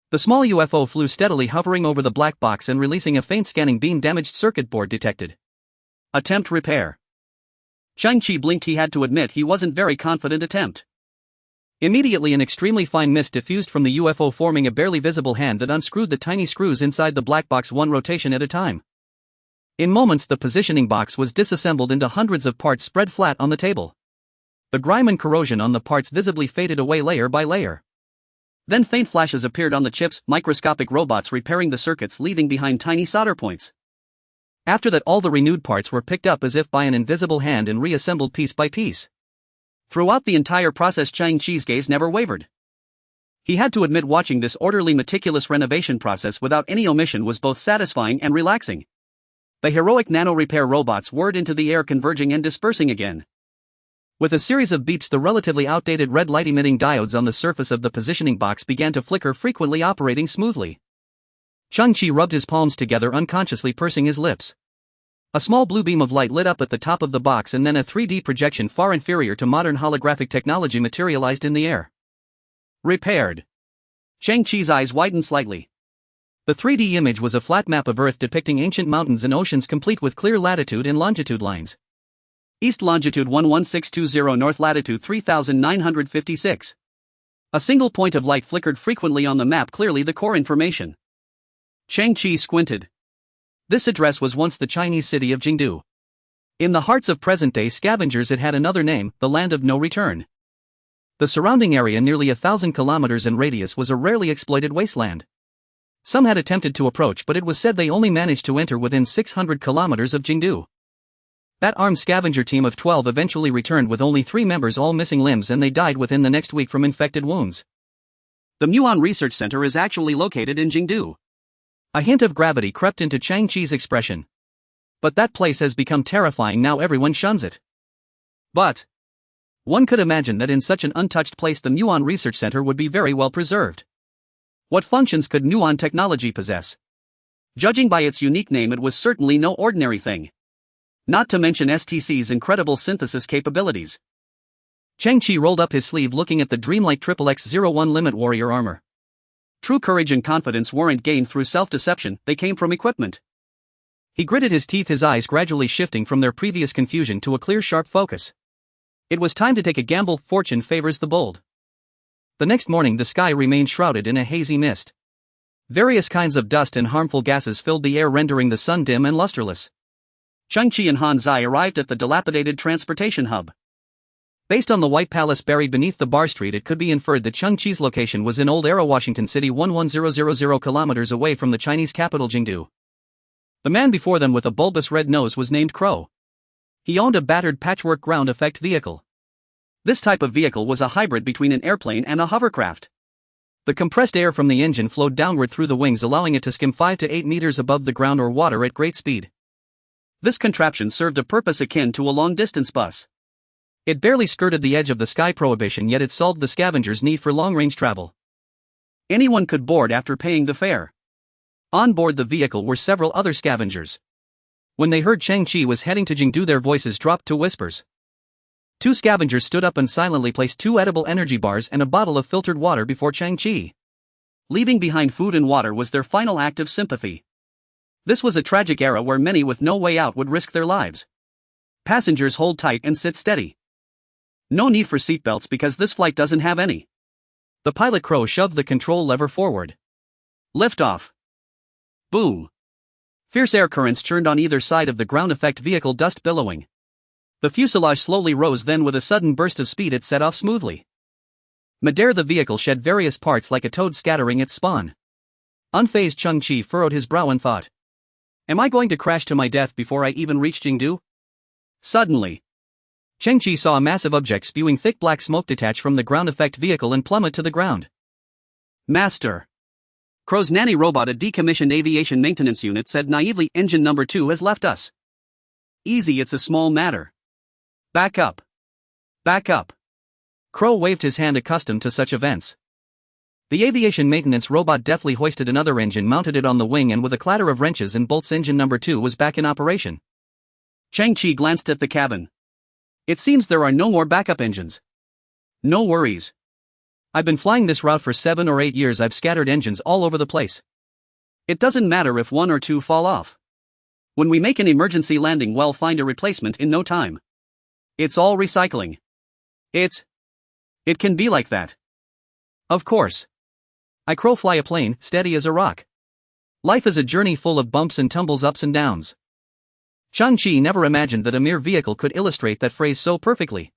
the small UFO flew steadily, hovering over the black box and releasing a faint scanning beam. Damaged circuit board detected. Attempt repair. Cheng Qi blinked. He had to admit he wasn't very confident. Attempt. Immediately an extremely fine mist diffused from the UFO, forming a barely visible hand that unscrewed the tiny screws inside the black box, one rotation at a time. In moments, the positioning box was disassembled into hundreds of parts spread flat on the table. The grime and corrosion on the parts visibly faded away layer by layer. Then faint flashes appeared on the chips, microscopic robots repairing the circuits, leaving behind tiny solder points. After that, all the renewed parts were picked up as if by an invisible hand and reassembled piece by piece. Throughout the entire process, Cheng Qi's gaze never wavered. He had to admit, watching this orderly, meticulous renovation process without any omission was both satisfying and relaxing. The heroic nano repair robots whirred into the air, converging and dispersing again. With a series of beeps, the relatively outdated red light-emitting diodes on the surface of the positioning box began to flicker, frequently operating smoothly. Cheng Qi rubbed his palms together, unconsciously pursing his lips. A small blue beam of light lit up at the top of the box, and then a 3D projection far inferior to modern holographic technology materialized in the air. Repaired. Cheng Qi's eyes widened slightly. The 3D image was a flat map of Earth depicting ancient mountains and oceans, complete with clear latitude and longitude lines. East longitude 11620, north latitude 3956. A single point of light flickered frequently on the map, clearly the core information. Cheng Qi squinted. This address was once the Chinese city of Jingdu. In the hearts of present-day scavengers, it had another name, the land of no return. The surrounding area, nearly 1,000 kilometers in radius, was a rarely exploited wasteland. Some had attempted to approach, but it was said they only managed to enter within 600 kilometers of Jingdu. That armed scavenger team of 12 eventually returned with only 3 members, all missing limbs, and they died within the next week from infected wounds. The Muon Research Center is actually located in Jingdu. A hint of gravity crept into Cheng Qi's expression. But that place has become terrifying now, everyone shuns it. But one could imagine that in such an untouched place the Muon Research Center would be very well preserved. What functions could Muon technology possess? Judging by its unique name, it was certainly no ordinary thing. Not to mention STC's incredible synthesis capabilities. Cheng Qi rolled up his sleeve, looking at the dreamlike XXX-01 Limit Warrior armor. True courage and confidence weren't gained through self-deception, they came from equipment. He gritted his teeth, his eyes gradually shifting from their previous confusion to a clear, sharp focus. It was time to take a gamble. Fortune favors the bold. The next morning the sky remained shrouded in a hazy mist. Various kinds of dust and harmful gases filled the air, rendering the sun dim and lusterless. Cheng Qi and Han Zai arrived at the dilapidated transportation hub. Based on the White Palace buried beneath the bar street, it could be inferred that Cheng Qi's location was in Old Era, Washington City, 11000 kilometers away from the Chinese capital Jingdu. The man before them with a bulbous red nose was named Crow. He owned a battered patchwork ground effect vehicle. This type of vehicle was a hybrid between an airplane and a hovercraft. The compressed air from the engine flowed downward through the wings, allowing it to skim 5 to 8 meters above the ground or water at great speed. This contraption served a purpose akin to a long-distance bus. It barely skirted the edge of the sky prohibition, yet it solved the scavengers' need for long-range travel. Anyone could board after paying the fare. On board the vehicle were several other scavengers. When they heard Cheng Qi was heading to Jingdu, their voices dropped to whispers. 2 scavengers stood up and silently placed 2 edible energy bars and a bottle of filtered water before Cheng Qi. Leaving behind food and water was their final act of sympathy. This was a tragic era where many with no way out would risk their lives. Passengers, hold tight and sit steady. No need for seatbelts because this flight doesn't have any. The pilot Crow shoved the control lever forward. Lift off. Boom. Fierce air currents churned on either side of the ground effect vehicle, dust billowing. The fuselage slowly rose, then with a sudden burst of speed it set off smoothly. Midair the vehicle shed various parts like a toad scattering its spawn. Unfazed, Cheng Qi furrowed his brow and thought. Am I going to crash to my death before I even reach Jingdu? Suddenly, Cheng Qi saw a massive object spewing thick black smoke detach from the ground effect vehicle and plummet to the ground. Master. Crow's Nanny robot, a decommissioned aviation maintenance unit, said naively, engine number 2 has left us. Easy, it's a small matter. Back up. Back up. Crow waved his hand, accustomed to such events. The aviation maintenance robot deftly hoisted another engine, mounted it on the wing, and with a clatter of wrenches and bolts engine number 2 was back in operation. Cheng Qi glanced at the cabin. It seems there are no more backup engines. No worries. I've been flying this route for 7 or 8 years. I've scattered engines all over the place. It doesn't matter if 1 or 2 fall off. When we make an emergency landing, we'll find a replacement in no time. It's all recycling. It can be like that. Of course. I Crow fly a plane, steady as a rock. Life is a journey full of bumps and tumbles, ups and downs. Cheng Qi never imagined that a mere vehicle could illustrate that phrase so perfectly.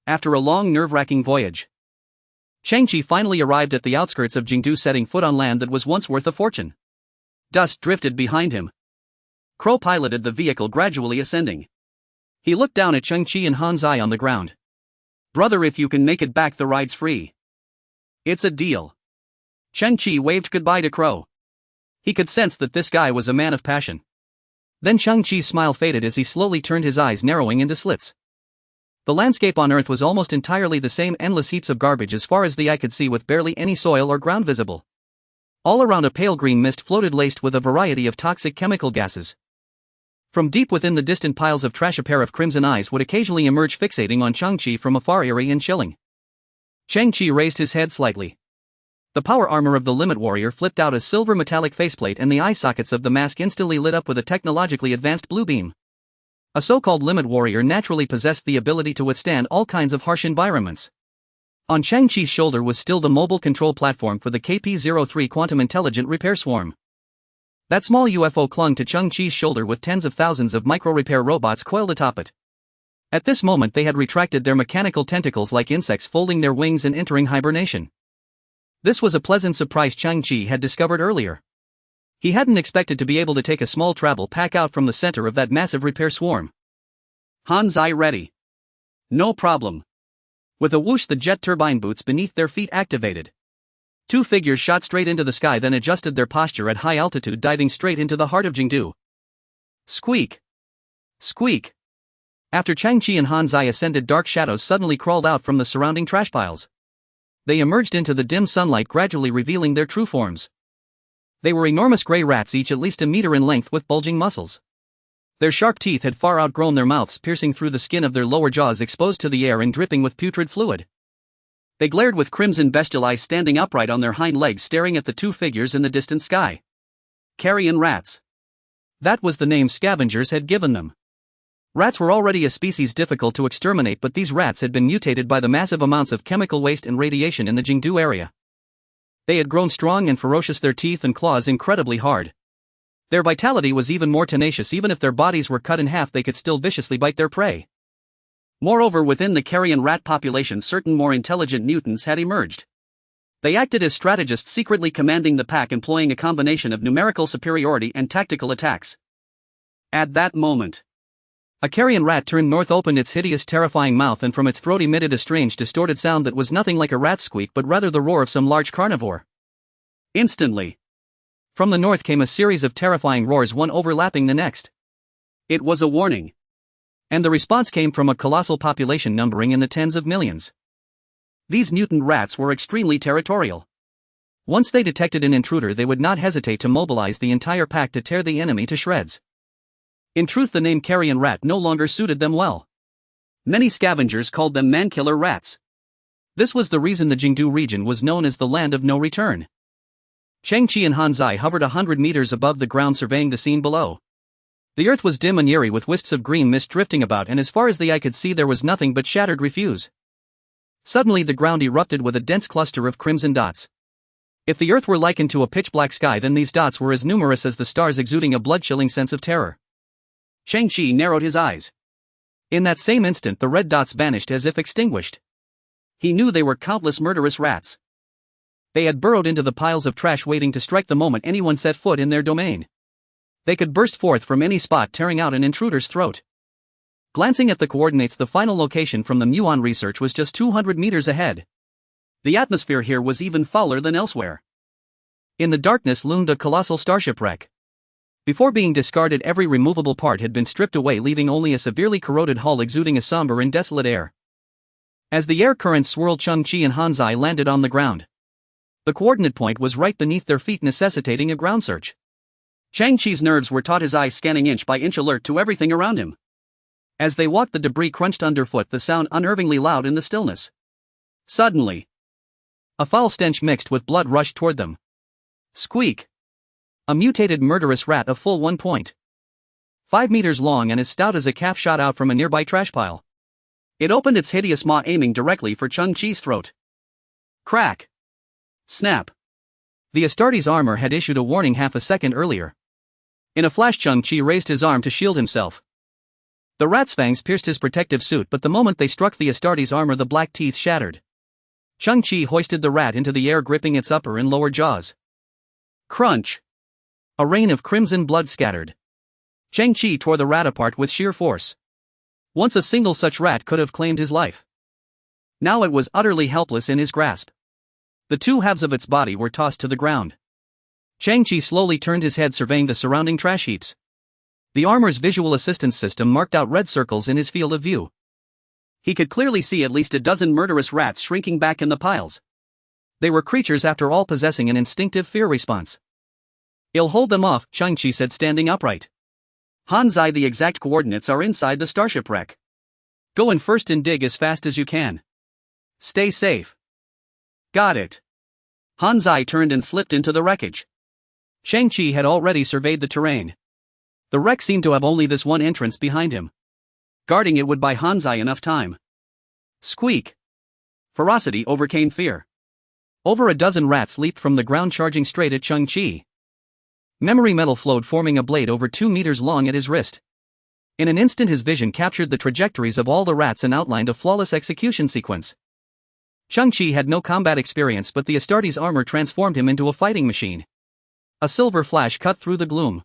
After a long, nerve-wracking voyage, Cheng Qi finally arrived at the outskirts of Jingdu, setting foot on land that was once worth a fortune. Dust drifted behind him. Crow piloted the vehicle, gradually ascending. He looked down at Cheng Qi and Han Zai on the ground. Brother, if you can make it back, the ride's free. It's a deal. Cheng Qi waved goodbye to Crow. He could sense that this guy was a man of passion. Then Cheng Qi's smile faded as he slowly turned, his eyes narrowing into slits. The landscape on Earth was almost entirely the same, endless heaps of garbage as far as the eye could see, with barely any soil or ground visible. All around, a pale green mist floated, laced with a variety of toxic chemical gases. From deep within the distant piles of trash a pair of crimson eyes would occasionally emerge, fixating on Cheng Qi from afar, eerie and chilling. Cheng Qi raised his head slightly. The power armor of the Limit Warrior flipped out a silver metallic faceplate, and the eye sockets of the mask instantly lit up with a technologically advanced blue beam. A so-called Limit Warrior naturally possessed the ability to withstand all kinds of harsh environments. On Cheng Qi's shoulder was still the mobile control platform for the KP-03 Quantum Intelligent Repair Swarm. That small UFO clung to Cheng Qi's shoulder with tens of thousands of micro-repair robots coiled atop it. At this moment they had retracted their mechanical tentacles like insects, folding their wings and entering hibernation. This was a pleasant surprise Cheng Qi had discovered earlier. He hadn't expected to be able to take a small travel pack out from the center of that massive repair swarm. Hanzai ready. No problem. With a whoosh, the jet turbine boots beneath their feet activated. Two figures shot straight into the sky, then adjusted their posture at high altitude, diving straight into the heart of Jingdu. Squeak! Squeak! After Cheng Qi and Hanzai ascended, dark shadows suddenly crawled out from the surrounding trash piles. They emerged into the dim sunlight, gradually revealing their true forms. They were enormous gray rats, each at least a meter in length, with bulging muscles. Their sharp teeth had far outgrown their mouths, piercing through the skin of their lower jaws, exposed to the air and dripping with putrid fluid. They glared with crimson bestial eyes, standing upright on their hind legs, staring at the two figures in the distant sky. Carrion rats. That was the name scavengers had given them. Rats were already a species difficult to exterminate, but these rats had been mutated by the massive amounts of chemical waste and radiation in the Jingdu area. They had grown strong and ferocious, their teeth and claws incredibly hard. Their vitality was even more tenacious. Even if their bodies were cut in half, they could still viciously bite their prey. Moreover, within the carrion rat population, certain more intelligent mutants had emerged. They acted as strategists, secretly commanding the pack, employing a combination of numerical superiority and tactical attacks. At that moment, a carrion rat turned north, opened its hideous, terrifying mouth, and from its throat emitted a strange, distorted sound that was nothing like a rat's squeak, but rather the roar of some large carnivore. Instantly, from the north came a series of terrifying roars, one overlapping the next. It was a warning. And the response came from a colossal population numbering in the tens of millions. These mutant rats were extremely territorial. Once they detected an intruder, they would not hesitate to mobilize the entire pack to tear the enemy to shreds. In truth, the name carrion rat no longer suited them well. Many scavengers called them man-killer rats. This was the reason the Jingdu region was known as the land of no return. Cheng Qi and Hanzai hovered 100 meters above the ground, surveying the scene below. The earth was dim and eerie, with wisps of green mist drifting about, and as far as the eye could see there was nothing but shattered refuse. Suddenly the ground erupted with a dense cluster of crimson dots. If the earth were likened to a pitch-black sky, then these dots were as numerous as the stars, exuding a blood-chilling sense of terror. Cheng Qi narrowed his eyes. In that same instant the red dots vanished as if extinguished. He knew they were countless murderous rats. They had burrowed into the piles of trash, waiting to strike the moment anyone set foot in their domain. They could burst forth from any spot, tearing out an intruder's throat. Glancing at the coordinates, the final location from the Muon research was just 200 meters ahead. The atmosphere here was even fouler than elsewhere. In the darkness loomed a colossal starship wreck. Before being discarded, every removable part had been stripped away, leaving only a severely corroded hull exuding a somber and desolate air. As the air currents swirled, Cheng Qi and Hanzai landed on the ground. The coordinate point was right beneath their feet, necessitating a ground search. Cheng Qi's nerves were taut, his eyes scanning inch by inch, alert to everything around him. As they walked, the debris crunched underfoot, the sound unnervingly loud in the stillness. Suddenly, a foul stench mixed with blood rushed toward them. Squeak! A mutated murderous rat of full 1.5 meters long and as stout as a calf shot out from a nearby trash pile. It opened its hideous maw, aiming directly for Cheng Qi's throat. Crack! Snap! The Astartes armor had issued a warning half a second earlier. In a flash, Cheng Qi raised his arm to shield himself. The rat's fangs pierced his protective suit, but the moment they struck the Astartes armor, the black teeth shattered. Cheng Qi hoisted the rat into the air, gripping its upper and lower jaws. Crunch! A rain of crimson blood scattered. Cheng Qi tore the rat apart with sheer force. Once a single such rat could have claimed his life. Now it was utterly helpless in his grasp. The two halves of its body were tossed to the ground. Cheng Qi slowly turned his head, surveying the surrounding trash heaps. The armor's visual assistance system marked out red circles in his field of view. He could clearly see at least a dozen murderous rats shrinking back in the piles. They were creatures, after all, possessing an instinctive fear response. "I'll hold them off," Cheng Qi said, standing upright. Hanzai, the exact coordinates are inside the starship wreck. Go in first and dig as fast as you can. Stay safe. Got it. Hanzai turned and slipped into the wreckage. Cheng Qi had already surveyed the terrain. The wreck seemed to have only this one entrance behind him. Guarding it would buy Hanzai enough time. Squeak. Ferocity overcame fear. Over a dozen rats leaped from the ground, charging straight at Cheng Qi. Memory metal flowed, forming a blade over 2 meters long at his wrist. In an instant his vision captured the trajectories of all the rats and outlined a flawless execution sequence. Cheng Qi had no combat experience, but the Astartes armor transformed him into a fighting machine. A silver flash cut through the gloom.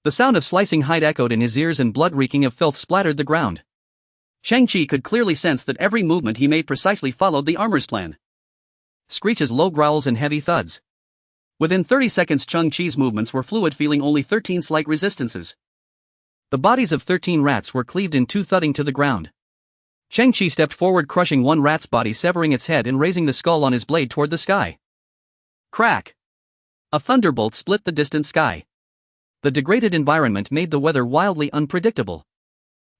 The sound of slicing hide echoed in his ears and blood reeking of filth splattered the ground. Cheng Qi could clearly sense that every movement he made precisely followed the armor's plan. Screeches, low growls and heavy thuds. Within 30 seconds Cheng Qi's movements were fluid, feeling only 13 slight resistances. The bodies of 13 rats were cleaved in two, thudding to the ground. Cheng Qi stepped forward, crushing one rat's body, severing its head and raising the skull on his blade toward the sky. Crack! A thunderbolt split the distant sky. The degraded environment made the weather wildly unpredictable.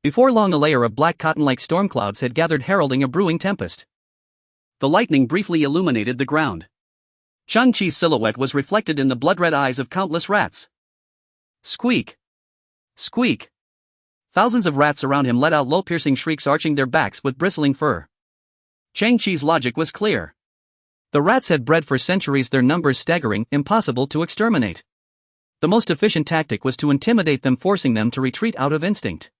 Before long a layer of black cotton-like storm clouds had gathered, heralding a brewing tempest. The lightning briefly illuminated the ground. Cheng Qi's silhouette was reflected in the blood-red eyes of countless rats. Squeak! Squeak! Thousands of rats around him let out low piercing shrieks, arching their backs with bristling fur. Cheng Qi's logic was clear. The rats had bred for centuries, their numbers staggering, impossible to exterminate. The most efficient tactic was to intimidate them, forcing them to retreat out of instinct.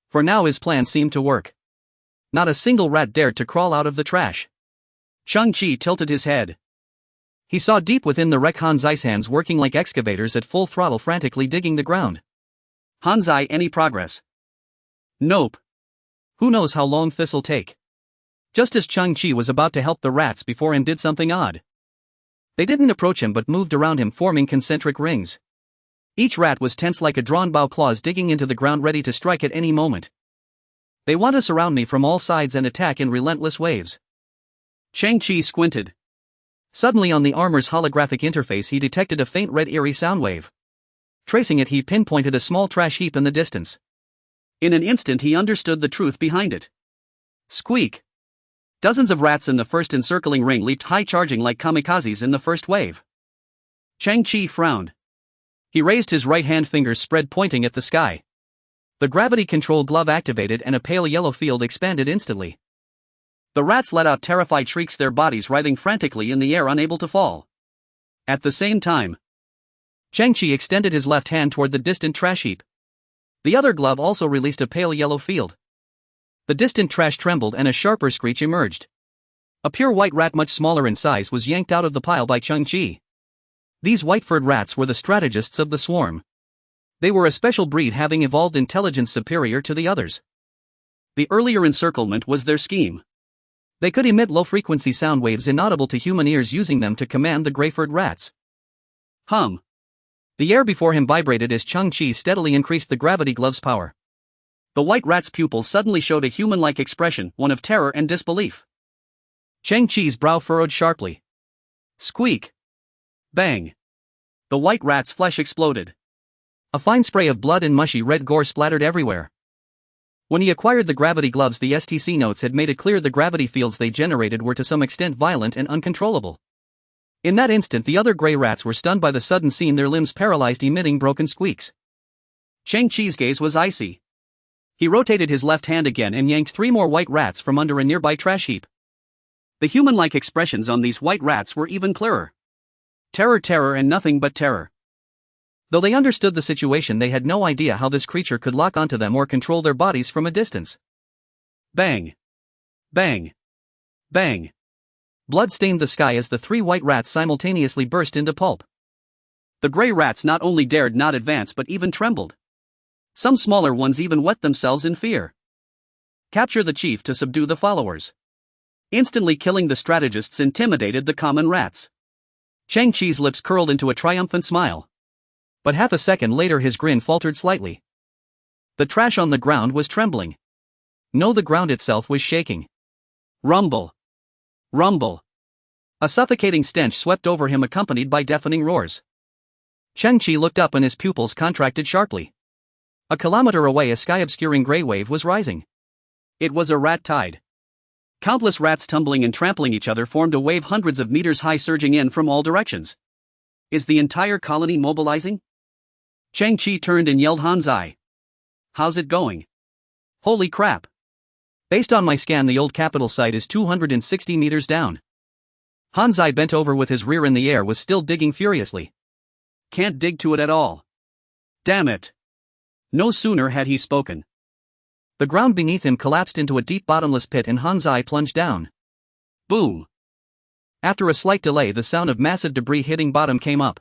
For now his plan seemed to work. Not a single rat dared to crawl out of the trash. Cheng Qi tilted his head. He saw deep within the wreck Hanzai's hands working like excavators at full throttle, frantically digging the ground. Hanzai, any progress? Nope. Who knows how long this'll take? Just as Cheng Qi was about to help the rats, before him did something odd. They didn't approach him but moved around him, forming concentric rings. Each rat was tense like a drawn bow, claws digging into the ground, ready to strike at any moment. They want to surround me from all sides and attack in relentless waves. Cheng Qi squinted. Suddenly on the armor's holographic interface he detected a faint red eerie sound wave. Tracing it, he pinpointed a small trash heap in the distance. In an instant he understood the truth behind it. Squeak! Dozens of rats in the first encircling ring leaped high, charging like kamikazes in the first wave. Cheng Qi frowned. He raised his right hand, fingers spread, pointing at the sky. The gravity control glove activated and a pale yellow field expanded instantly. The rats let out terrified shrieks, their bodies writhing frantically in the air, unable to fall. At the same time, Cheng Qi extended his left hand toward the distant trash heap. The other glove also released a pale yellow field. The distant trash trembled and a sharper screech emerged. A pure white rat, much smaller in size, was yanked out of the pile by Cheng Qi. These white-furred rats were the strategists of the swarm. They were a special breed, having evolved intelligence superior to the others. The earlier encirclement was their scheme. They could emit low-frequency sound waves inaudible to human ears, using them to command the gray-furred rats. Hum. The air before him vibrated as Cheng Qi steadily increased the gravity glove's power. The white rat's pupils suddenly showed a human-like expression, one of terror and disbelief. Cheng Qi's brow furrowed sharply. Squeak! Bang! The white rat's flesh exploded. A fine spray of blood and mushy red gore splattered everywhere. When he acquired the gravity gloves, the STC notes had made it clear the gravity fields they generated were to some extent violent and uncontrollable. In that instant the other gray rats were stunned by the sudden scene, their limbs paralyzed, emitting broken squeaks. Cheng Qi's gaze was icy. He rotated his left hand again and yanked 3 more white rats from under a nearby trash heap. The human-like expressions on these white rats were even clearer. Terror, terror, and nothing but terror. Though they understood the situation, they had no idea how this creature could lock onto them or control their bodies from a distance. Bang! Bang! Bang! Blood stained the sky as the 3 white rats simultaneously burst into pulp. The gray rats not only dared not advance but even trembled. Some smaller ones even wet themselves in fear. Capture the chief to subdue the followers. Instantly killing the strategists intimidated the common rats. Cheng Qi's lips curled into a triumphant smile. But half a second later his grin faltered slightly. The trash on the ground was trembling. No, the ground itself was shaking. Rumble. Rumble. A suffocating stench swept over him, accompanied by deafening roars. Cheng Qi looked up and his pupils contracted sharply. A kilometer away, a sky-obscuring gray wave was rising. It was a rat tide. Countless rats tumbling and trampling each other formed a wave hundreds of meters high, surging in from all directions. Is the entire colony mobilizing? Cheng Qi turned and yelled, Hanzai. How's it going? Holy crap. Based on my scan, the old capital site is 260 meters down. Hanzai, bent over with his rear in the air, was still digging furiously. Can't dig to it at all. Damn it. No sooner had he spoken. The ground beneath him collapsed into a deep bottomless pit and Hanzai plunged down. Boom. After a slight delay, the sound of massive debris hitting bottom came up.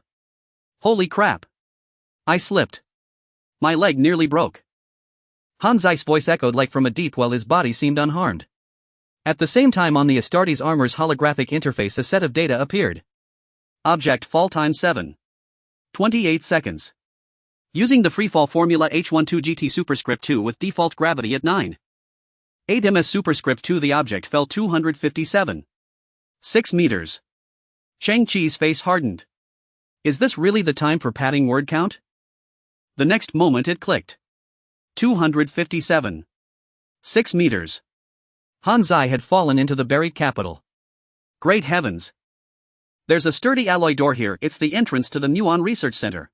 Holy crap. I slipped. My leg nearly broke. Hanzai's voice echoed like from a deep well, his body seemed unharmed. At the same time, on the Astartes armor's holographic interface, a set of data appeared. Object fall time 7.28 seconds. Using the freefall formula H12GT superscript 2 with default gravity at 9.8 ms superscript 2, the object fell 257.6 meters. Cheng Qi's face hardened. Is this really the time for padding word count? The next moment it clicked. 257.6 meters. Hanzai had fallen into the buried capital. Great heavens. There's a sturdy alloy door here, it's the entrance to the Muon Research Center.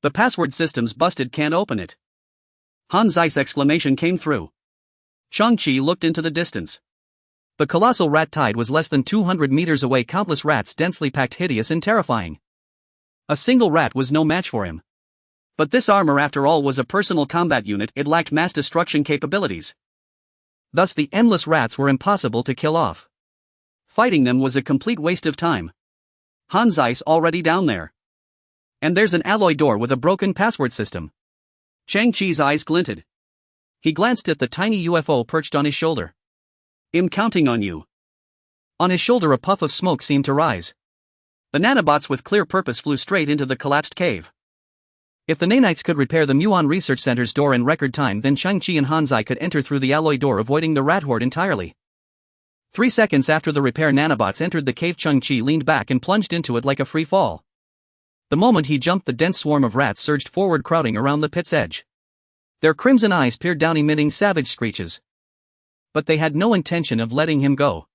The password system's busted, can't open it. Hanzai's exclamation came through. Cheng Qi looked into the distance. The colossal rat tide was less than 200 meters away, countless rats densely packed, hideous and terrifying. A single rat was no match for him. But this armor, after all, was a personal combat unit, it lacked mass destruction capabilities. Thus the endless rats were impossible to kill off. Fighting them was a complete waste of time. Hanzai's already down there. And there's an alloy door with a broken password system. Cheng Qi's eyes glinted. He glanced at the tiny UFO perched on his shoulder. I'm counting on you. On his shoulder, a puff of smoke seemed to rise. The nanobots with clear purpose flew straight into the collapsed cave. If the nanites could repair the Muon Research Center's door in record time, then Cheng Qi and Hanzai could enter through the alloy door, avoiding the rat horde entirely. 3 seconds after the repair nanobots entered the cave, Cheng Qi leaned back and plunged into it like a free fall. The moment he jumped, the dense swarm of rats surged forward, crowding around the pit's edge. Their crimson eyes peered down, emitting savage screeches. But they had no intention of letting him go.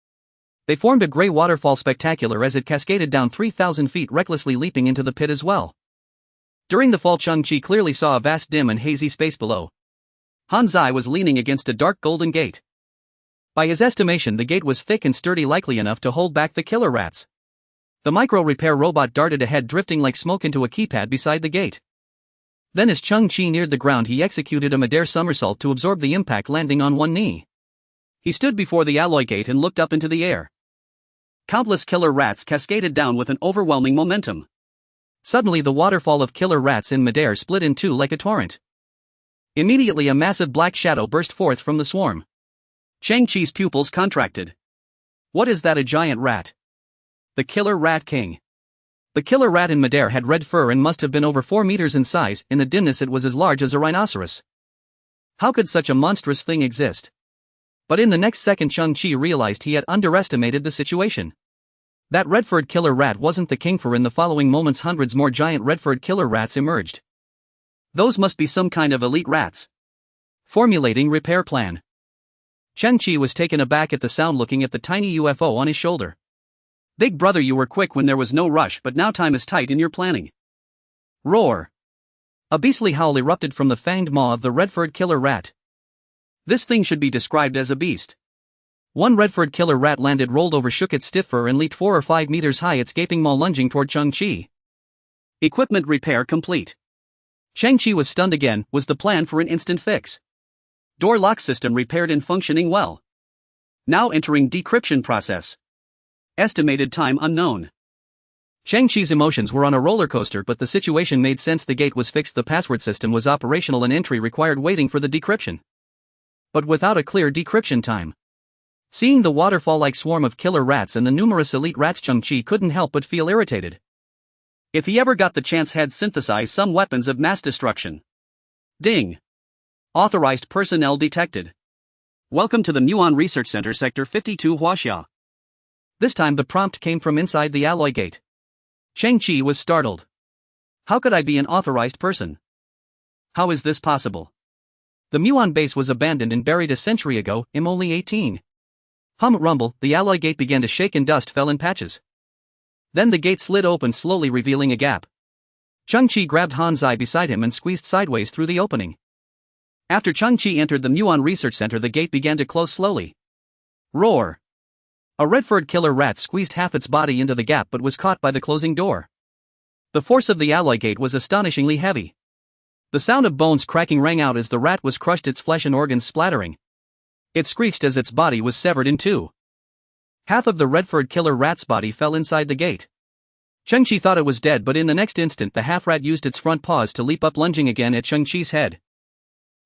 They formed a gray waterfall, spectacular as it cascaded down 3,000 feet, recklessly leaping into the pit as well. During the fall, Cheng Qi clearly saw a vast, dim and hazy space below. Hanzai was leaning against a dark golden gate. By his estimation, the gate was thick and sturdy, likely enough to hold back the killer rats. The micro-repair robot darted ahead, drifting like smoke into a keypad beside the gate. Then as Cheng Qi neared the ground, he executed a midair somersault to absorb the impact, landing on one knee. He stood before the alloy gate and looked up into the air. Countless killer rats cascaded down with an overwhelming momentum. Suddenly the waterfall of killer rats in midair split in two like a torrent. Immediately a massive black shadow burst forth from the swarm. Cheng Qi's pupils contracted. What is that, a giant rat? The killer rat king. The killer rat in midair had red fur and must have been over 4 meters in size. In the dimness it was as large as a rhinoceros. How could such a monstrous thing exist? But in the next second Cheng Qi realized he had underestimated the situation. That red-furred killer rat wasn't the king, for in the following moments hundreds more giant red-furred killer rats emerged. Those must be some kind of elite rats. Formulating repair plan. Cheng Qi was taken aback at the sound, looking at the tiny UFO on his shoulder. Big brother, you were quick when there was no rush, but now time is tight in your planning. Roar. A beastly howl erupted from the fanged maw of the red-furred killer rat. This thing should be described as a beast. One red-furred killer rat landed, rolled over, shook its stiff fur and leaped 4 or 5 meters high, its gaping maw lunging toward Cheng Qi. Equipment repair complete. Cheng Qi was stunned again. Was the plan for an instant fix? Door lock system repaired and functioning well. Now entering decryption process. Estimated time unknown. Cheng Qi's emotions were on a roller coaster, but the situation made sense. The gate was fixed, the password system was operational, and entry required waiting for the decryption. But without a clear decryption time. Seeing the waterfall-like swarm of killer rats and the numerous elite rats, Cheng Qi couldn't help but feel irritated. If he ever got the chance, had synthesized some weapons of mass destruction. Ding. Authorized personnel detected. Welcome to the Muon Research Center, Sector 52, Huaxia. This time the prompt came from inside the alloy gate. Cheng Qi was startled. How could I be an authorized person? How is this possible? The Muon base was abandoned and buried a century ago, I'm only 18. Hum rumble, the alloy gate began to shake and dust fell in patches. Then the gate slid open slowly revealing a gap. Cheng Qi grabbed Han's eye beside him and squeezed sideways through the opening. After Cheng Qi entered the Muon Research Center the gate began to close slowly. Roar! A red-furred killer rat squeezed half its body into the gap but was caught by the closing door. The force of the alloy gate was astonishingly heavy. The sound of bones cracking rang out as the rat was crushed, its flesh and organs splattering. It screeched as its body was severed in two. Half of the red-furred killer rat's body fell inside the gate. Cheng Qi thought it was dead, but in the next instant the half-rat used its front paws to leap up, lunging again at Cheng Qi's head.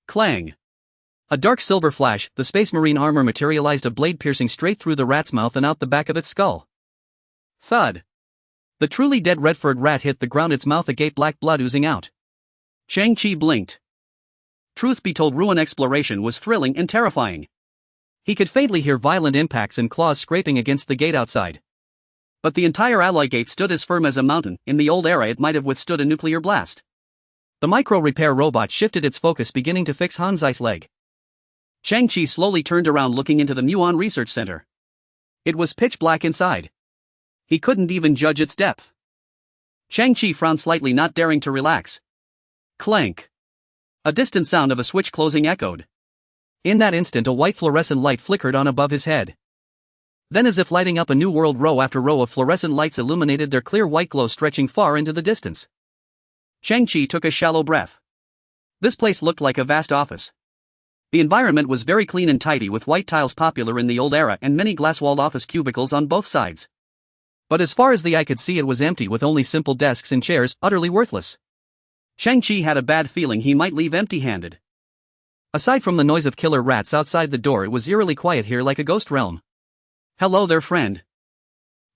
Clang! A dark silver flash, the Space Marine armor materialized, a blade piercing straight through the rat's mouth and out the back of its skull. Thud! The truly dead red-furred rat hit the ground, its mouth agape, black blood oozing out. Cheng Qi blinked. Truth be told, ruin exploration was thrilling and terrifying. He could faintly hear violent impacts and claws scraping against the gate outside. But the entire alloy gate stood as firm as a mountain. In the old era it might have withstood a nuclear blast. The micro-repair robot shifted its focus, beginning to fix Han's ice leg. Cheng Qi slowly turned around, looking into the Muon Research Center. It was pitch black inside. He couldn't even judge its depth. Cheng Qi frowned slightly, not daring to relax. Clank! A distant sound of a switch closing echoed. In that instant a white fluorescent light flickered on above his head. Then, as if lighting up a new world, row after row of fluorescent lights illuminated, their clear white glow stretching far into the distance. Cheng Qi took a shallow breath. This place looked like a vast office. The environment was very clean and tidy, with white tiles popular in the old era and many glass-walled office cubicles on both sides. But as far as the eye could see it was empty, with only simple desks and chairs, utterly worthless. Cheng Qi had a bad feeling he might leave empty-handed. Aside from the noise of killer rats outside the door, it was eerily quiet here, like a ghost realm. Hello there, friend.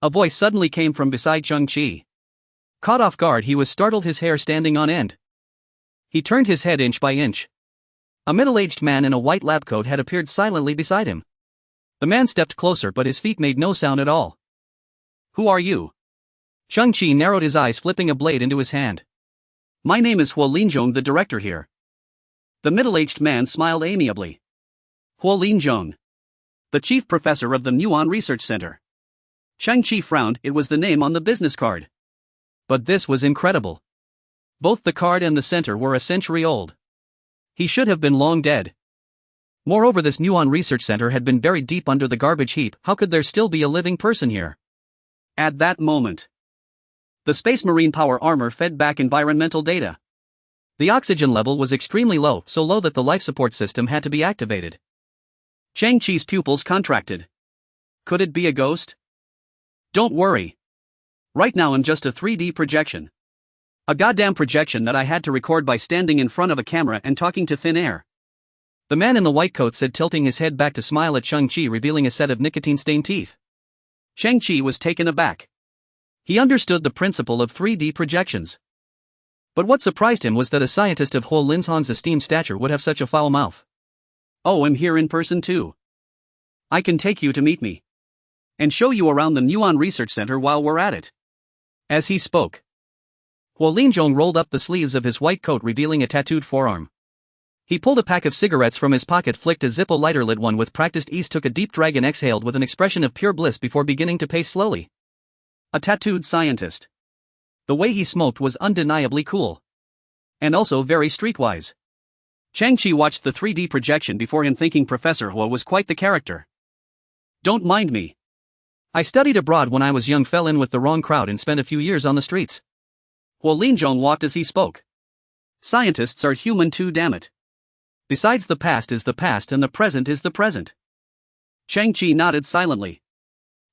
A voice suddenly came from beside Cheng Qi. Caught off guard, he was startled, his hair standing on end. He turned his head inch by inch. A middle-aged man in a white lab coat had appeared silently beside him. The man stepped closer, but his feet made no sound at all. Who are you? Cheng Qi narrowed his eyes, flipping a blade into his hand. My name is Huo Linzhong, the director here. The middle-aged man smiled amiably. Huo Linzhong, the chief professor of the Muon Research Center. Cheng Qi frowned, it was the name on the business card. But this was incredible. Both the card and the center were a century old. He should have been long dead. Moreover, this Muon Research Center had been buried deep under the garbage heap. How could there still be a living person here? At that moment, the Space Marine power armor fed back environmental data. The oxygen level was extremely low, so low that the life support system had to be activated. Cheng Qi's pupils contracted. Could it be a ghost? Don't worry. Right now I'm just a 3D projection. A goddamn projection that I had to record by standing in front of a camera and talking to thin air. The man in the white coat said, tilting his head back to smile at Cheng Qi, revealing a set of nicotine-stained teeth. Cheng Qi was taken aback. He understood the principle of 3D projections. But what surprised him was that a scientist of Huo Linzhong's esteemed stature would have such a foul mouth. Oh, I'm here in person too. I can take you to meet me. And show you around the Muon Research Center while we're at it. As he spoke, Huo Linzhong rolled up the sleeves of his white coat, revealing a tattooed forearm. He pulled a pack of cigarettes from his pocket, flicked a Zippo lighter, lit one with practiced ease, took a deep drag and exhaled with an expression of pure bliss before beginning to pace slowly. A tattooed scientist. The way he smoked was undeniably cool. And also very streetwise. Cheng Qi watched the 3D projection before him, thinking Professor Huo was quite the character. Don't mind me. I studied abroad when I was young, fell in with the wrong crowd and spent a few years on the streets. Huo Linzhong walked as he spoke. Scientists are human too, damn it. Besides, the past is the past and the present is the present. Cheng Qi nodded silently.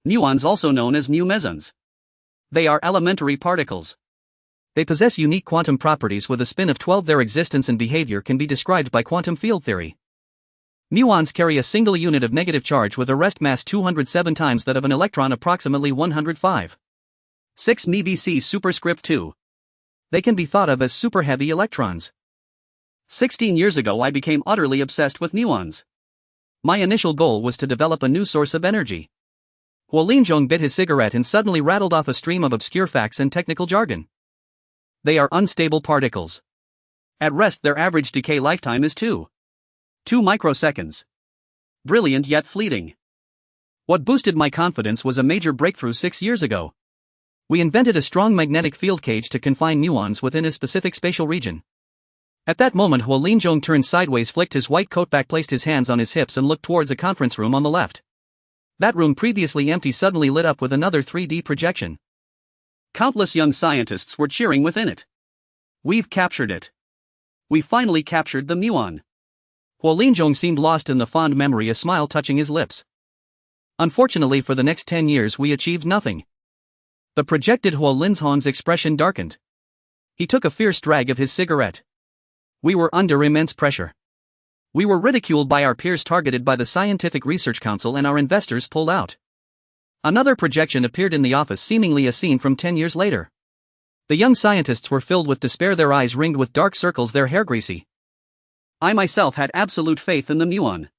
Muons, also known as mu mesons. They are elementary particles. They possess unique quantum properties with a spin of 12. Their existence and behavior can be described by quantum field theory. Muons carry a single unit of negative charge with a rest mass 207 times that of an electron, approximately 105. 6 MeV superscript 2. They can be thought of as super heavy electrons. 16 years ago I became utterly obsessed with muons. My initial goal was to develop a new source of energy. Huo Linzhong bit his cigarette and suddenly rattled off a stream of obscure facts and technical jargon. They are unstable particles. At rest, their average decay lifetime is 2 microseconds. Brilliant yet fleeting. What boosted my confidence was a major breakthrough 6 years ago. We invented a strong magnetic field cage to confine muons within a specific spatial region. At that moment, Huo Linzhong turned sideways, flicked his white coat back, placed his hands on his hips, and looked towards a conference room on the left. That room, previously empty, suddenly lit up with another 3D projection. Countless young scientists were cheering within it. We've captured it. We finally captured the muon. Huo Linzhong seemed lost in the fond memory, a smile touching his lips. Unfortunately, for the next 10 years we achieved nothing. The projected Huo Linzhong's expression darkened. He took a fierce drag of his cigarette. We were under immense pressure. We were ridiculed by our peers, targeted by the Scientific Research Council, and our investors pulled out. Another projection appeared in the office, seemingly a scene from 10 years later. The young scientists were filled with despair, their eyes ringed with dark circles, their hair greasy. I myself had absolute faith in the muon.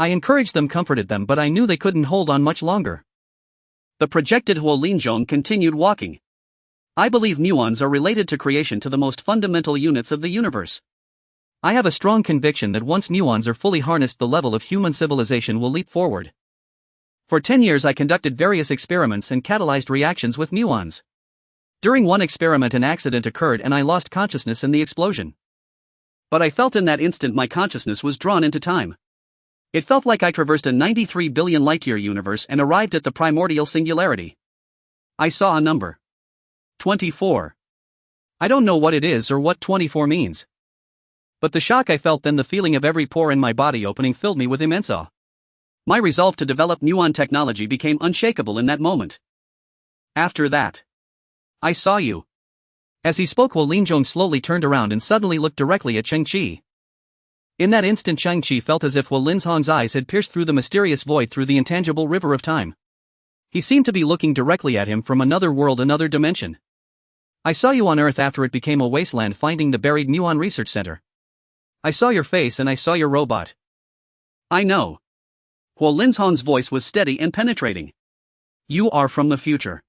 I encouraged them, comforted them, but I knew they couldn't hold on much longer. The projected Huo Linzhong continued walking. I believe muons are related to creation, to the most fundamental units of the universe. I have a strong conviction that once muons are fully harnessed, the level of human civilization will leap forward. For 10 years I conducted various experiments and catalyzed reactions with muons. During one experiment an accident occurred and I lost consciousness in the explosion. But I felt in that instant my consciousness was drawn into time. It felt like I traversed a 93 billion light-year universe and arrived at the primordial singularity. I saw a number. 24. I don't know what it is or what 24 means. But the shock I felt then, the feeling of every pore in my body opening, filled me with immense awe. My resolve to develop muon technology became unshakable in that moment. After that, I saw you. As he spoke, Huo Linzhong slowly turned around and suddenly looked directly at Cheng Qi. In that instant, Cheng Qi felt as if Huo Linzhong's eyes had pierced through the mysterious void, through the intangible river of time. He seemed to be looking directly at him from another world, another dimension. I saw you on Earth after it became a wasteland, finding the buried Muon Research Center. I saw your face and I saw your robot. I know. Huo Linzhong's voice was steady and penetrating. You are from the future.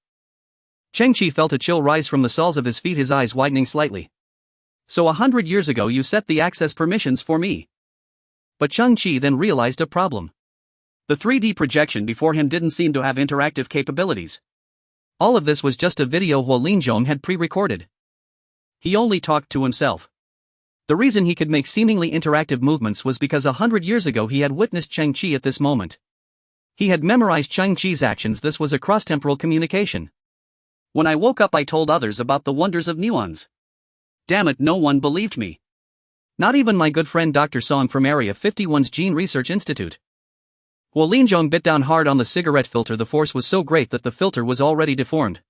Cheng Qi felt a chill rise from the soles of his feet, his eyes widening slightly. So 100 years ago you set the access permissions for me. But Cheng Qi then realized a problem. The 3D projection before him didn't seem to have interactive capabilities. All of this was just a video Huo Linzhong had pre-recorded. He only talked to himself. The reason he could make seemingly interactive movements was because 100 years ago he had witnessed Cheng Qi at this moment. He had memorized Cheng Qi's actions. This was a cross-temporal communication. When I woke up I told others about the wonders of muons. Damn it, no one believed me. Not even my good friend Dr. Song from Area 51's Gene Research Institute. Huo Linzhong bit down hard on the cigarette filter. The force was so great that the filter was already deformed.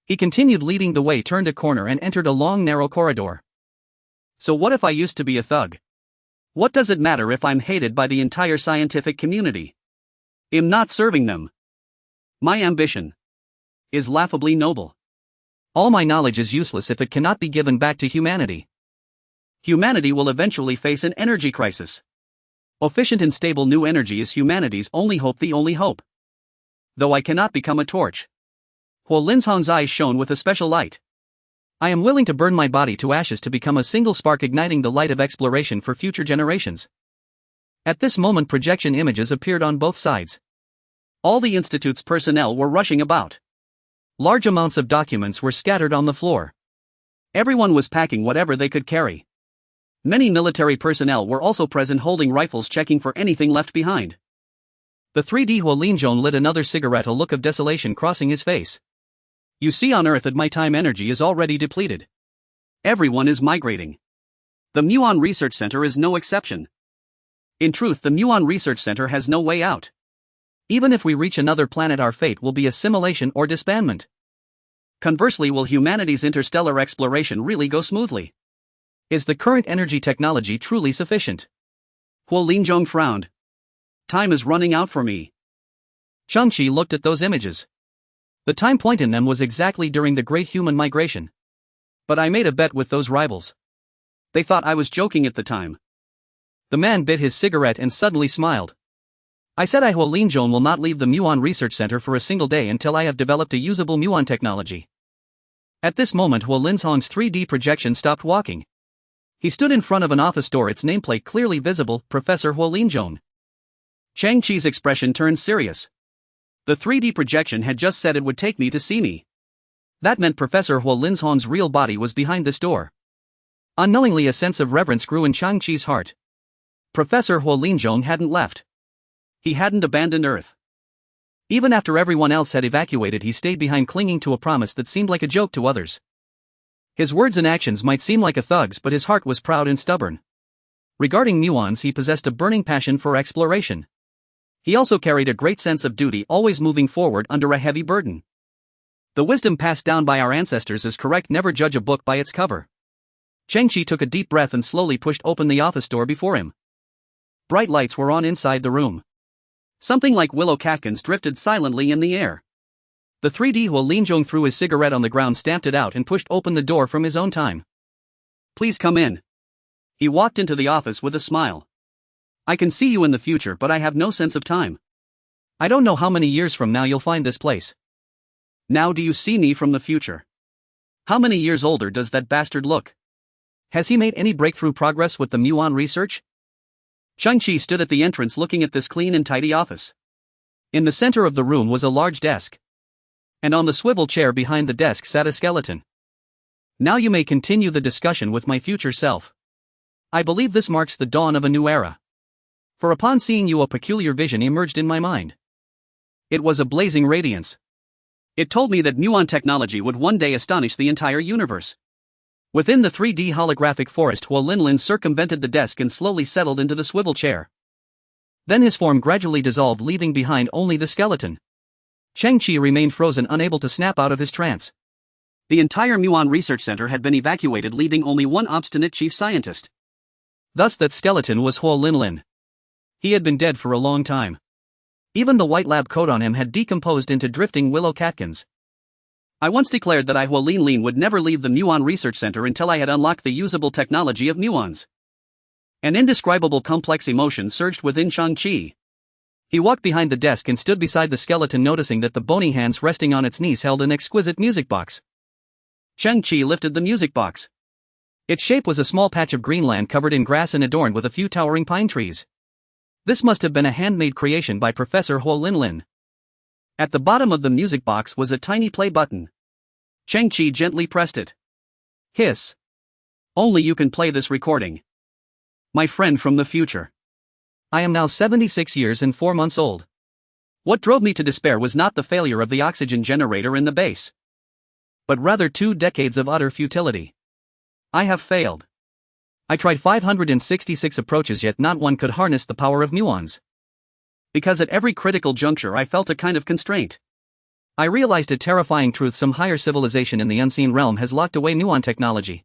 He continued leading the way, turned a corner and entered a long narrow corridor. So what if I used to be a thug? What does it matter if I'm hated by the entire scientific community? I'm not serving them. My ambition is laughably noble. All my knowledge is useless if it cannot be given back to humanity. Humanity will eventually face an energy crisis. Efficient and stable new energy is humanity's only hope, the only hope. Though I cannot become a torch. Huo Linzhong's eyes shone with a special light. I am willing to burn my body to ashes to become a single spark, igniting the light of exploration for future generations. At this moment projection images appeared on both sides. All the institute's personnel were rushing about. Large amounts of documents were scattered on the floor. Everyone was packing whatever they could carry. Many military personnel were also present, holding rifles, checking for anything left behind. The 3D Huo Linzhong lit another cigarette, a look of desolation crossing his face. You see, on Earth my time energy is already depleted. Everyone is migrating. The Muon Research Center is no exception. In truth, the Muon Research Center has no way out. Even if we reach another planet, our fate will be assimilation or disbandment. Conversely, will humanity's interstellar exploration really go smoothly? Is the current energy technology truly sufficient? Huo Linzhong frowned. Time is running out for me. Cheng Qi looked at those images. The time point in them was exactly during the Great Human Migration. But I made a bet with those rivals. They thought I was joking at the time. The man bit his cigarette and suddenly smiled. I said Huo Linzhong will not leave the Muon Research Center for a single day until I have developed a usable muon technology. At this moment Huo Linzhong's 3D projection stopped walking. He stood in front of an office door, its nameplate clearly visible, Professor Huo Linzhong. Cheng Qi's expression turned serious. The 3D projection had just said it would take me to see me. That meant Professor Huo Linzhong's real body was behind this door. Unknowingly, a sense of reverence grew in Cheng Qi's heart. Professor Huo Linzhong hadn't left. He hadn't abandoned Earth. Even after everyone else had evacuated, he stayed behind, clinging to a promise that seemed like a joke to others. His words and actions might seem like a thug's, but his heart was proud and stubborn. Regarding muons, he possessed a burning passion for exploration. He also carried a great sense of duty, always moving forward under a heavy burden. The wisdom passed down by our ancestors is correct: never judge a book by its cover. Cheng Qi took a deep breath and slowly pushed open the office door before him. Bright lights were on inside the room. Something like willow catkins drifted silently in the air. The 3D Huo Linzhong threw his cigarette on the ground, stamped it out, and pushed open the door from his own time. Please come in. He walked into the office with a smile. I can see you in the future, but I have no sense of time. I don't know how many years from now you'll find this place. Now do you see me from the future? How many years older does that bastard look? Has he made any breakthrough progress with the Muon research? Cheng Qi stood at the entrance looking at this clean and tidy office. In the center of the room was a large desk. And on the swivel chair behind the desk sat a skeleton. Now you may continue the discussion with my future self. I believe this marks the dawn of a new era. For upon seeing you, a peculiar vision emerged in my mind. It was a blazing radiance. It told me that Muon technology would one day astonish the entire universe. Within the 3D holographic forest, Huo Linlin circumvented the desk and slowly settled into the swivel chair. Then his form gradually dissolved, leaving behind only the skeleton. Cheng Qi remained frozen, unable to snap out of his trance. The entire Muon Research Center had been evacuated, leaving only one obstinate chief scientist. Thus that skeleton was Huo Linlin. He had been dead for a long time. Even the white lab coat on him had decomposed into drifting willow catkins. I once declared that Huo Linlin would never leave the Muon Research Center until I had unlocked the usable technology of muons. An indescribable complex emotion surged within Cheng Qi. He walked behind the desk and stood beside the skeleton, noticing that the bony hands resting on its knees held an exquisite music box. Cheng Qi lifted the music box. Its shape was a small patch of green land covered in grass and adorned with a few towering pine trees. This must have been a handmade creation by Professor Huo Linlin. At the bottom of the music box was a tiny play button. Cheng Qi gently pressed it. Hiss. Only you can play this recording. My friend from the future. I am now 76 years and 4 months old. What drove me to despair was not the failure of the oxygen generator in the base, but rather 2 decades of utter futility. I have failed. I tried 566 approaches, yet not one could harness the power of muons. Because at every critical juncture I felt a kind of constraint. I realized a terrifying truth: some higher civilization in the unseen realm has locked away muon technology.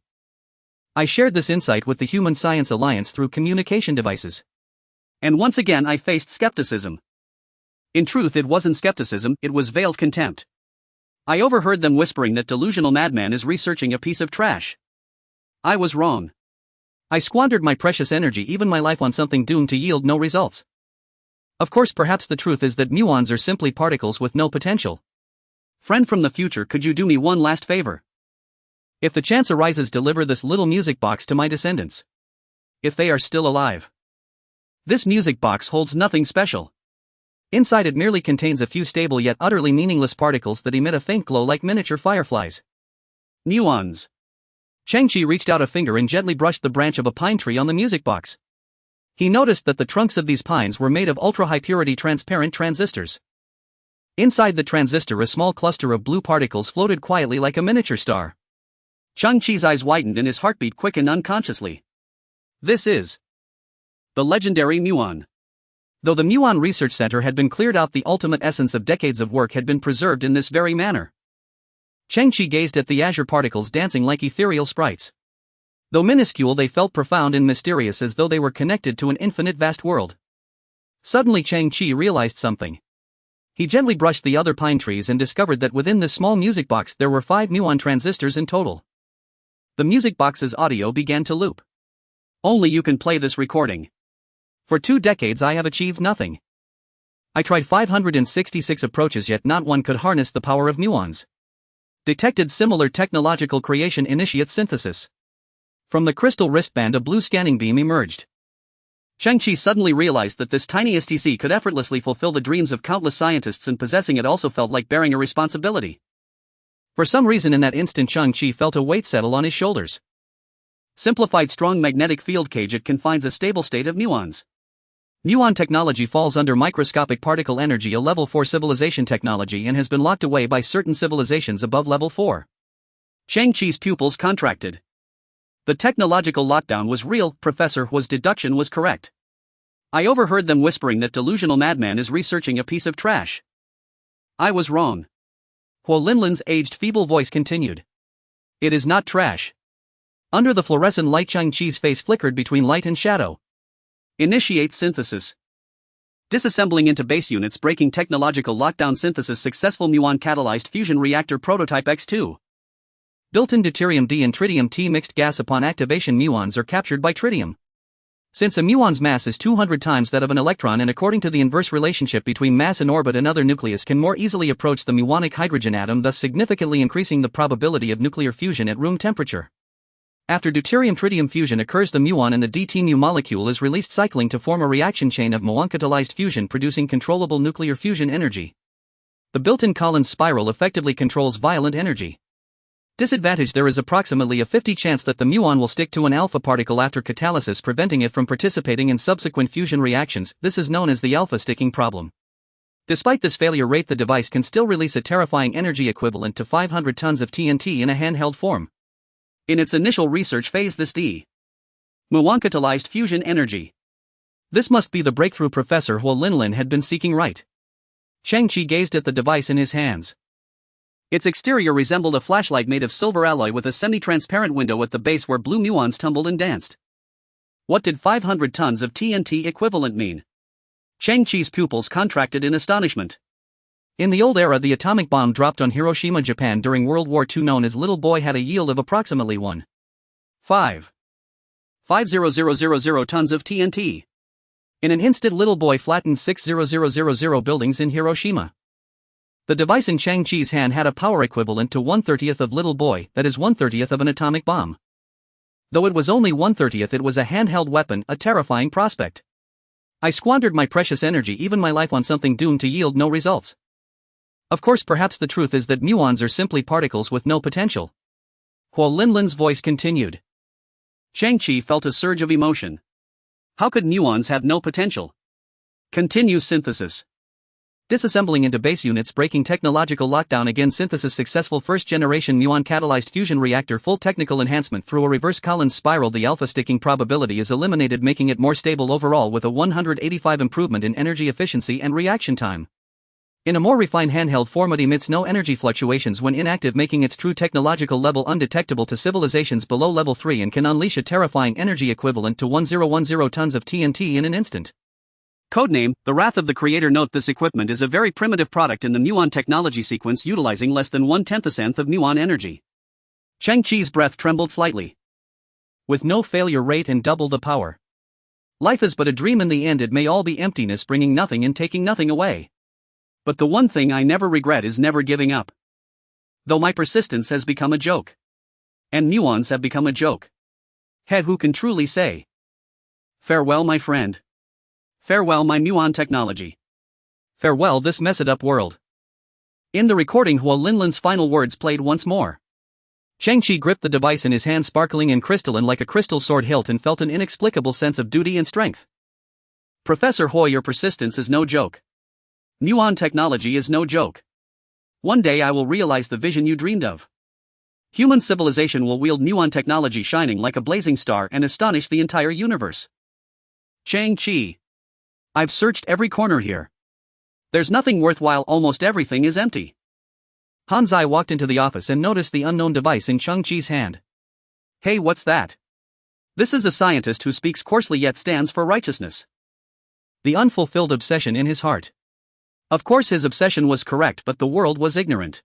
I shared this insight with the Human Science Alliance through communication devices. And once again I faced skepticism. In truth, it wasn't skepticism, it was veiled contempt. I overheard them whispering that delusional madman is researching a piece of trash. I was wrong. I squandered my precious energy, even my life, on something doomed to yield no results. Of course, perhaps the truth is that muons are simply particles with no potential. Friend from the future, could you do me one last favor? If the chance arises, deliver this little music box to my descendants. If they are still alive. This music box holds nothing special. Inside it merely contains a few stable yet utterly meaningless particles that emit a faint glow like miniature fireflies. Muons. Cheng Qi reached out a finger and gently brushed the branch of a pine tree on the music box. He noticed that the trunks of these pines were made of ultra-high purity transparent transistors. Inside the transistor, a small cluster of blue particles floated quietly like a miniature star. Cheng Qi's eyes widened and his heartbeat quickened unconsciously. This is the legendary muon. Though the Muon Research Center had been cleared out, the ultimate essence of decades of work had been preserved in this very manner. Cheng Qi gazed at the azure particles dancing like ethereal sprites. Though minuscule, they felt profound and mysterious, as though they were connected to an infinite vast world. Suddenly Cheng Qi realized something. He gently brushed the other pine trees and discovered that within this small music box there were 5 muon transistors in total. The music box's audio began to loop. Only you can play this recording. For 2 decades I have achieved nothing. I tried 566 approaches, yet not one could harness the power of muons. Detected similar technological creation, initiate synthesis. From the crystal wristband a blue scanning beam emerged. Cheng Qi suddenly realized that this tiny STC could effortlessly fulfill the dreams of countless scientists, and possessing it also felt like bearing a responsibility. For some reason in that instant Cheng Qi felt a weight settle on his shoulders. Simplified strong magnetic field cage. It confines a stable state of muons. Muon technology falls under microscopic particle energy, a level 4 civilization technology, and has been locked away by certain civilizations above level 4. Cheng Qi's pupils contracted. The technological lockdown was real. Professor Huo's deduction was correct. I overheard them whispering that delusional madman is researching a piece of trash. I was wrong. Huo Linlin's aged feeble voice continued. It is not trash. Under the fluorescent light Cheng Qi's face flickered between light and shadow. Initiate synthesis. Disassembling into base units, breaking technological lockdown. Synthesis successful. Muon catalyzed fusion reactor prototype X2. Built-in deuterium D and tritium T mixed gas. Upon activation muons are captured by tritium. Since a muon's mass is 200 times that of an electron, and according to the inverse relationship between mass and orbit, another nucleus can more easily approach the muonic hydrogen atom, thus significantly increasing the probability of nuclear fusion at room temperature. After deuterium-tritium fusion occurs, the muon and the DT mu molecule is released, cycling to form a reaction chain of muon-catalyzed fusion, producing controllable nuclear fusion energy. The built-in Collins spiral effectively controls violent energy. Disadvantage: there is approximately a 50% chance that the muon will stick to an alpha particle after catalysis, preventing it from participating in subsequent fusion reactions. This is known as the alpha sticking problem. Despite this failure rate, the device can still release a terrifying energy equivalent to 500 tons of TNT in a handheld form. In its initial research phase, this muon-catalyzed fusion energy. This must be the breakthrough Professor Huo Linlin had been seeking, right? Cheng Qi gazed at the device in his hands. Its exterior resembled a flashlight made of silver alloy with a semi-transparent window at the base where blue muons tumbled and danced. What did 500 tons of TNT equivalent mean? Cheng Qi's pupils contracted in astonishment. In the old era, the atomic bomb dropped on Hiroshima, Japan during World War II, known as Little Boy, had a yield of approximately 1.50000 tons of TNT. In an instant, Little Boy flattened 60000 buildings in Hiroshima. The device in Cheng Qi's hand had a power equivalent to 1/30th of Little Boy, that is 1/30th of an atomic bomb. Though it was only 1/30th, it was a handheld weapon, a terrifying prospect. I squandered my precious energy, even my life, on something doomed to yield no results. Of course, perhaps the truth is that muons are simply particles with no potential. Huo Linlin's voice continued. Cheng Qi felt a surge of emotion. How could muons have no potential? Continue synthesis. Disassembling into base units, breaking technological lockdown. Again, synthesis successful. First-generation muon-catalyzed fusion reactor. Full technical enhancement through a reverse Collins spiral. The alpha sticking probability is eliminated, making it more stable overall, with a 185 improvement in energy efficiency and reaction time. In a more refined handheld form, it emits no energy fluctuations when inactive, making its true technological level undetectable to civilizations below level 3, and can unleash a terrifying energy equivalent to 1010 tons of TNT in an instant. Codename, The Wrath of the Creator. Note: this equipment is a very primitive product in the muon technology sequence, utilizing less than 1/10th of muon energy. Cheng Qi's breath trembled slightly. With no failure rate and double the power. Life is but a dream. In the end, it may all be emptiness, bringing nothing and taking nothing away. But the one thing I never regret is never giving up. Though my persistence has become a joke. And muons have become a joke. Who can truly say? Farewell, my friend. Farewell, my muon technology. Farewell, this messed up world. In the recording, Huo Linlin's final words played once more. Cheng Qi gripped the device in his hand, sparkling and crystalline like a crystal sword hilt, and felt an inexplicable sense of duty and strength. Professor Huo, your persistence is no joke. Muon technology is no joke. One day I will realize the vision you dreamed of. Human civilization will wield muon technology, shining like a blazing star, and astonish the entire universe. Cheng Qi. I've searched every corner here. There's nothing worthwhile, almost everything is empty. Han Zai walked into the office and noticed the unknown device in Cheng Qi's hand. Hey, what's that? This is a scientist who speaks coarsely yet stands for righteousness. The unfulfilled obsession in his heart. Of course his obsession was correct, but the world was ignorant.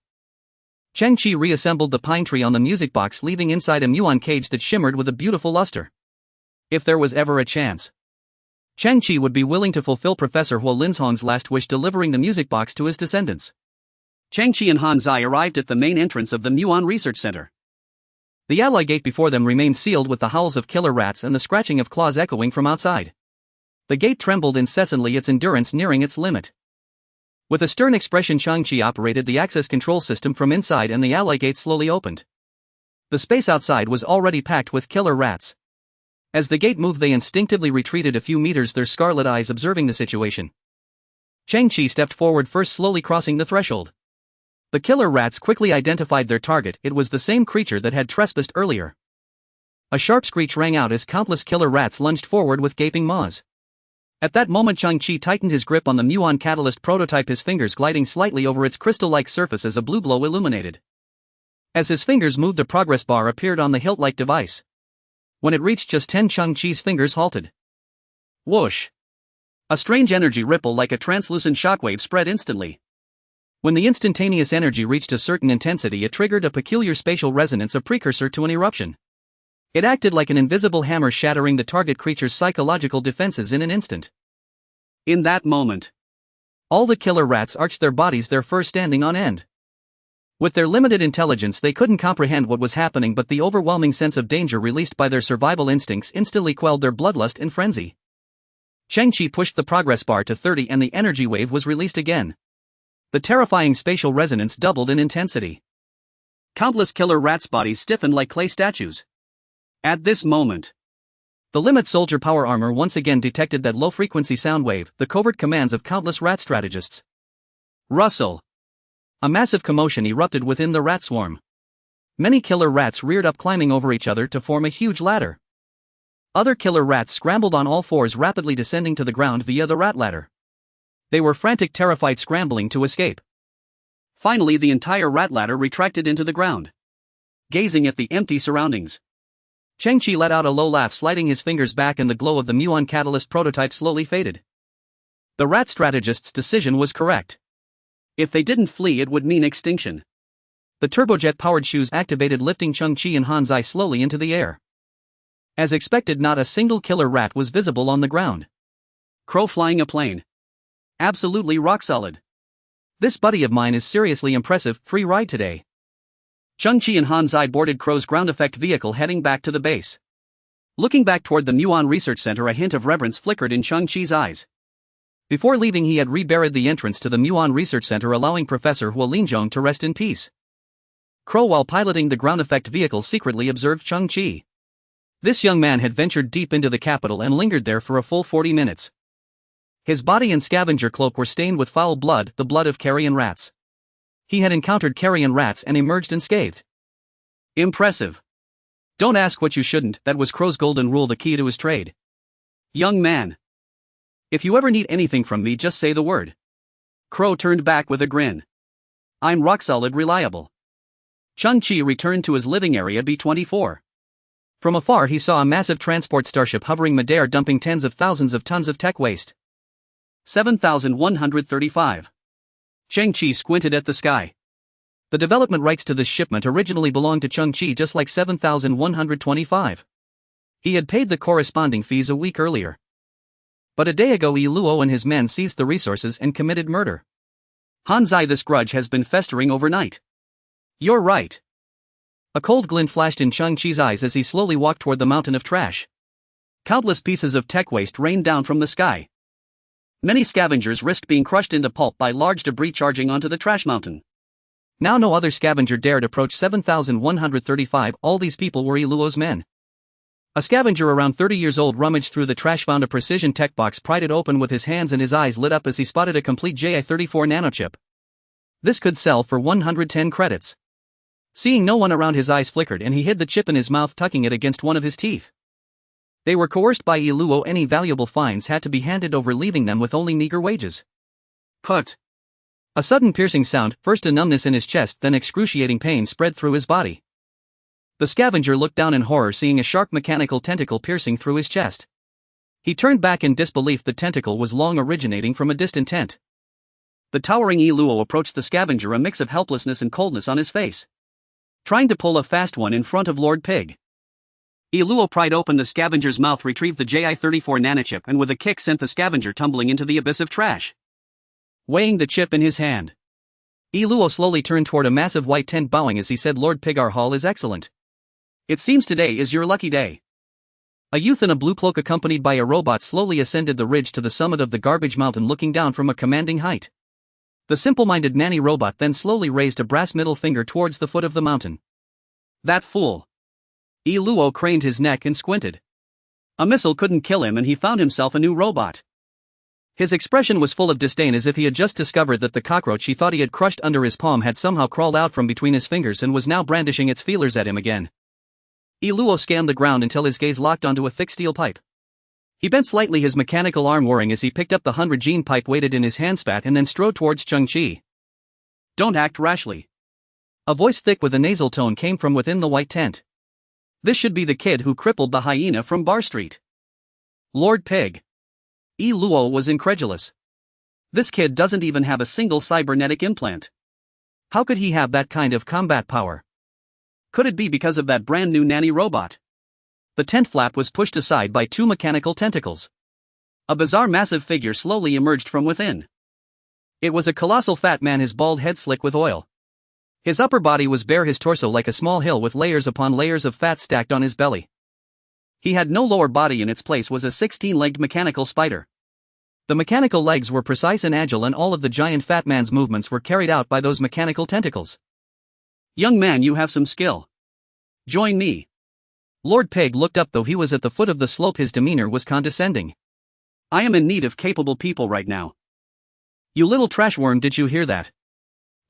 Cheng Qi reassembled the pine tree on the music box, leaving inside a muon cage that shimmered with a beautiful luster. If there was ever a chance, Cheng Qi would be willing to fulfill Professor Huo Linzhong's last wish, delivering the music box to his descendants. Cheng Qi and Han Zai arrived at the main entrance of the Muon Research Center. The alloy gate before them remained sealed with the howls of killer rats and the scratching of claws echoing from outside. The gate trembled incessantly, its endurance nearing its limit. With a stern expression, Cheng Qi operated the access control system from inside and the alloy gate slowly opened. The space outside was already packed with killer rats. As the gate moved, they instinctively retreated a few meters, their scarlet eyes observing the situation. Cheng Qi stepped forward first, slowly crossing the threshold. The killer rats quickly identified their target. It was the same creature that had trespassed earlier. A sharp screech rang out as countless killer rats lunged forward with gaping maws. At that moment, Cheng Qi tightened his grip on the Muon catalyst prototype, his fingers gliding slightly over its crystal-like surface as a blue glow illuminated. As his fingers moved, a progress bar appeared on the hilt-like device. When it reached just 10, Cheng Qi's fingers halted. Whoosh! A strange energy ripple like a translucent shockwave spread instantly. When the instantaneous energy reached a certain intensity, it triggered a peculiar spatial resonance, a precursor to an eruption. It acted like an invisible hammer, shattering the target creature's psychological defenses in an instant. In that moment, all the killer rats arched their bodies, their fur standing on end. With their limited intelligence, they couldn't comprehend what was happening, but the overwhelming sense of danger released by their survival instincts instantly quelled their bloodlust and frenzy. Cheng Qi pushed the progress bar to 30 and the energy wave was released again. The terrifying spatial resonance doubled in intensity. Countless killer rats' bodies stiffened like clay statues. At this moment, the Limit Soldier power armor once again detected that low-frequency sound wave, the covert commands of countless rat strategists. Rustle! A massive commotion erupted within the rat swarm. Many killer rats reared up, climbing over each other to form a huge ladder. Other killer rats scrambled on all fours, rapidly descending to the ground via the rat ladder. They were frantic, terrified, scrambling to escape. Finally, the entire rat ladder retracted into the ground. Gazing at the empty surroundings, Cheng Qi let out a low laugh, sliding his fingers back, and the glow of the Muon catalyst prototype slowly faded. The rat strategist's decision was correct. If they didn't flee, it would mean extinction. The turbojet-powered shoes activated, lifting Cheng Qi and Hanzai slowly into the air. As expected, not a single killer rat was visible on the ground. Crow flying a plane. Absolutely rock solid. This buddy of mine is seriously impressive. Free ride today. Cheng Qi and Hanzai boarded Crow's ground effect vehicle, heading back to the base. Looking back toward the Muon Research Center, a hint of reverence flickered in Cheng Qi's eyes. Before leaving, he had rebarred the entrance to the Muon Research Center, allowing Professor Huo Linzhong to rest in peace. Crow, while piloting the ground effect vehicle, secretly observed Cheng Qi. This young man had ventured deep into the capital and lingered there for a full 40 minutes. His body and scavenger cloak were stained with foul blood, the blood of carrion rats. He had encountered carrion rats and emerged unscathed. Impressive. Don't ask what you shouldn't, that was Crow's golden rule, the key to his trade. Young man, if you ever need anything from me, just say the word. Crow turned back with a grin. I'm rock solid, reliable. Cheng Qi returned to his living area B24. From afar, he saw a massive transport starship hovering midair, dumping tens of thousands of tons of tech waste. 7,135. Cheng Qi squinted at the sky. The development rights to this shipment originally belonged to Cheng Qi, just like 7,125. He had paid the corresponding fees a week earlier. But a day ago, Yi Luo and his men seized the resources and committed murder. Hanzai, this grudge has been festering overnight. You're right. A cold glint flashed in Cheng Qi's eyes as he slowly walked toward the mountain of trash. Countless pieces of tech waste rained down from the sky. Many scavengers risked being crushed into pulp by large debris charging onto the trash mountain. Now no other scavenger dared approach 7,135. All these people were Yi Luo's men. A scavenger around 30 years old rummaged through the trash, found a precision tech box, pried it open with his hands, and his eyes lit up as he spotted a complete JI-34 nanochip. This could sell for 110 credits. Seeing no one around, his eyes flickered and he hid the chip in his mouth, tucking it against one of his teeth. They were coerced by Yi Luo. Any valuable finds had to be handed over, leaving them with only meager wages. Put. A sudden piercing sound, first a numbness in his chest, then excruciating pain spread through his body. The scavenger looked down in horror, seeing a sharp mechanical tentacle piercing through his chest. He turned back in disbelief. The tentacle was long, originating from a distant tent. The towering Yi Luo approached the scavenger, a mix of helplessness and coldness on his face. Trying to pull a fast one in front of Lord Pig. Yi Luo pried open the scavenger's mouth, retrieved the JI-34 nanochip, and with a kick sent the scavenger tumbling into the abyss of trash. Weighing the chip in his hand, Yi Luo slowly turned toward a massive white tent, bowing as he said, "Lord Pig, our haul is excellent. It seems today is your lucky day. A youth in a blue cloak accompanied by a robot slowly ascended the ridge to the summit of the garbage mountain, looking down from a commanding height. The simple-minded Nanny robot then slowly raised a brass middle finger towards the foot of the mountain. That fool. Luo craned his neck and squinted. A missile couldn't kill him, and he found himself a new robot. His expression was full of disdain, as if he had just discovered that the cockroach he thought he had crushed under his palm had somehow crawled out from between his fingers and was now brandishing its feelers at him again. Luo scanned the ground until his gaze locked onto a thick steel pipe. He bent slightly, his mechanical arm whirring as he picked up the 100-gene pipe weighted in his handspat and then strode towards Cheng Qi. Don't act rashly. A voice thick with a nasal tone came from within the white tent. This should be the kid who crippled the hyena from Bar Street. Lord Pig. Luo was incredulous. This kid doesn't even have a single cybernetic implant. How could he have that kind of combat power? Could it be because of that brand new Nanny robot? The tent flap was pushed aside by two mechanical tentacles. A bizarre massive figure slowly emerged from within. It was a colossal fat man, his bald head slick with oil. His upper body was bare, his torso like a small hill with layers upon layers of fat stacked on his belly. He had no lower body, in its place was a 16-legged mechanical spider. The mechanical legs were precise and agile, and all of the giant fat man's movements were carried out by those mechanical tentacles. Young man, you have some skill. Join me. Lord Pig looked up, though he was at the foot of the slope. His demeanor was condescending. I am in need of capable people right now. You little trash worm, did you hear that?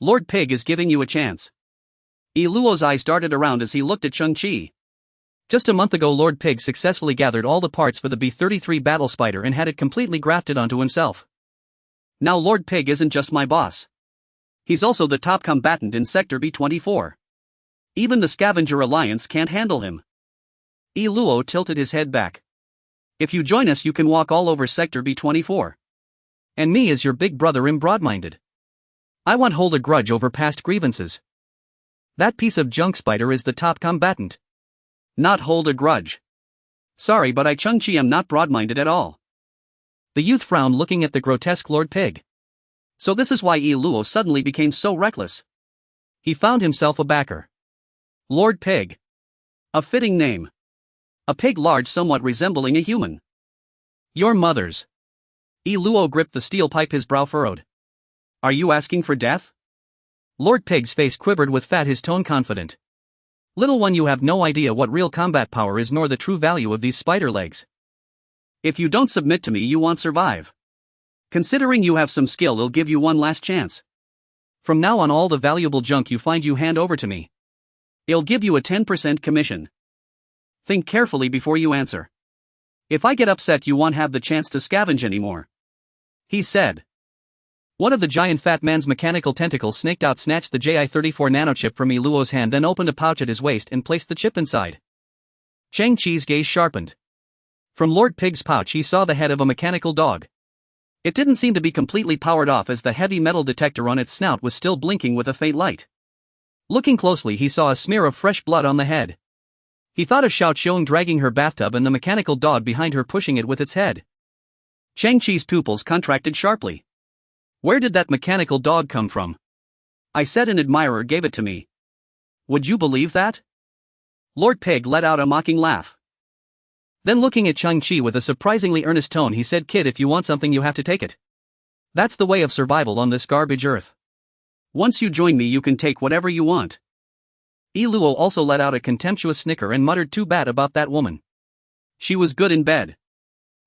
Lord Pig is giving you a chance. Luo's eyes darted around as he looked at Cheng Qi. Just a month ago, Lord Pig successfully gathered all the parts for the B-33 battle spider and had it completely grafted onto himself. Now Lord Pig isn't just my boss. He's also the top combatant in Sector B-24. Even the Scavenger Alliance can't handle him. Luo tilted his head back. If you join us, you can walk all over Sector B-24. And me as your big brother am broad-minded. I won't hold a grudge over past grievances. That piece of junk spider is the top combatant. Not hold a grudge. Sorry, but I, Cheng Qi, am not broad-minded at all. The youth frowned, looking at the grotesque Lord Pig. So this is why Luo suddenly became so reckless. He found himself a backer. Lord Pig. A fitting name. A pig large, somewhat resembling a human. Your mother's. Luo gripped the steel pipe, his brow furrowed. Are you asking for death? Lord Pig's face quivered with fat, his tone confident. Little one, you have no idea what real combat power is, nor the true value of these spider legs. If you don't submit to me, you won't survive. Considering you have some skill, I'll give you one last chance. From now on, all the valuable junk you find, you hand over to me. I'll give you a 10% commission. Think carefully before you answer. If I get upset, you won't have the chance to scavenge anymore. He said. One of the giant fat man's mechanical tentacles snaked out, snatched the JI-34 nanochip from Luo's hand, then opened a pouch at his waist and placed the chip inside. Cheng Qi's gaze sharpened. From Lord Pig's pouch he saw the head of a mechanical dog. It didn't seem to be completely powered off, as the heavy metal detector on its snout was still blinking with a faint light. Looking closely, he saw a smear of fresh blood on the head. He thought of Xiaoqiong dragging her bathtub and the mechanical dog behind her pushing it with its head. Cheng Qi's pupils contracted sharply. Where did that mechanical dog come from? I said an admirer gave it to me. Would you believe that? Lord Pig let out a mocking laugh. Then, looking at Cheng Qi with a surprisingly earnest tone, he said, Kid, if you want something, you have to take it. That's the way of survival on this garbage earth. Once you join me, you can take whatever you want. Luo also let out a contemptuous snicker and muttered, too bad about that woman. She was good in bed.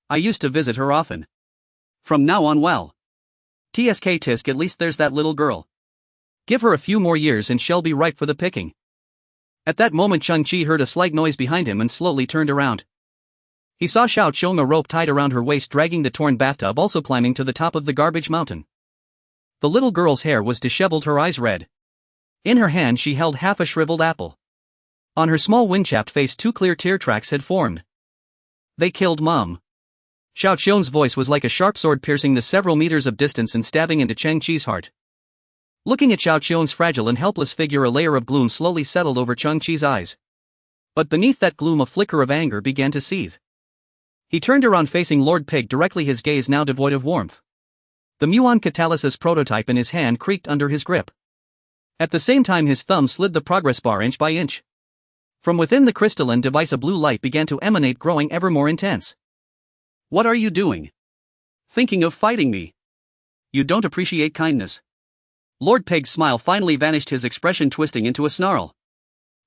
I used to visit her often. From now on, well. Tsk tisk, at least there's that little girl. Give her a few more years and she'll be ripe for the picking. At that moment, Cheng Qi heard a slight noise behind him and slowly turned around. He saw Xiaoqiong, a rope tied around her waist, dragging the torn bathtub, also climbing to the top of the garbage mountain. The little girl's hair was disheveled, her eyes red. In her hand she held half a shriveled apple. On her small wind-chapped face 2 clear tear tracks had formed. They killed Mom. Xiaoqiong's voice was like a sharp sword, piercing the several meters of distance and stabbing into Cheng Qi's heart. Looking at Xiaoqiong's fragile and helpless figure, a layer of gloom slowly settled over Cheng Qi's eyes. But beneath that gloom a flicker of anger began to seethe. He turned around, facing Lord Pig directly, his gaze now devoid of warmth. The Muon catalysis prototype in his hand creaked under his grip. At the same time his thumb slid the progress bar inch by inch. From within the crystalline device a blue light began to emanate, growing ever more intense. What are you doing? Thinking of fighting me? You don't appreciate kindness. Lord Peg's smile finally vanished, his expression twisting into a snarl.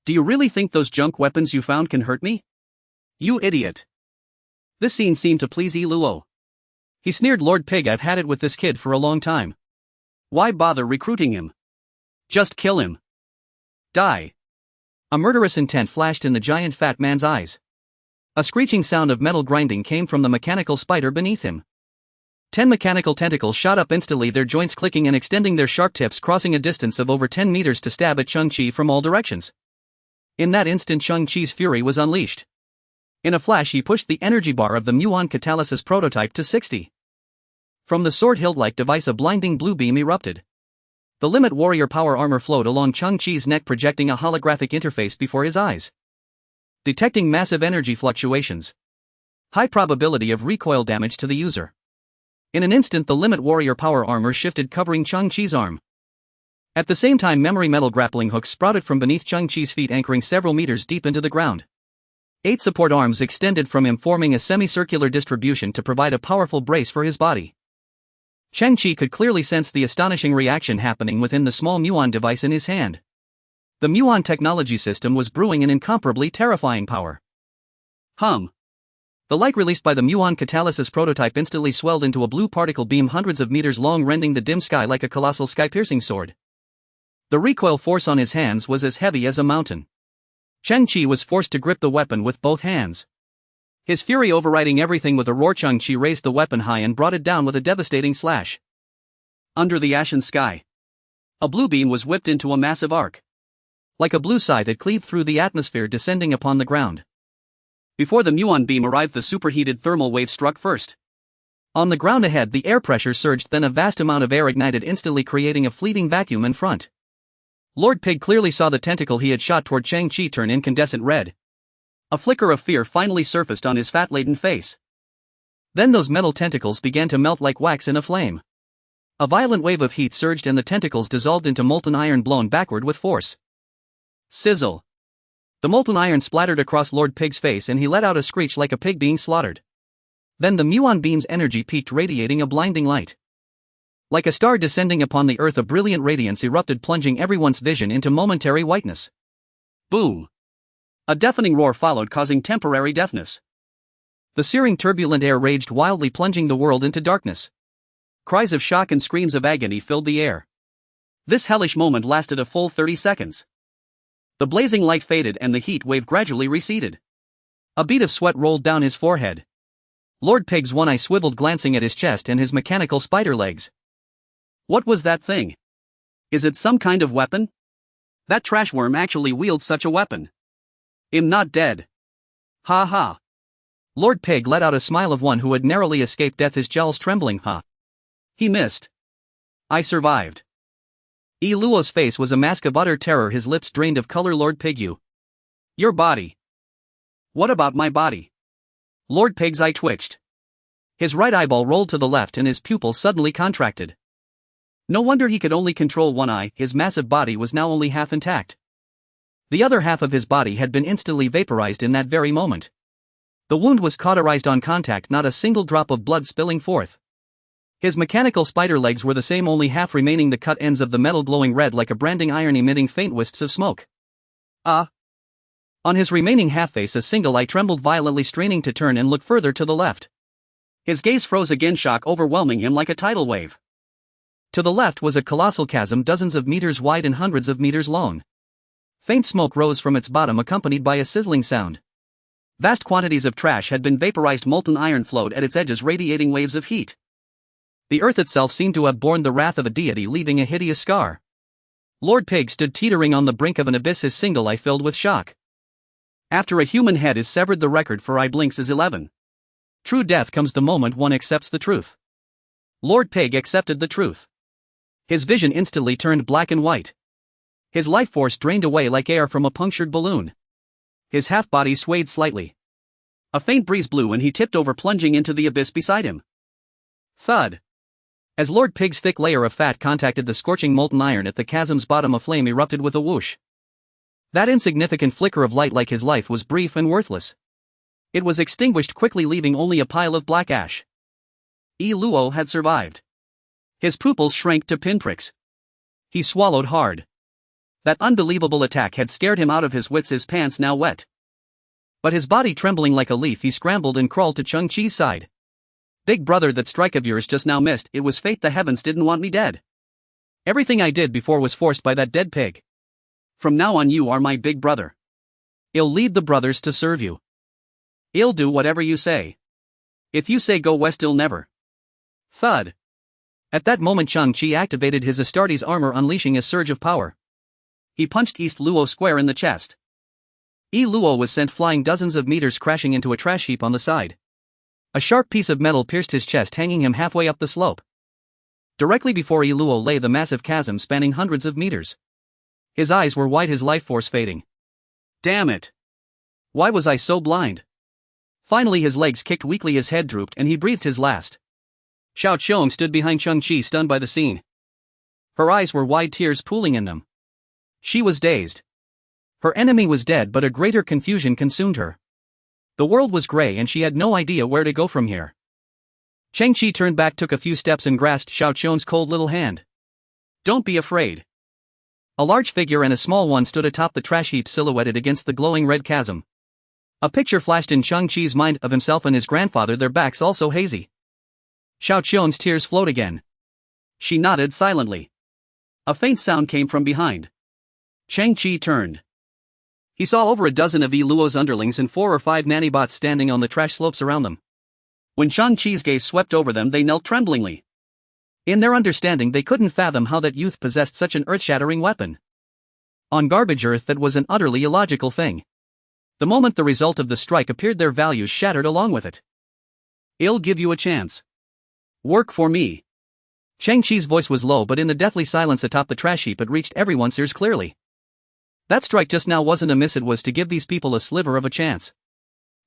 Do you really think those junk weapons you found can hurt me? You idiot. This scene seemed to please Luo. He sneered, Lord Peg, I've had it with this kid for a long time. Why bother recruiting him? Just kill him. Die. A murderous intent flashed in the giant fat man's eyes. A screeching sound of metal grinding came from the mechanical spider beneath him. 10 mechanical tentacles shot up instantly, their joints clicking and extending, their sharp tips crossing a distance of over 10 meters to stab at Cheng Qi from all directions. In that instant, Cheng Qi's fury was unleashed. In a flash, he pushed the energy bar of the Muon catalysis prototype to 60. From the sword hilt-like device a blinding blue beam erupted. The limit warrior power armor flowed along Cheng Qi's neck, projecting a holographic interface before his eyes. Detecting massive energy fluctuations. High probability of recoil damage to the user. In an instant, the limit warrior power armor shifted, covering Cheng Qi's arm. At the same time, memory metal grappling hooks sprouted from beneath Cheng Qi's feet, anchoring several meters deep into the ground. 8 support arms extended from him, forming a semicircular distribution to provide a powerful brace for his body. Cheng Qi could clearly sense the astonishing reaction happening within the small Muon device in his hand. The Muon technology system was brewing an incomparably terrifying power. The light released by the Muon catalysis prototype instantly swelled into a blue particle beam hundreds of meters long, rending the dim sky like a colossal sky-piercing sword. The recoil force on his hands was as heavy as a mountain. Cheng Qi was forced to grip the weapon with both hands. His fury overriding everything, with a roar, Cheng Qi raised the weapon high and brought it down with a devastating slash. Under the ashen sky, a blue beam was whipped into a massive arc. Like a blue scythe, it cleaved through the atmosphere, descending upon the ground. Before the Muon beam arrived, the superheated thermal wave struck first. On the ground ahead, the air pressure surged, then a vast amount of air ignited, instantly creating a fleeting vacuum in front. Lord Pig clearly saw the tentacle he had shot toward Cheng Qi turn incandescent red. A flicker of fear finally surfaced on his fat-laden face. Then those metal tentacles began to melt like wax in a flame. A violent wave of heat surged and the tentacles dissolved into molten iron, blown backward with force. Sizzle. The molten iron splattered across Lord Pig's face and he let out a screech like a pig being slaughtered. Then the Muon beam's energy peaked, radiating a blinding light. Like a star descending upon the earth, a brilliant radiance erupted, plunging everyone's vision into momentary whiteness. Boom! A deafening roar followed, causing temporary deafness. The searing turbulent air raged wildly, plunging the world into darkness. Cries of shock and screams of agony filled the air. This hellish moment lasted a full 30 seconds. The blazing light faded and the heat wave gradually receded. A bead of sweat rolled down his forehead. Lord Pig's one eye swiveled, glancing at his chest and his mechanical spider legs. What was that thing? Is it some kind of weapon? That trashworm actually wields such a weapon. I'm not dead. Ha ha. Lord Pig let out a smile of one who had narrowly escaped death, his jowls trembling. Ha. He missed. I survived. Luo's face was a mask of utter terror, his lips drained of color. Lord Pig, your body. What about my body? Lord Pig's eye twitched. His right eyeball rolled to the left and his pupil suddenly contracted. No wonder he could only control one eye, his massive body was now only half intact. The other half of his body had been instantly vaporized in that very moment. The wound was cauterized on contact, not a single drop of blood spilling forth. His mechanical spider legs were the same, only half remaining, the cut ends of the metal glowing red like a branding iron, emitting faint wisps of smoke. On his remaining half-face a single eye trembled violently, straining to turn and look further to the left. His gaze froze again, shock overwhelming him like a tidal wave. To the left was a colossal chasm, dozens of meters wide and hundreds of meters long. Faint smoke rose from its bottom, accompanied by a sizzling sound. Vast quantities of trash had been vaporized, molten iron flowed at its edges, radiating waves of heat. The earth itself seemed to have borne the wrath of a deity, leaving a hideous scar. Lord Pig stood teetering on the brink of an abyss, his single eye filled with shock. After a human head is severed, the record for eye blinks is 11. True death comes the moment one accepts the truth. Lord Pig accepted the truth. His vision instantly turned black and white. His life force drained away like air from a punctured balloon. His half-body swayed slightly. A faint breeze blew and he tipped over, plunging into the abyss beside him. Thud. As Lord Pig's thick layer of fat contacted the scorching molten iron at the chasm's bottom, a flame erupted with a whoosh. That insignificant flicker of light like his life was brief and worthless. It was extinguished quickly, leaving only a pile of black ash. Luo had survived. His pupils shrank to pinpricks. He swallowed hard. That unbelievable attack had scared him out of his wits, his pants now wet. But his body trembling like a leaf, he scrambled and crawled to Cheng Qi's side. Big brother, that strike of yours just now missed. It was fate, the heavens didn't want me dead. Everything I did before was forced by that dead pig. From now on you are my big brother. I'll lead the brothers to serve you. I'll do whatever you say. If you say go west, I'll never. Thud. At that moment Cheng Qi activated his Astartes armor, unleashing a surge of power. He punched East Luo square in the chest. Luo was sent flying dozens of meters, crashing into a trash heap on the side. A sharp piece of metal pierced his chest, hanging him halfway up the slope. Directly before Luo lay the massive chasm spanning hundreds of meters. His eyes were wide, his life force fading. Damn it! Why was I so blind? Finally his legs kicked weakly, his head drooped, and he breathed his last. Xiao Qiong stood behind Cheng Qi, stunned by the scene. Her eyes were wide, tears pooling in them. She was dazed. Her enemy was dead, but a greater confusion consumed her. The world was gray and she had no idea where to go from here. Cheng Qi turned back, took a few steps, and grasped Xiao Qiong's cold little hand. Don't be afraid. A large figure and a small one stood atop the trash heap, silhouetted against the glowing red chasm. A picture flashed in Cheng Qi's mind of himself and his grandfather, their backs also hazy. Xiao Qiong's tears flowed again. She nodded silently. A faint sound came from behind. Cheng Qi turned. He saw over a dozen of Luo's underlings and 4 or 5 nanny bots standing on the trash slopes around them. When Cheng Qi's gaze swept over them, they knelt tremblingly. In their understanding, they couldn't fathom how that youth possessed such an earth-shattering weapon. On garbage earth, that was an utterly illogical thing. The moment the result of the strike appeared, their values shattered along with it. I'll give you a chance. Work for me. Cheng Qi's voice was low, but in the deathly silence atop the trash heap it reached everyone's ears clearly. That strike just now wasn't a miss, it was to give these people a sliver of a chance.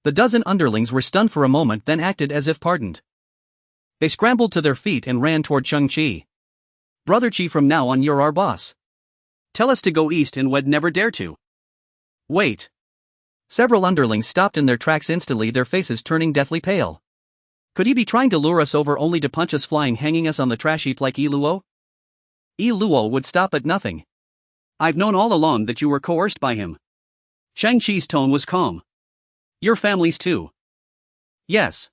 The dozen underlings were stunned for a moment, then acted as if pardoned. They scrambled to their feet and ran toward Cheng Qi. Brother Qi, from now on you're our boss. Tell us to go east and we'd never dare to. Wait. Several underlings stopped in their tracks instantly, their faces turning deathly pale. Could he be trying to lure us over only to punch us flying, hanging us on the trash heap like Luo? Luo would stop at nothing. I've known all along that you were coerced by him. Cheng Qi's tone was calm. Your families too. Yes.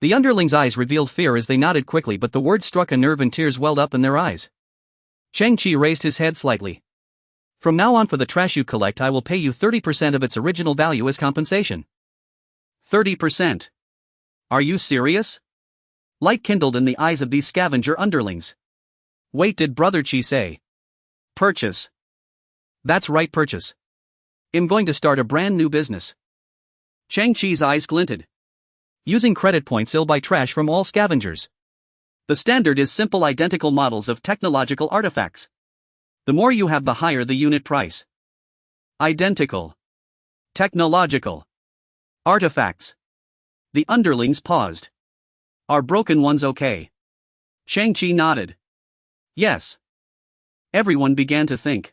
The underlings' eyes revealed fear as they nodded quickly, but the words struck a nerve and tears welled up in their eyes. Cheng Qi raised his head slightly. From now on, for the trash you collect, I will pay you 30% of its original value as compensation. 30%? Are you serious? Light kindled in the eyes of these scavenger underlings. Wait, did Brother Qi say? Purchase. That's right, purchase. I'm going to start a brand new business. Cheng Qi's eyes glinted. Using credit points, I'll buy trash from all scavengers. The standard is simple, identical models of technological artifacts. The more you have, the higher the unit price. Identical. Technological. Artifacts. The underlings paused. Are broken ones okay? Cheng Qi nodded. Yes. Everyone began to think.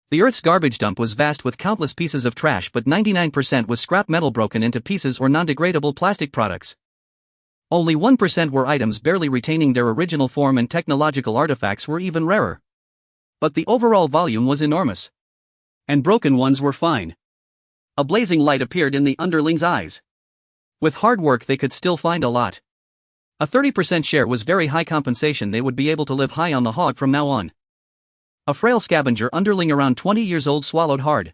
The Earth's garbage dump was vast, with countless pieces of trash, but 99% was scrap metal broken into pieces or non-degradable plastic products. Only 1% were items barely retaining their original form, and technological artifacts were even rarer. But the overall volume was enormous. And broken ones were fine. A blazing light appeared in the underlings' eyes. With hard work they could still find a lot. A 30% share was very high compensation. They would be able to live high on the hog from now on. A frail scavenger underling around 20 years old swallowed hard.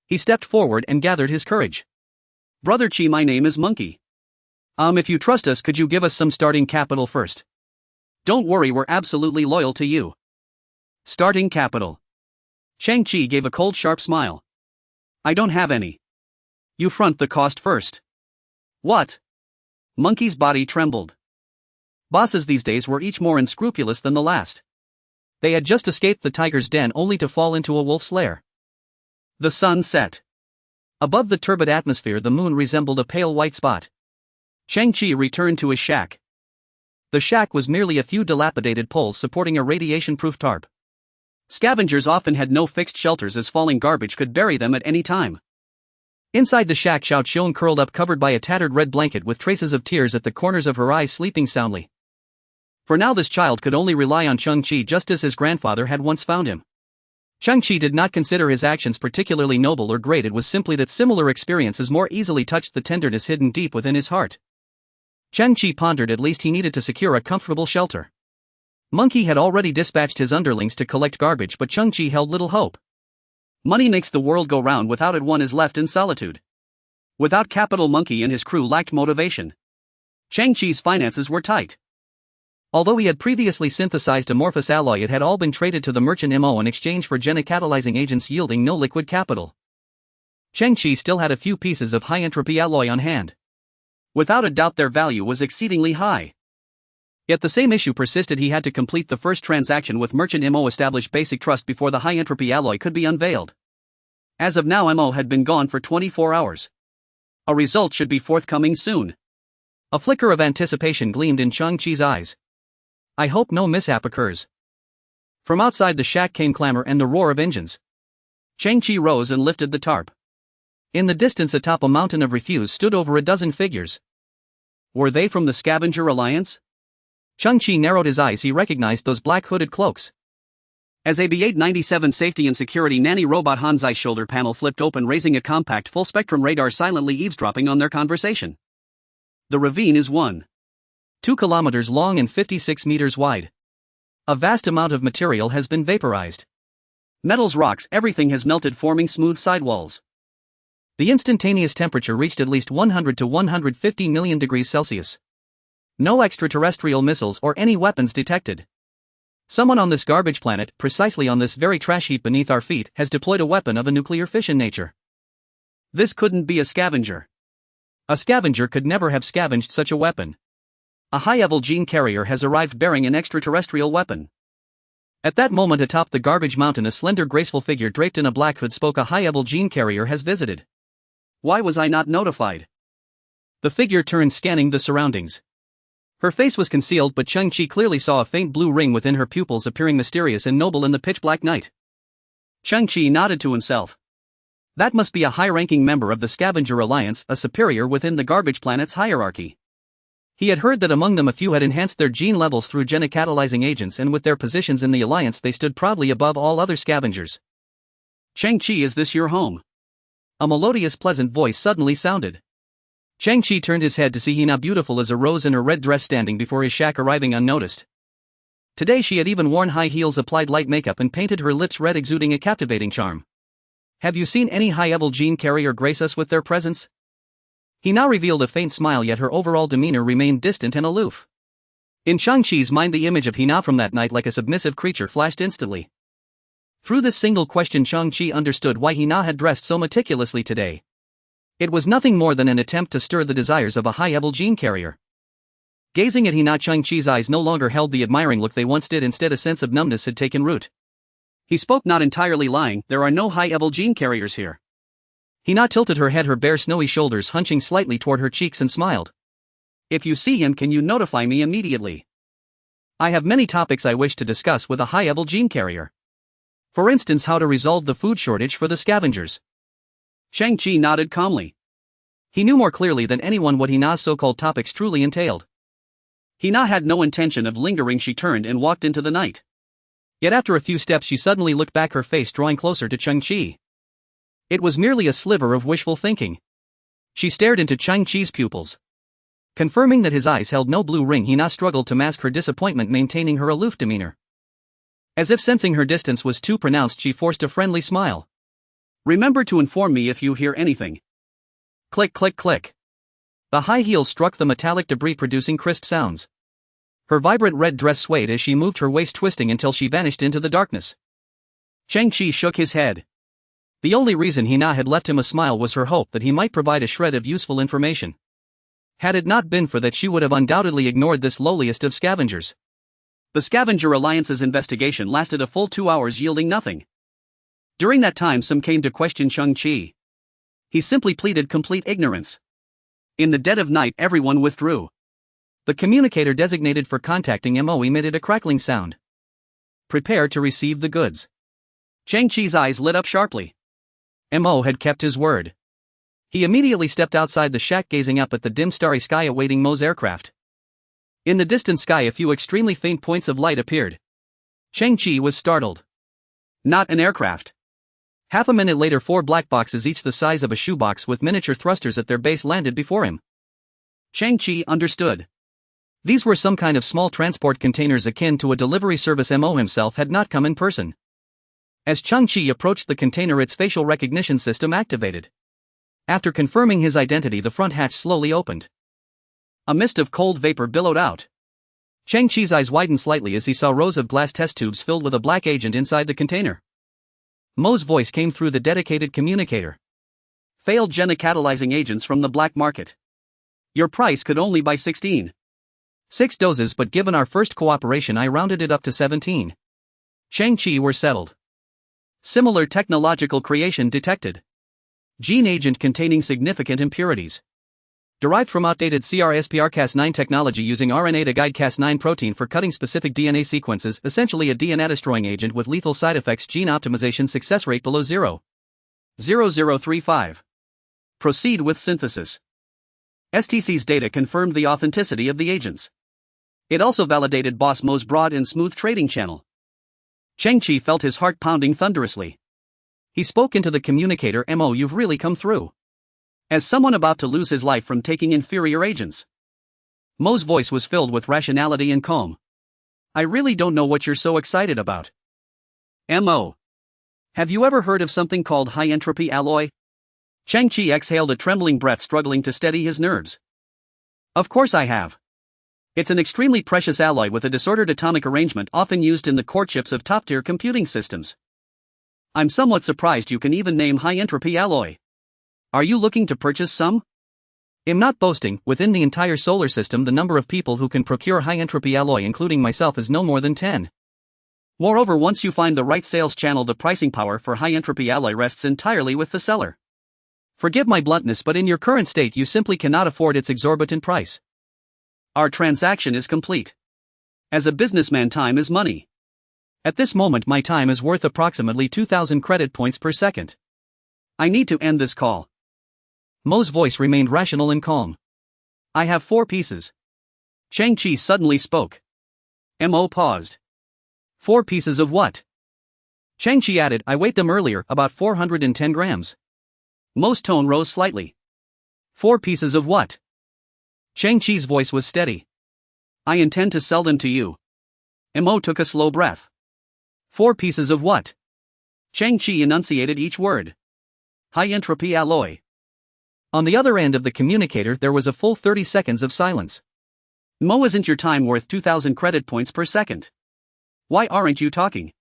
He stepped forward and gathered his courage. Brother Qi, my name is Monkey. If you trust us, could you give us some starting capital first? Don't worry, we're absolutely loyal to you. Starting capital. Cheng Qi gave a cold, sharp smile. I don't have any. You front the cost first. What? Monkey's body trembled. Bosses these days were each more unscrupulous than the last. They had just escaped the tiger's den only to fall into a wolf's lair. The sun set. Above the turbid atmosphere, the moon resembled a pale white spot. Cheng Qi returned to his shack. The shack was merely a few dilapidated poles supporting a radiation-proof tarp. Scavengers often had no fixed shelters as falling garbage could bury them at any time. Inside the shack, Xiao Qian curled up, covered by a tattered red blanket with traces of tears at the corners of her eyes, sleeping soundly. For now this child could only rely on Cheng Qi just as his grandfather had once found him. Cheng Qi did not consider his actions particularly noble or great, it was simply that similar experiences more easily touched the tenderness hidden deep within his heart. Cheng Qi pondered at least he needed to secure a comfortable shelter. Monkey had already dispatched his underlings to collect garbage, but Cheng Qi held little hope. Money makes the world go round, without it one is left in solitude. Without capital, Monkey and his crew lacked motivation. Cheng Qi's finances were tight. Although he had previously synthesized amorphous alloy, it had all been traded to the merchant Muon in exchange for catalyzing agents yielding no liquid capital. Cheng Qi still had a few pieces of high-entropy alloy on hand. Without a doubt their value was exceedingly high. Yet the same issue persisted: he had to complete the first transaction with merchant Mo, establish basic trust before the high-entropy alloy could be unveiled. As of now, Mo had been gone for 24 hours. A result should be forthcoming soon. A flicker of anticipation gleamed in Cheng Qi's eyes. I hope no mishap occurs. From outside the shack came clamor and the roar of engines. Cheng Qi rose and lifted the tarp. In the distance atop a mountain of refuse stood over a dozen figures. Were they from the Scavenger Alliance? Cheng Qi narrowed his eyes, he recognized those black hooded cloaks. As AB-897 safety and security Nanny robot Hanzai's shoulder panel flipped open, raising a compact full-spectrum radar, silently eavesdropping on their conversation. The ravine is 1.2 kilometers long and 56 meters wide. A vast amount of material has been vaporized. Metals, rocks, everything has melted, forming smooth sidewalls. The instantaneous temperature reached at least 100 to 150 million degrees Celsius. No extraterrestrial missiles or any weapons detected. Someone on this garbage planet, precisely on this very trash heap beneath our feet, has deployed a weapon of a nuclear fission nature. This couldn't be a scavenger. A scavenger could never have scavenged such a weapon. A high-level gene carrier has arrived bearing an extraterrestrial weapon. At that moment, atop the garbage mountain, a slender, graceful figure draped in a black hood spoke. A high-level gene carrier has visited. Why was I not notified? The figure turned, scanning the surroundings. Her face was concealed, but Cheng Qi clearly saw a faint blue ring within her pupils, appearing mysterious and noble in the pitch-black night. Cheng Qi nodded to himself. That must be a high-ranking member of the Scavenger Alliance, a superior within the garbage planet's hierarchy. He had heard that among them a few had enhanced their gene levels through catalyzing agents, and with their positions in the Alliance they stood proudly above all other scavengers. Cheng Qi, is this your home? A melodious, pleasant voice suddenly sounded. Cheng Qi turned his head to see Hina, beautiful as a rose in her red dress, standing before his shack, arriving unnoticed. Today she had even worn high heels, applied light makeup, and painted her lips red, exuding a captivating charm. Have you seen any high-level gene carrier grace us with their presence? Hina revealed a faint smile, yet her overall demeanor remained distant and aloof. In Cheng Qi's mind, the image of Hina from that night, like a submissive creature, flashed instantly. Through this single question, Cheng Qi understood why Hina had dressed so meticulously today. It was nothing more than an attempt to stir the desires of a high-level gene carrier. Gazing at Hina, Cheng Qi's eyes no longer held the admiring look they once did. Instead, a sense of numbness had taken root. He spoke, not entirely lying. There are no high-level gene carriers here. Hina tilted her head, her bare snowy shoulders hunching slightly toward her cheeks, and smiled. If you see him, can you notify me immediately? I have many topics I wish to discuss with a high-level gene carrier. For instance, how to resolve the food shortage for the scavengers. Cheng Qi nodded calmly. He knew more clearly than anyone what Hina's so-called topics truly entailed. Hina had no intention of lingering. She turned and walked into the night. Yet after a few steps she suddenly looked back, her face drawing closer to Cheng Qi. It was merely a sliver of wishful thinking. She stared into Cheng Qi's pupils. Confirming that his eyes held no blue ring, Hina struggled to mask her disappointment, maintaining her aloof demeanor. As if sensing her distance was too pronounced, she forced a friendly smile. Remember to inform me if you hear anything. Click, click, click. The high heels struck the metallic debris, producing crisp sounds. Her vibrant red dress swayed as she moved, her waist twisting until she vanished into the darkness. Cheng Qi shook his head. The only reason Hina had left him a smile was her hope that he might provide a shred of useful information. Had it not been for that, she would have undoubtedly ignored this lowliest of scavengers. The Scavenger Alliance's investigation lasted a full 2 hours, yielding nothing. During that time, some came to question Cheng Qi. He simply pleaded complete ignorance. In the dead of night, everyone withdrew. The communicator designated for contacting Mo emitted a crackling sound. Prepare to receive the goods. Cheng Qi's eyes lit up sharply. Mo had kept his word. He immediately stepped outside the shack, gazing up at the dim starry sky awaiting Mo's aircraft. In the distant sky a few extremely faint points of light appeared. Cheng Qi was startled. Not an aircraft. Half a minute later 4 black boxes each the size of a shoebox with miniature thrusters at their base landed before him. Cheng Qi understood. These were some kind of small transport containers akin to a delivery service. Mo himself had not come in person. As Cheng Qi approached the container, its facial recognition system activated. After confirming his identity, the front hatch slowly opened. A mist of cold vapor billowed out. Cheng Qi's eyes widened slightly as he saw rows of glass test tubes filled with a black agent inside the container. Mo's voice came through the dedicated communicator. Failed catalyzing agents from the black market. Your price could only buy 16. 6 doses, but given our first cooperation I rounded it up to 17. Cheng Qi were settled. Similar technological creation detected. Gene agent containing significant impurities. Derived from outdated CRISPR-Cas9 technology using RNA to guide Cas9 protein for cutting specific DNA sequences, essentially a DNA-destroying agent with lethal side effects. Gene optimization success rate below 0.0035. Proceed with synthesis. STC's data confirmed the authenticity of the agents. It also validated Boss Mo's broad and smooth trading channel. Cheng Qi felt his heart pounding thunderously. He spoke into the communicator. Mo, you've really come through. As someone about to lose his life from taking inferior agents. Mo's voice was filled with rationality and calm. I really don't know what you're so excited about. Mo. Have you ever heard of something called high-entropy alloy? Cheng Qi exhaled a trembling breath, struggling to steady his nerves. Of course I have. It's an extremely precious alloy with a disordered atomic arrangement often used in the core chips of top-tier computing systems. I'm somewhat surprised you can even name high-entropy alloy. Are you looking to purchase some? I'm not boasting. Within the entire solar system the number of people who can procure high-entropy alloy, including myself, is no more than 10. Moreover, once you find the right sales channel, the pricing power for high-entropy alloy rests entirely with the seller. Forgive my bluntness, but in your current state you simply cannot afford its exorbitant price. Our transaction is complete. As a businessman, time is money. At this moment my time is worth approximately 2,000 credit points per second. I need to end this call. Mo's voice remained rational and calm. I have 4 pieces. Cheng Qi suddenly spoke. Mo paused. 4 pieces of what? Cheng Qi added, I weighed them earlier, about 410 grams. Mo's tone rose slightly. 4 pieces of what? Cheng Qi's voice was steady. I intend to sell them to you. Mo took a slow breath. 4 pieces of what? Cheng Qi enunciated each word. High-entropy alloy. On the other end of the communicator there was a full 30 seconds of silence. Mo, isn't your time worth 2,000 credit points per second? Why aren't you talking?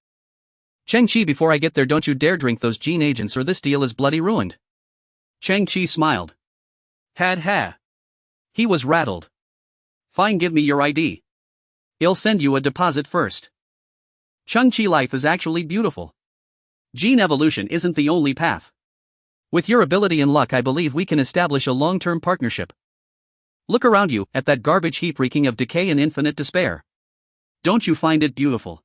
Cheng Qi, before I get there, don't you dare drink those gene agents or this deal is bloody ruined. Cheng Qi smiled. Ha. He was rattled. Fine, give me your ID. I'll send you a deposit first. Cheng Qi, life is actually beautiful. Gene evolution isn't the only path. With your ability and luck I believe we can establish a long-term partnership. Look around you, at that garbage heap reeking of decay and infinite despair. Don't you find it beautiful?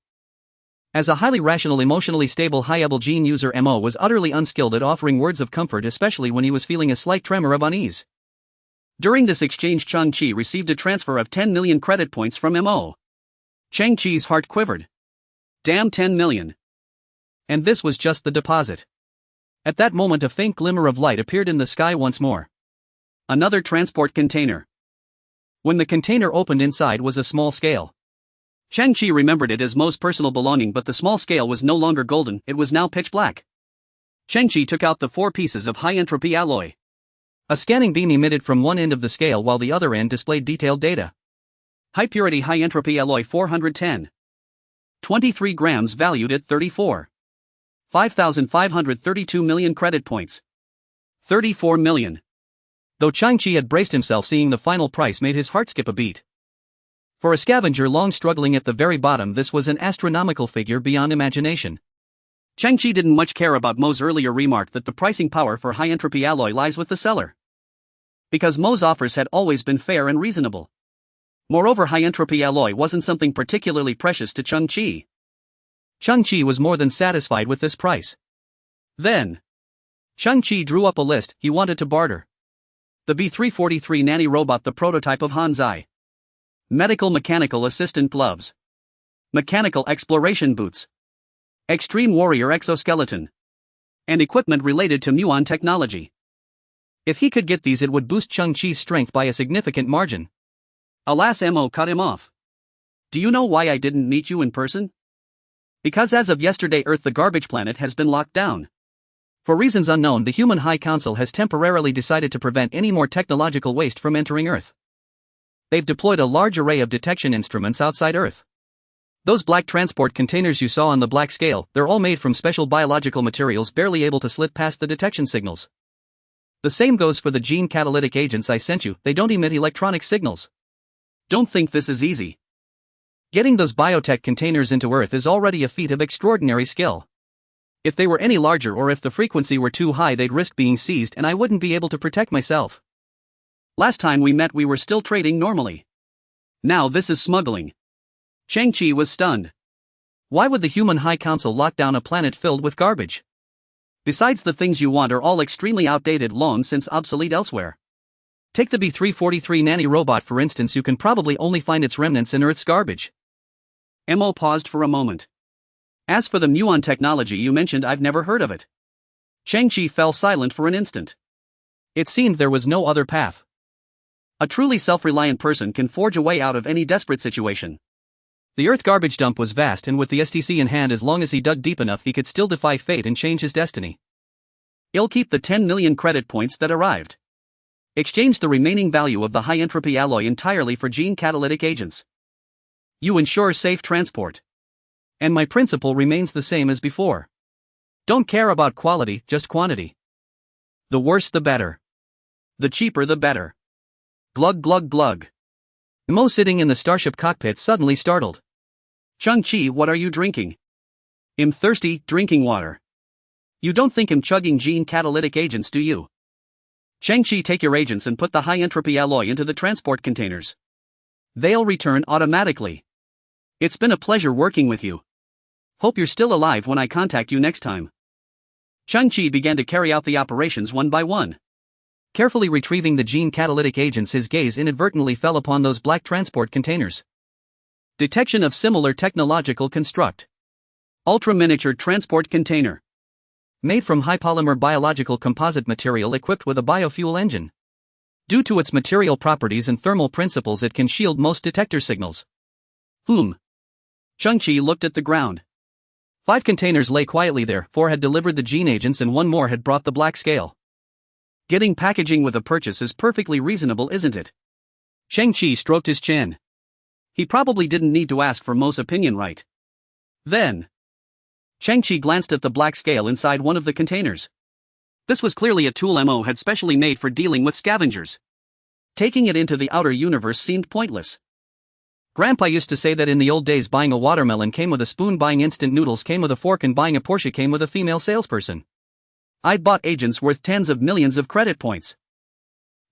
As a highly rational, emotionally stable high-level gene user, Mo was utterly unskilled at offering words of comfort, especially when he was feeling a slight tremor of unease. During this exchange Cheng Qi received a transfer of 10 million credit points from Mo. Cheng Qi's heart quivered. Damn, 10 million. And this was just the deposit. At that moment a faint glimmer of light appeared in the sky once more. Another transport container. When the container opened, inside was a small scale. Cheng Qi remembered it as Mo's personal belonging, but the small scale was no longer golden, it was now pitch black. Cheng Qi took out the 4 pieces of high-entropy alloy. A scanning beam emitted from one end of the scale while the other end displayed detailed data. High-purity high-entropy alloy 410. 23 grams valued at 5,532 million credit points. 34 million. Though Cheng Qi had braced himself, seeing the final price made his heart skip a beat. For a scavenger long struggling at the very bottom, this was an astronomical figure beyond imagination. Cheng Qi didn't much care about Mo's earlier remark that the pricing power for high-entropy alloy lies with the seller. Because Mo's offers had always been fair and reasonable. Moreover, high-entropy alloy wasn't something particularly precious to Cheng Qi. Cheng Qi was more than satisfied with this price. Then, Cheng Qi drew up a list he wanted to barter. The B343 Nanny robot, the prototype of Hanzai. Medical mechanical assistant gloves. Mechanical exploration boots. Extreme warrior exoskeleton. And equipment related to Muon technology. If he could get these, it would boost Cheng Qi's strength by a significant margin. Alas, Mo cut him off. Do you know why I didn't meet you in person? Because as of yesterday, Earth, the garbage planet, has been locked down. For reasons unknown, the Human High Council has temporarily decided to prevent any more technological waste from entering Earth. They've deployed a large array of detection instruments outside Earth. Those black transport containers you saw on the black scale, they're all made from special biological materials barely able to slip past the detection signals. The same goes for the gene catalytic agents I sent you, they don't emit electronic signals. Don't think this is easy. Getting those biotech containers into Earth is already a feat of extraordinary skill. If they were any larger or if the frequency were too high, they'd risk being seized and I wouldn't be able to protect myself. Last time we met, we were still trading normally. Now this is smuggling. Cheng Qi was stunned. Why would the Human High Council lock down a planet filled with garbage? Besides, the things you want are all extremely outdated, long since obsolete elsewhere. Take the B343 Nanny robot for instance, you can probably only find its remnants in Earth's garbage. Mo paused for a moment. As for the Muon technology you mentioned, I've never heard of it. Cheng Qi fell silent for an instant. It seemed there was no other path. A truly self-reliant person can forge a way out of any desperate situation. The Earth garbage dump was vast, and with the STC in hand, as long as he dug deep enough, he could still defy fate and change his destiny. He'll keep the 10 million credit points that arrived. Exchange the remaining value of the high-entropy alloy entirely for gene catalytic agents. You ensure safe transport. And my principle remains the same as before. Don't care about quality, just quantity. The worse the better. The cheaper the better. Glug glug glug. Mo, sitting in the starship cockpit, suddenly startled. Cheng Qi, what are you drinking? I'm thirsty, drinking water. You don't think I'm chugging gene catalytic agents, do you? Cheng Qi, take your agents and put the high-entropy alloy into the transport containers. They'll return automatically. It's been a pleasure working with you. Hope you're still alive when I contact you next time. Cheng Qi began to carry out the operations one by one. Carefully retrieving the gene catalytic agents, his gaze inadvertently fell upon those black transport containers. Detection of similar technological construct. Ultra-miniature transport container. Made from high-polymer biological composite material equipped with a biofuel engine. Due to its material properties and thermal principles, it can shield most detector signals. Cheng Qi looked at the ground. 5 containers lay quietly there, 4 had delivered the gene agents and 1 more had brought the black scale. Getting packaging with a purchase is perfectly reasonable, isn't it? Cheng Qi stroked his chin. He probably didn't need to ask for Mo's opinion, right? Then, Cheng Qi glanced at the black scale inside one of the containers. This was clearly a tool Mo had specially made for dealing with scavengers. Taking it into the outer universe seemed pointless. Grandpa used to say that in the old days, buying a watermelon came with a spoon, buying instant noodles came with a fork, and buying a Porsche came with a female salesperson. I'd bought agents worth tens of millions of credit points.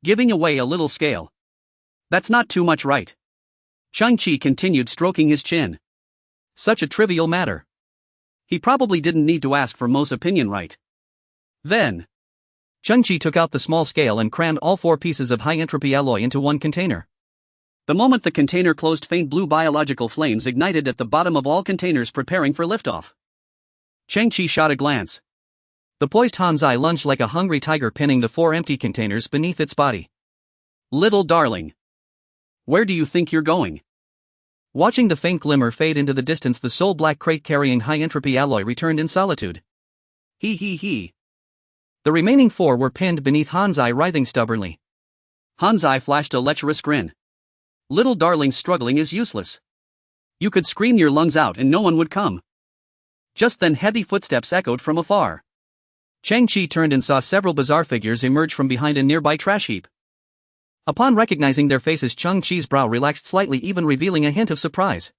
Giving away a little scale. That's not too much, right? Cheng Qi continued, stroking his chin. Such a trivial matter. He probably didn't need to ask for Mo's opinion, right? Then, Cheng Qi took out the small scale and crammed all 4 pieces of high-entropy alloy into one container. The moment the container closed, faint blue biological flames ignited at the bottom of all containers, preparing for liftoff. Cheng Qi shot a glance. The poised Hanzai lunged like a hungry tiger, pinning the 4 empty containers beneath its body. Little darling. Where do you think you're going? Watching the faint glimmer fade into the distance, the sole black crate carrying high-entropy alloy returned in solitude. He. The remaining 4 were pinned beneath Hanzai, writhing stubbornly. Hanzai flashed a lecherous grin. Little darling's struggling is useless. You could scream your lungs out and no one would come. Just then, heavy footsteps echoed from afar. Cheng Qi turned and saw several bizarre figures emerge from behind a nearby trash heap. Upon recognizing their faces, Cheng Qi's brow relaxed slightly, even revealing a hint of surprise.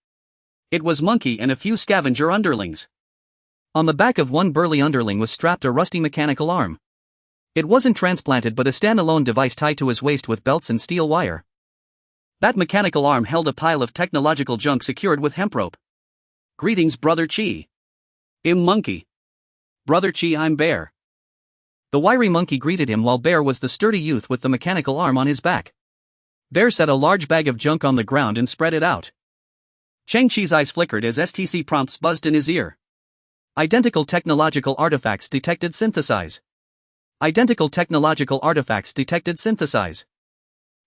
It was Monkey and a few scavenger underlings. On the back of one burly underling was strapped a rusty mechanical arm. It wasn't transplanted but a standalone device tied to his waist with belts and steel wire. That mechanical arm held a pile of technological junk secured with hemp rope. Greetings, Brother Qi. Monkey. Brother Qi, I'm Bear. The wiry monkey greeted him while Bear was the sturdy youth with the mechanical arm on his back. Bear set a large bag of junk on the ground and spread it out. Cheng Qi's eyes flickered as STC prompts buzzed in his ear. Identical technological artifacts detected, synthesize. Identical technological artifacts detected, synthesize.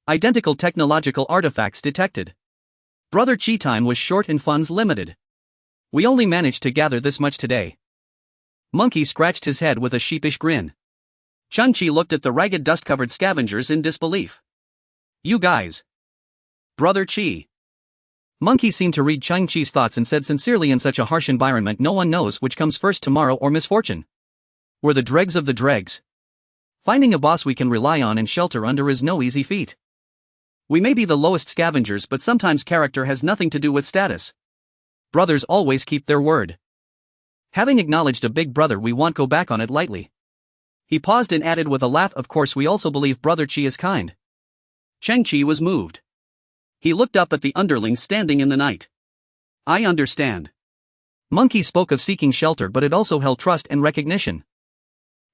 Identical technological artifacts detected. Brother Qi, time was short and funds limited. We only managed to gather this much today. Monkey scratched his head with a sheepish grin. Cheng Qi looked at the ragged dust-covered scavengers in disbelief. You guys. Brother Qi. Monkey seemed to read Cheng Qi's thoughts and said sincerely, in such a harsh environment no one knows which comes first, tomorrow or misfortune. We're the dregs of the dregs. Finding a boss we can rely on and shelter under is no easy feat. We may be the lowest scavengers, but sometimes character has nothing to do with status. Brothers always keep their word. Having acknowledged a big brother, we won't go back on it lightly. He paused and added with a laugh, of course we also believe Brother Qi is kind. Cheng Qi was moved. He looked up at the underlings standing in the night. I understand. Monkey spoke of seeking shelter, but it also held trust and recognition.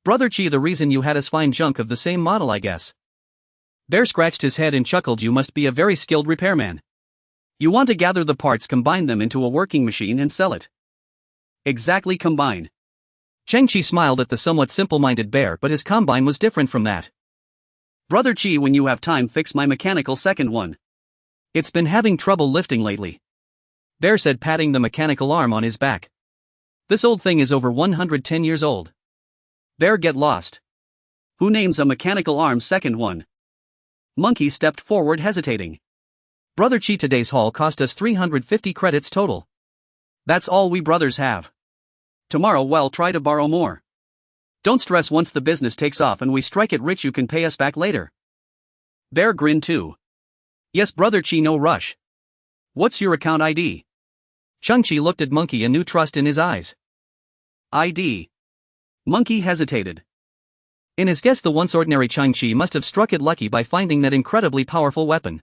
Brother Qi, the reason you had us find junk of the same model, I guess. Bear scratched his head and chuckled. You must be a very skilled repairman. You want to gather the parts, combine them into a working machine and sell it. Exactly, combine. Cheng Qi smiled at the somewhat simple-minded Bear, but his combine was different from that. Brother Qi, when you have time, fix my mechanical second one. It's been having trouble lifting lately. Bear said, patting the mechanical arm on his back. This old thing is over 110 years old. Bear, get lost. Who names a mechanical arm second one? Monkey stepped forward, hesitating. Brother Qi, today's haul cost us 350 credits total. That's all we brothers have. Tomorrow, well, try to borrow more. Don't stress, once the business takes off and we strike it rich, you can pay us back later. Bear grinned too. Yes, Brother Qi, no rush. What's your account ID? Cheng Qi looked at Monkey, a new trust in his eyes. ID. Monkey hesitated. In his guess, the once ordinary Cheng Qi must have struck it lucky by finding that incredibly powerful weapon.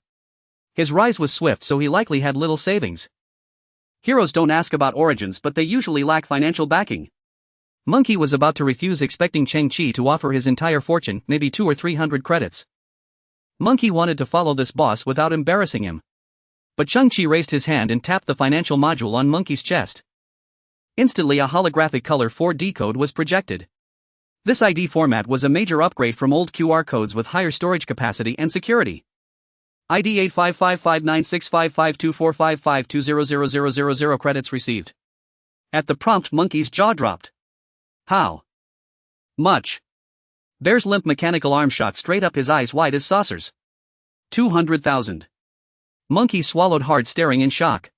His rise was swift, so he likely had little savings. Heroes don't ask about origins, but they usually lack financial backing. Monkey was about to refuse, expecting Cheng Qi to offer his entire fortune, maybe 200 or 300 credits. Monkey wanted to follow this boss without embarrassing him. But Cheng Qi raised his hand and tapped the financial module on Monkey's chest. Instantly, a holographic color 4D code was projected. This ID format was a major upgrade from old QR codes with higher storage capacity and security. ID 8555965524552000000 credits received. At the prompt, Monkey's jaw dropped. How much? Bear's limp mechanical arm shot straight up, his eyes wide as saucers. 200,000. Monkey swallowed hard, staring in shock.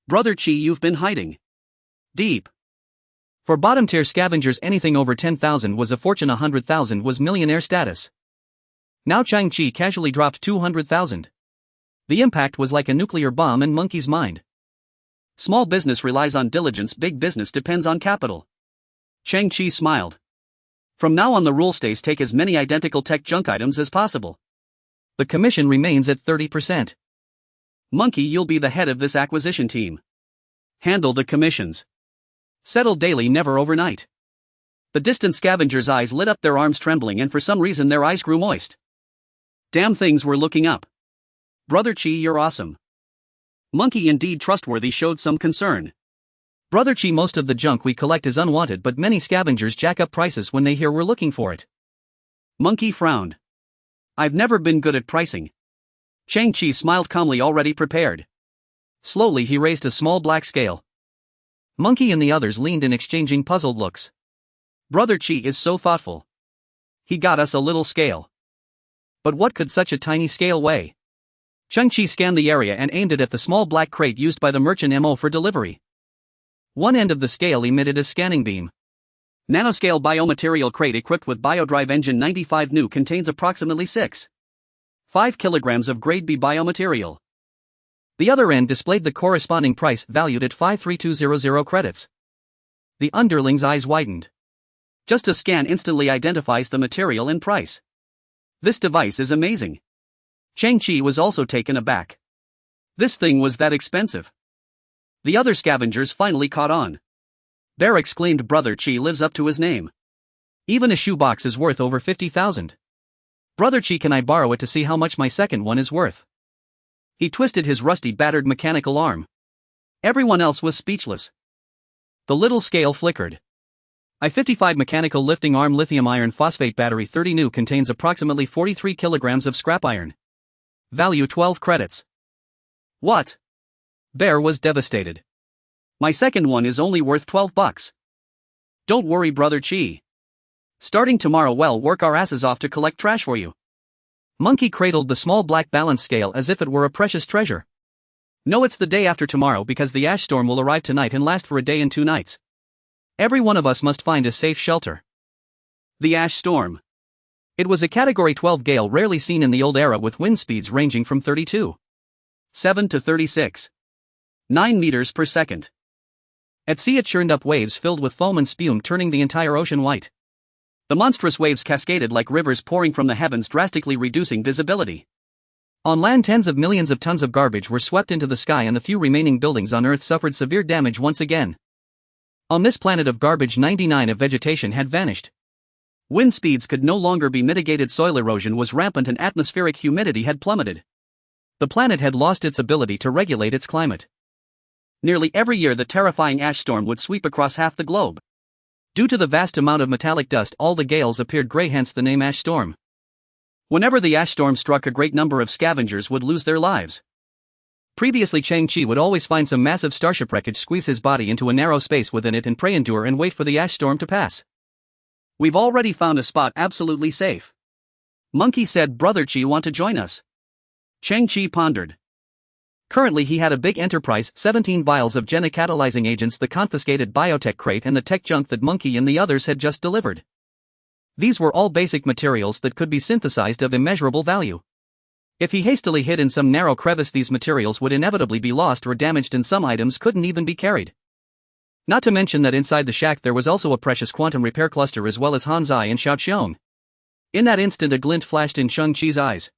Brother Qi, you've been hiding deep. For bottom-tier scavengers, anything over 10,000 was a fortune, 100,000 was millionaire status. Now Cheng Qi casually dropped 200,000. The impact was like a nuclear bomb in Monkey's mind. Small business relies on diligence, big business depends on capital. Cheng Qi smiled. From now on, the rule stays: take as many identical tech junk items as possible. The commission remains at 30%. Monkey, you'll be the head of this acquisition team. Handle the commissions. Settle daily, never overnight. The distant scavenger's eyes lit up, their arms trembling, and for some reason their eyes grew moist. Damn things were looking up. Brother Qi, you're awesome. Monkey, indeed trustworthy, showed some concern. Brother Qi, most of the junk we collect is unwanted, but many scavengers jack up prices when they hear we're looking for it. Monkey frowned. I've never been good at pricing. Cheng Qi smiled calmly, already prepared. Slowly he raised a small black scale. Monkey and the others leaned in, exchanging puzzled looks. Brother Qi is so thoughtful. He got us a little scale. But what could such a tiny scale weigh? Cheng Qi scanned the area and aimed it at the small black crate used by the merchant MO for delivery. One end of the scale emitted a scanning beam. Nanoscale biomaterial crate equipped with biodrive engine 95 new contains approximately 6.5 kilograms of grade B biomaterial. The other end displayed the corresponding price, valued at 53200 credits. The underling's eyes widened. Just a scan instantly identifies the material and price. This device is amazing. Cheng Qi was also taken aback. This thing was that expensive. The other scavengers finally caught on. Bear exclaimed. Brother Qi lives up to his name. Even a shoebox is worth over 50,000. Brother Qi, can I borrow it to see how much my second one is worth? He twisted his rusty, battered mechanical arm. Everyone else was speechless. The little scale flickered. I-55 mechanical lifting arm lithium iron phosphate battery 30 new contains approximately 43 kilograms of scrap iron. Value 12 credits. What? Bear was devastated. My second one is only worth 12 bucks. Don't worry, Brother Qi. Starting tomorrow we'll work our asses off to collect trash for you. Monkey cradled the small black balance scale as if it were a precious treasure. No, it's the day after tomorrow because the ash storm will arrive tonight and last for a day and 2 nights. Every one of us must find a safe shelter. The ash storm. It was a Category 12 gale rarely seen in the old era, with wind speeds ranging from 32.7 to 36.9 meters per second. At sea it churned up waves filled with foam and spume, turning the entire ocean white. The monstrous waves cascaded like rivers pouring from the heavens, drastically reducing visibility. On land, tens of millions of tons of garbage were swept into the sky, and the few remaining buildings on Earth suffered severe damage once again. On this planet of garbage, 99% of vegetation had vanished. Wind speeds could no longer be mitigated, soil erosion was rampant, and atmospheric humidity had plummeted. The planet had lost its ability to regulate its climate. Nearly every year the terrifying ash storm would sweep across half the globe. Due to the vast amount of metallic dust, all the gales appeared grey, hence the name ash storm. Whenever the ash storm struck, a great number of scavengers would lose their lives. Previously, Cheng Qi would always find some massive starship wreckage, squeeze his body into a narrow space within it, and pray, endure, and wait for the ash storm to pass. We've already found a spot absolutely safe. Monkey said. Brother Qi, want to join us? Cheng Qi pondered. Currently he had a big enterprise, 17 vials of gene-catalyzing agents, the confiscated biotech crate, and the tech junk that Monkey and the others had just delivered. These were all basic materials that could be synthesized of immeasurable value. If he hastily hid in some narrow crevice, these materials would inevitably be lost or damaged, and some items couldn't even be carried. Not to mention that inside the shack there was also a precious quantum repair cluster, as well as Hanzai and Xiaoqiong. In that instant a glint flashed in Cheng Qi's eyes.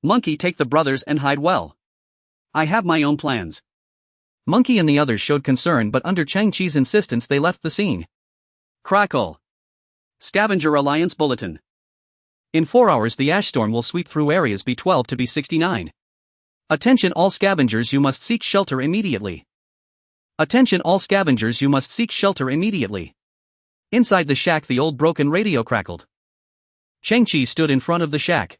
Monkey, take the brothers and hide well. I have my own plans. Monkey and the others showed concern, but under Cheng Qi's insistence they left the scene. Crackle. Scavenger Alliance Bulletin. In 4 hours the ash storm will sweep through areas B12 to B69. Attention all scavengers, you must seek shelter immediately. Attention all scavengers, you must seek shelter immediately. Inside the shack the old broken radio crackled. Cheng Qi stood in front of the shack.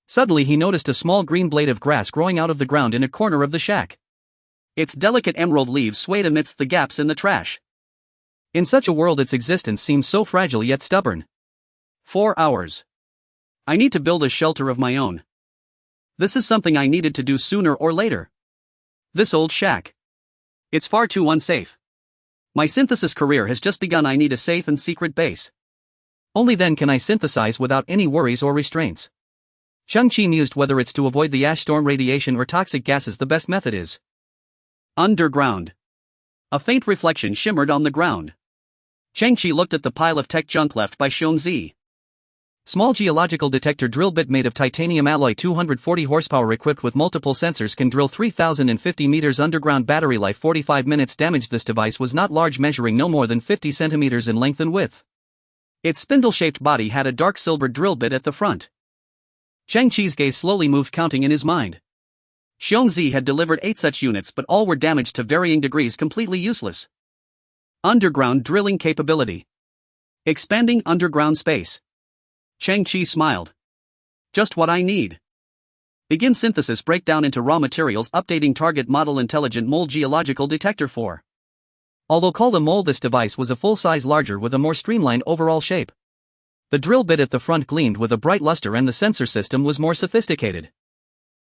Suddenly he noticed a small green blade of grass growing out of the ground in a corner of the shack. Its delicate emerald leaves swayed amidst the gaps in the trash. In such a world its existence seemed so fragile yet stubborn. 4 hours. I need to build a shelter of my own. This is something I needed to do sooner or later. This old shack. It's far too unsafe. My synthesis career has just begun. I need a safe and secret base. Only then can I synthesize without any worries or restraints. Cheng Qi mused whether it's to avoid the ash storm radiation or toxic gases the best method is. Underground. A faint reflection shimmered on the ground. Cheng Qi looked at the pile of tech junk left by Xiongzi. Small geological detector drill bit made of titanium alloy, 240 horsepower, equipped with multiple sensors, can drill 3,050 meters underground. Battery life 45 minutes. Damage. This device was not large, measuring no more than 50 centimeters in length and width. Its spindle-shaped body had a dark silver drill bit at the front. Cheng Qi's gaze slowly moved, counting in his mind. Xiongzi had delivered 8 such units, but all were damaged to varying degrees, completely useless. Underground drilling capability. Expanding underground space. Cheng Qi smiled. Just what I need. Begin synthesis. Breakdown into raw materials. Updating target model. Intelligent mole geological detector 4. Although called a mole, this device was a full size larger with a more streamlined overall shape. The drill bit at the front gleamed with a bright luster, and the sensor system was more sophisticated.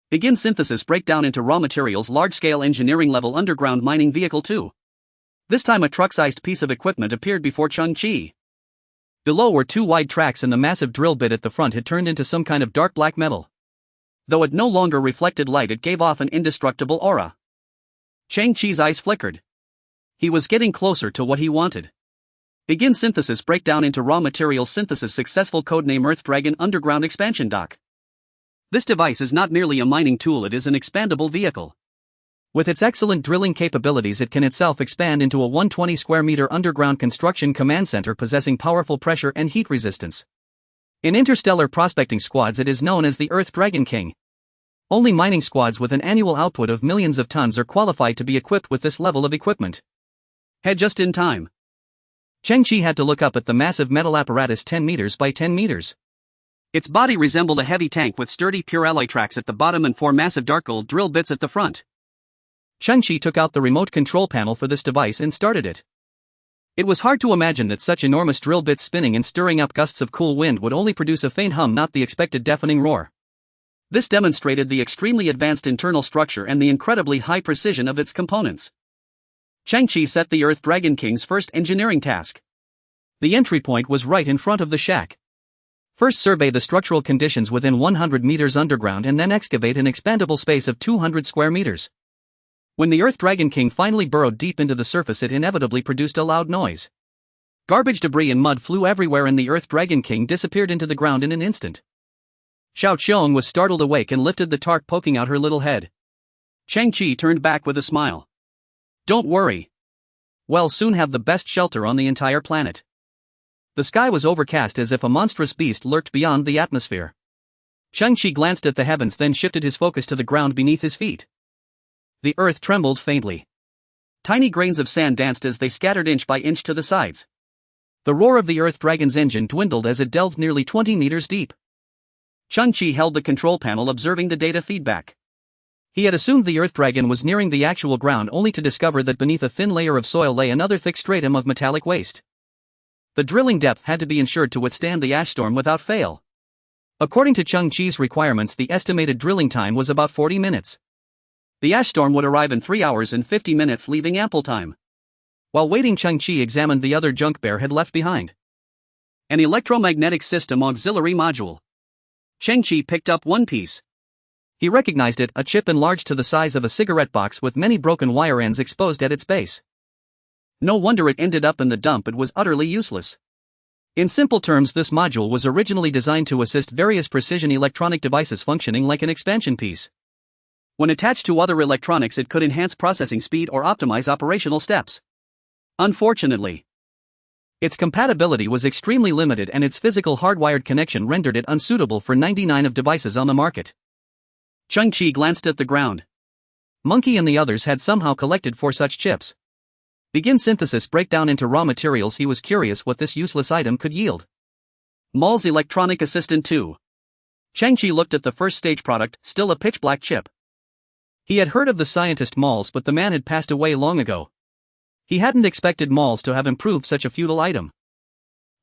Begin synthesis. Breakdown into raw materials. Large-scale engineering level. Underground mining vehicle 2. This time a truck-sized piece of equipment appeared before Cheng Qi. Below were 2 wide tracks, and the massive drill bit at the front had turned into some kind of dark black metal. Though it no longer reflected light, it gave off an indestructible aura. Cheng Qi's eyes flickered. He was getting closer to what he wanted. Begin synthesis. Breakdown into raw materials. Synthesis successful. Codename Earth Dragon. Underground expansion dock. This device is not merely a mining tool, it is an expandable vehicle. With its excellent drilling capabilities, it can itself expand into a 120 square meter underground construction command center possessing powerful pressure and heat resistance. In interstellar prospecting squads, it is known as the Earth Dragon King. Only mining squads with an annual output of millions of tons are qualified to be equipped with this level of equipment. Head just in time. Cheng Qi had to look up at the massive metal apparatus 10 meters by 10 meters. Its body resembled a heavy tank with sturdy pure alloy tracks at the bottom and 4 massive dark gold drill bits at the front. Cheng Qi took out the remote control panel for this device and started it. It was hard to imagine that such enormous drill bits spinning and stirring up gusts of cool wind would only produce a faint hum, not the expected deafening roar. This demonstrated the extremely advanced internal structure and the incredibly high precision of its components. Cheng Qi set the Earth Dragon King's first engineering task. The entry point was right in front of the shack. First, survey the structural conditions within 100 meters underground and then excavate an expandable space of 200 square meters. When the Earth Dragon King finally burrowed deep into the surface, it inevitably produced a loud noise. Garbage, debris and mud flew everywhere and the Earth Dragon King disappeared into the ground in an instant. Xiao Qiong was startled awake and lifted the tarp, poking out her little head. Cheng Qi turned back with a smile. Don't worry. We'll soon have the best shelter on the entire planet. The sky was overcast as if a monstrous beast lurked beyond the atmosphere. Cheng Qi glanced at the heavens, then shifted his focus to the ground beneath his feet. The earth trembled faintly. Tiny grains of sand danced as they scattered inch by inch to the sides. The roar of the Earth Dragon's engine dwindled as it delved nearly 20 meters deep. Cheng Qi held the control panel, observing the data feedback. He had assumed the Earth Dragon was nearing the actual ground, only to discover that beneath a thin layer of soil lay another thick stratum of metallic waste. The drilling depth had to be ensured to withstand the ash storm without fail. According to Cheng Qi's requirements, the estimated drilling time was about 40 minutes. The ash storm would arrive in 3 hours and 50 minutes, leaving ample time. While waiting, Cheng Qi examined the other junk Bear had left behind. An electromagnetic system auxiliary module. Cheng Qi picked up one piece. He recognized it, a chip enlarged to the size of a cigarette box with many broken wire ends exposed at its base. No wonder it ended up in the dump, it was utterly useless. In simple terms, this module was originally designed to assist various precision electronic devices functioning like an expansion piece. When attached to other electronics, it could enhance processing speed or optimize operational steps. Unfortunately, its compatibility was extremely limited and its physical hardwired connection rendered it unsuitable for 99 of devices on the market. Cheng Qi glanced at the ground. Monkey and the others had somehow collected 4 such chips. Begin synthesis, break down into raw materials. He was curious what this useless item could yield. Maul's Electronic Assistant 2. Cheng Qi looked at the first stage product, still a pitch-black chip. He had heard of the scientist Mauls, but the man had passed away long ago. He hadn't expected Mauls to have improved such a futile item.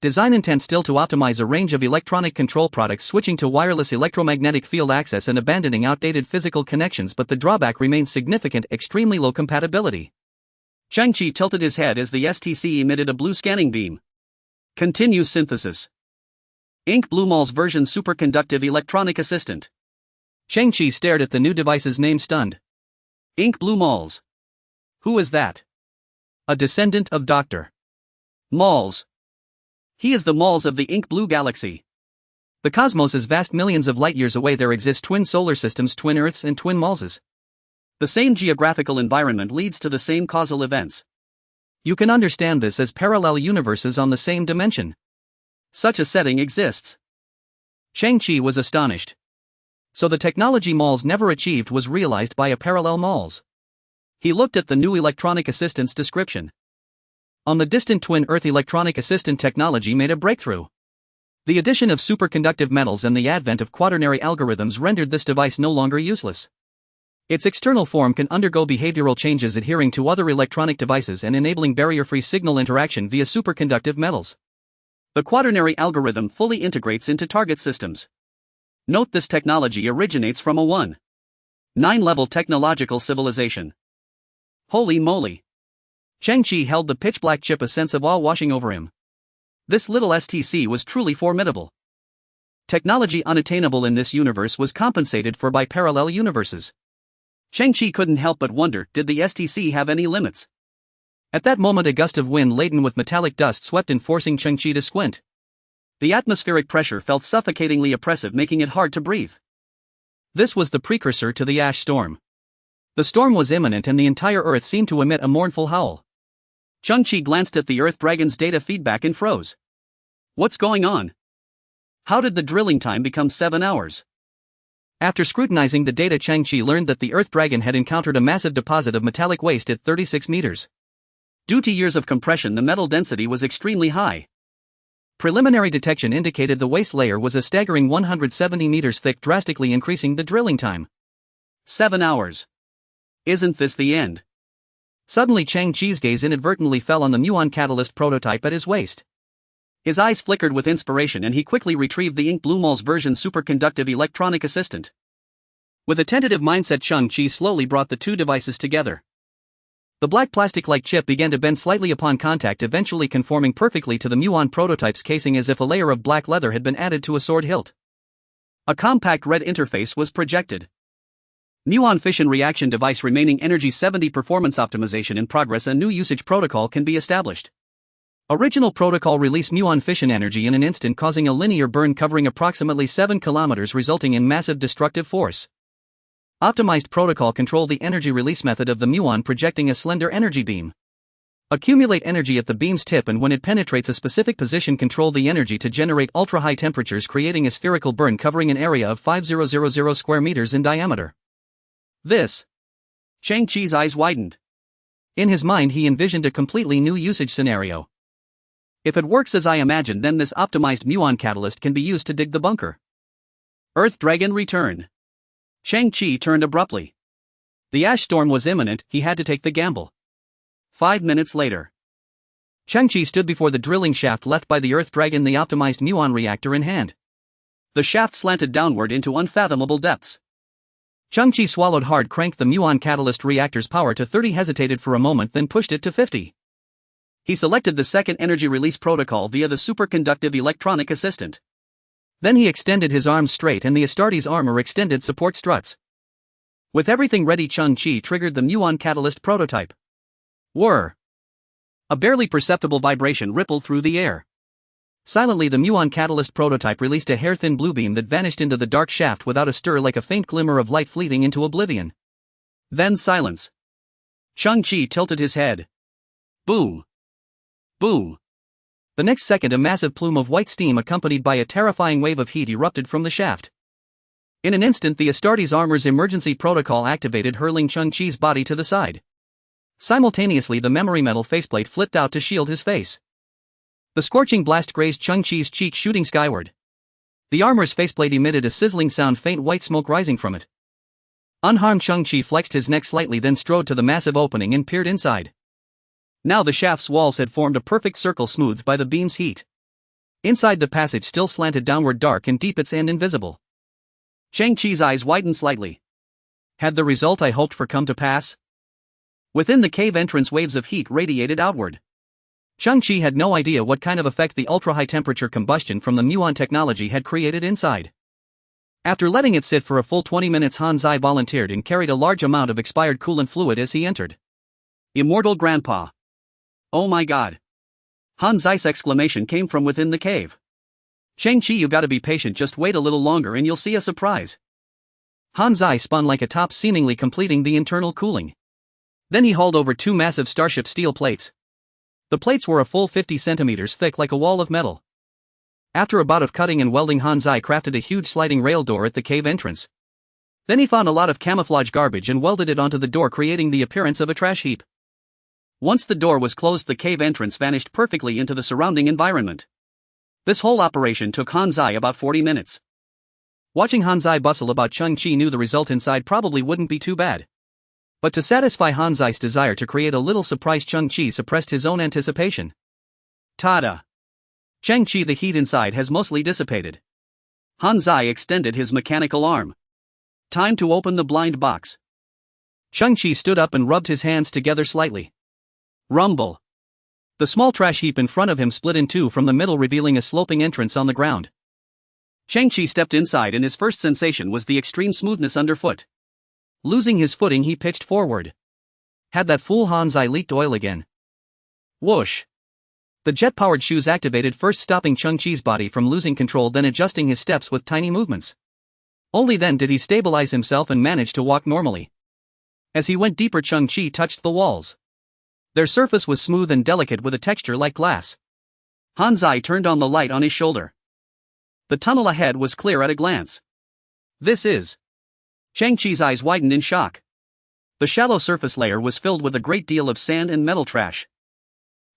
Design intent still to optimize a range of electronic control products, switching to wireless electromagnetic field access and abandoning outdated physical connections, but the drawback remains significant: extremely low compatibility. Cheng Qi tilted his head as the STC emitted a blue scanning beam. Continue synthesis. Ink Blue Maul's version superconductive electronic assistant. Cheng Qi stared at the new device's name, stunned. Ink Blue Mauls. Who is that? A descendant of Dr. Mauls. He is the Mauls of the Ink Blue Galaxy. The cosmos is vast. Millions of light years away there exist twin solar systems, twin Earths and twin Maulses. The same geographical environment leads to the same causal events. You can understand this as parallel universes on the same dimension. Such a setting exists. Cheng Qi was astonished. So the technology Mauls never achieved was realized by a parallel Mauls. He looked at the new electronic assistant's description. On the distant twin Earth, electronic assistant technology made a breakthrough. The addition of superconductive metals and the advent of quaternary algorithms rendered this device no longer useless. Its external form can undergo behavioral changes, adhering to other electronic devices and enabling barrier-free signal interaction via superconductive metals. The quaternary algorithm fully integrates into target systems. Note, this technology originates from a 1-9-level technological civilization. Holy moly! Cheng Qi held the pitch-black chip, a sense of awe washing over him. This little STC was truly formidable. Technology unattainable in this universe was compensated for by parallel universes. Cheng Qi couldn't help but wonder, did the STC have any limits? At that moment, a gust of wind laden with metallic dust swept in, forcing Cheng Qi to squint. The atmospheric pressure felt suffocatingly oppressive, making it hard to breathe. This was the precursor to the ash storm. The storm was imminent and the entire Earth seemed to emit a mournful howl. Cheng Qi glanced at the Earth Dragon's data feedback and froze. What's going on? How did the drilling time become 7 hours? After scrutinizing the data, Cheng Qi learned that the Earth Dragon had encountered a massive deposit of metallic waste at 36 meters. Due to years of compression, the metal density was extremely high. Preliminary detection indicated the waste layer was a staggering 170 meters thick, drastically increasing the drilling time. 7 hours. Isn't this the end? Suddenly Cheng Qi's gaze inadvertently fell on the Muon catalyst prototype at his waist. His eyes flickered with inspiration and he quickly retrieved the Ink Blue Mall's version superconductive electronic assistant. With a tentative mindset, Cheng Qi slowly brought the two devices together. The black plastic-like chip began to bend slightly upon contact, eventually conforming perfectly to the Muon prototype's casing as if a layer of black leather had been added to a sword hilt. A compact red interface was projected. Muon fission reaction device remaining energy 70 performance optimization in progress. A new usage protocol can be established. Original protocol release Muon fission energy in an instant, causing a linear burn covering approximately 7 kilometers, resulting in massive destructive force. Optimized protocol control the energy release method of the Muon, projecting a slender energy beam. Accumulate energy at the beam's tip, and when it penetrates a specific position, control the energy to generate ultra-high temperatures, creating a spherical burn covering an area of 5000 square meters in diameter. This. Cheng Qi's eyes widened. In his mind he envisioned a completely new usage scenario. If it works as I imagined, then this optimized Muon catalyst can be used to dig the bunker. Earth Dragon return. Cheng Qi turned abruptly. The ash storm was imminent, he had to take the gamble. 5 minutes later. Cheng Qi stood before the drilling shaft left by the Earth Dragon, the optimized Muon reactor in hand. The shaft slanted downward into unfathomable depths. Cheng Qi swallowed hard, cranked the Muon catalyst reactor's power to 30, hesitated for a moment, then pushed it to 50. He selected the second energy release protocol via the superconductive electronic assistant. Then he extended his arms straight and the Astartes armor extended support struts. With everything ready, Cheng Qi triggered the Muon catalyst prototype. Whir! A barely perceptible vibration rippled through the air. Silently the Muon catalyst prototype released a hair-thin blue beam that vanished into the dark shaft without a stir, like a faint glimmer of light fleeting into oblivion. Then silence. Cheng Qi tilted his head. Boom! Boom! The next second a massive plume of white steam accompanied by a terrifying wave of heat erupted from the shaft. In an instant the Astartes armor's emergency protocol activated, hurling Cheng Qi's body to the side. Simultaneously the memory metal faceplate flipped out to shield his face. The scorching blast grazed Cheng Qi's cheek, shooting skyward. The armor's faceplate emitted a sizzling sound, faint white smoke rising from it. Unharmed, Cheng Qi flexed his neck slightly, then strode to the massive opening and peered inside. Now the shaft's walls had formed a perfect circle, smoothed by the beam's heat. Inside the passage still slanted downward, dark and deep, its end invisible. Cheng Qi's eyes widened slightly. Had the result I hoped for come to pass? Within the cave entrance waves of heat radiated outward. Cheng Qi had no idea what kind of effect the ultra-high temperature combustion from the Muon technology had created inside. After letting it sit for a full 20 minutes, Han Zai volunteered and carried a large amount of expired coolant fluid as he entered. Immortal Grandpa! Oh my god! Han Zai's exclamation came from within the cave. Cheng Qi, you gotta be patient, just wait a little longer and you'll see a surprise. Han Zai spun like a top, seemingly completing the internal cooling. Then he hauled over 2 massive starship steel plates. The plates were a full 50 centimeters thick, like a wall of metal. After a bout of cutting and welding, Han Zai crafted a huge sliding rail door at the cave entrance. Then he found a lot of camouflage garbage and welded it onto the door, creating the appearance of a trash heap. Once the door was closed, the cave entrance vanished perfectly into the surrounding environment. This whole operation took Han Zai about 40 minutes. Watching Han Zai bustle about, Cheng Qi knew the result inside probably wouldn't be too bad. But to satisfy Han Zai's desire to create a little surprise, Cheng Qi suppressed his own anticipation. Tada! Cheng Qi, the heat inside has mostly dissipated. Han Zai extended his mechanical arm. Time to open the blind box. Cheng Qi stood up and rubbed his hands together slightly. Rumble. The small trash heap in front of him split in two from the middle, revealing a sloping entrance on the ground. Cheng Qi stepped inside and his first sensation was the extreme smoothness underfoot. Losing his footing, he pitched forward. Had that fool Han Zai leaked oil again? Whoosh! The jet-powered shoes activated, first stopping Cheng Qi's body from losing control, then adjusting his steps with tiny movements. Only then did he stabilize himself and manage to walk normally. As he went deeper, Cheng Qi touched the walls. Their surface was smooth and delicate with a texture like glass. Han's eye turned on the light on his shoulder. The tunnel ahead was clear at a glance. This is... Cheng Qi's eyes widened in shock. The shallow surface layer was filled with a great deal of sand and metal trash.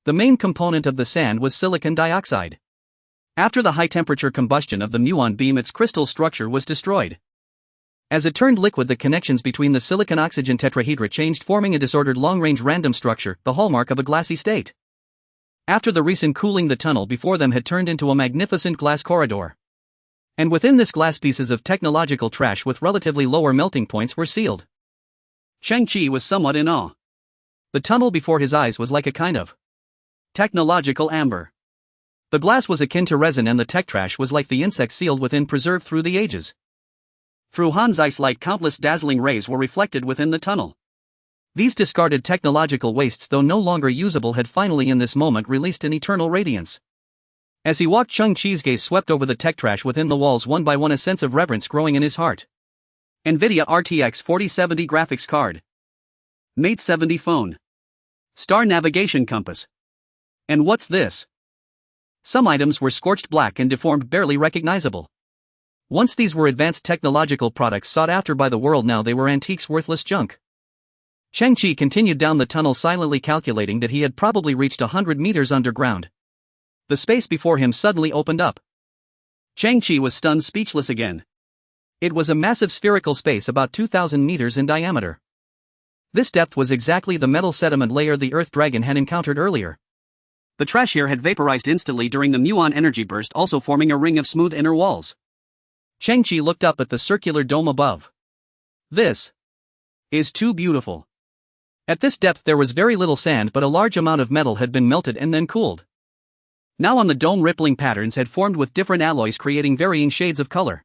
The main component of the sand was silicon dioxide. After the high-temperature combustion of the muon beam, its crystal structure was destroyed. As it turned liquid, the connections between the silicon-oxygen tetrahedra changed, forming a disordered long-range random structure, the hallmark of a glassy state. After the recent cooling, the tunnel before them had turned into a magnificent glass corridor. And within this glass, pieces of technological trash with relatively lower melting points were sealed. Cheng Qi was somewhat in awe. The tunnel before his eyes was like a kind of technological amber. The glass was akin to resin, and the tech trash was like the insects sealed within, preserved through the ages. Through Han's eyesight, countless dazzling rays were reflected within the tunnel. These discarded technological wastes, though no longer usable, had finally in this moment released an eternal radiance. As he walked, Cheng Qi's gaze swept over the tech trash within the walls one by one, a sense of reverence growing in his heart. NVIDIA RTX 4070 graphics card. Mate 70 phone. Star navigation compass. And what's this? Some items were scorched black and deformed, barely recognizable. Once these were advanced technological products sought after by the world, now they were antiques, worthless junk. Cheng Qi continued down the tunnel, silently calculating that he had probably reached 100 meters underground. The space before him suddenly opened up. Cheng Qi was stunned, speechless again. It was a massive spherical space about 2,000 meters in diameter. This depth was exactly the metal sediment layer the Earth Dragon had encountered earlier. The trash here had vaporized instantly during the muon energy burst, also forming a ring of smooth inner walls. Cheng Qi looked up at the circular dome above. This is too beautiful. At this depth there was very little sand, but a large amount of metal had been melted and then cooled. Now on the dome, rippling patterns had formed with different alloys, creating varying shades of color.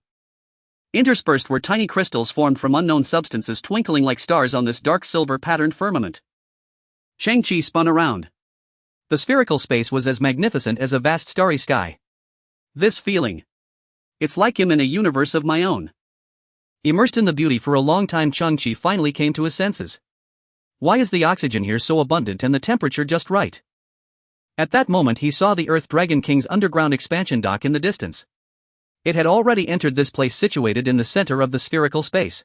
Interspersed were tiny crystals formed from unknown substances, twinkling like stars on this dark silver patterned firmament. Cheng Qi spun around. The spherical space was as magnificent as a vast starry sky. This feeling. It's like I'm in a universe of my own. Immersed in the beauty for a long time, Cheng Qi finally came to his senses. Why is the oxygen here so abundant and the temperature just right? At that moment he saw the Earth Dragon King's underground expansion dock in the distance. It had already entered this place, situated in the center of the spherical space.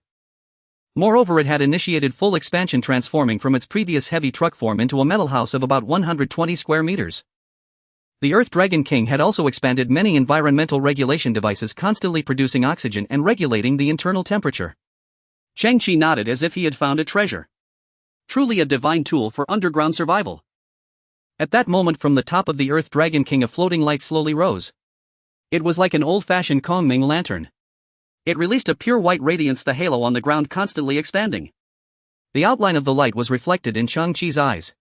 Moreover, it had initiated full expansion, transforming from its previous heavy truck form into a metal house of about 120 square meters. The Earth Dragon King had also expanded many environmental regulation devices, constantly producing oxygen and regulating the internal temperature. Cheng Qi nodded as if he had found a treasure. Truly a divine tool for underground survival. At that moment, from the top of the Earth Dragon King, a floating light slowly rose. It was like an old-fashioned Kongming lantern. It released a pure white radiance, the halo on the ground constantly expanding. The outline of the light was reflected in Cheng Qi's eyes.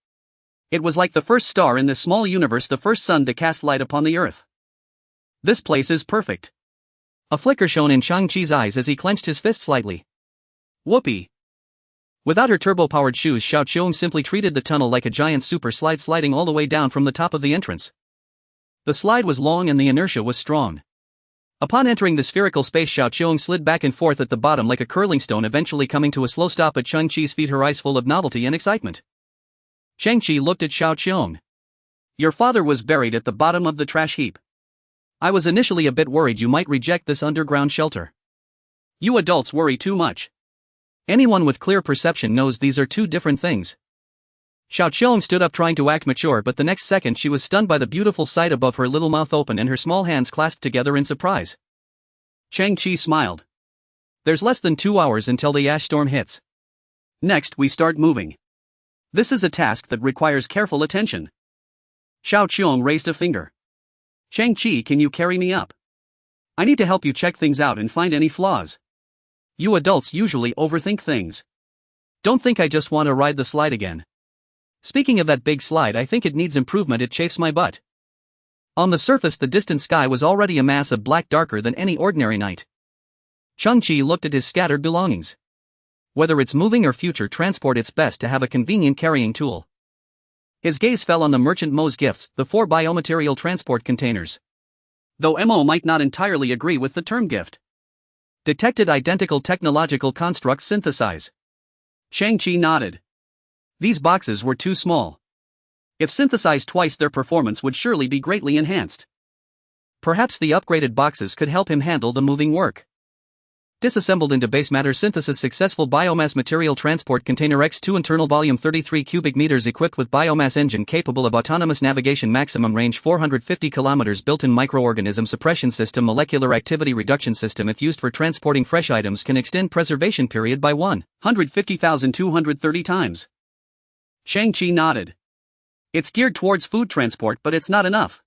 It was like the first star in this small universe, the first sun to cast light upon the earth. This place is perfect. A flicker shone in Cheng Qi's eyes as he clenched his fist slightly. Whoopee. Without her turbo-powered shoes, Xiao Qiong simply treated the tunnel like a giant super slide, sliding all the way down from the top of the entrance. The slide was long and the inertia was strong. Upon entering the spherical space, Xiao Qiong slid back and forth at the bottom like a curling stone, eventually coming to a slow stop at Cheng Qi's feet, her eyes full of novelty and excitement. Cheng Qi looked at Xiao Qiong. Your father was buried at the bottom of the trash heap. I was initially a bit worried you might reject this underground shelter. You adults worry too much. Anyone with clear perception knows these are two different things. Xiao Qiong stood up, trying to act mature, but the next second she was stunned by the beautiful sight above her, little mouth open and her small hands clasped together in surprise. Cheng Qi smiled. There's less than 2 hours until the ash storm hits. Next we start moving. This is a task that requires careful attention. Xiao Qiong raised a finger. Cheng Qi, can you carry me up? I need to help you check things out and find any flaws. You adults usually overthink things. Don't think I just want to ride the slide again. Speaking of that big slide, I think it needs improvement, it chafes my butt. On the surface, the distant sky was already a mass of black, darker than any ordinary night. Cheng Qi looked at his scattered belongings. Whether it's moving or future transport, it's best to have a convenient carrying tool. His gaze fell on the Merchant Mo's gifts, the 4 biomaterial transport containers. Though Mo might not entirely agree with the term gift. Detected identical technological constructs synthesize. Cheng Qi nodded. These boxes were too small. If synthesized twice, their performance would surely be greatly enhanced. Perhaps the upgraded boxes could help him handle the moving work. Disassembled into base matter synthesis. Successful biomass material transport container X2 internal volume 33 cubic meters equipped with biomass engine capable of autonomous navigation maximum range 450 kilometers built-in microorganism suppression system molecular activity reduction system if used for transporting fresh items can extend preservation period by 150,230 times. Cheng Qi nodded. It's geared towards food transport but it's not enough.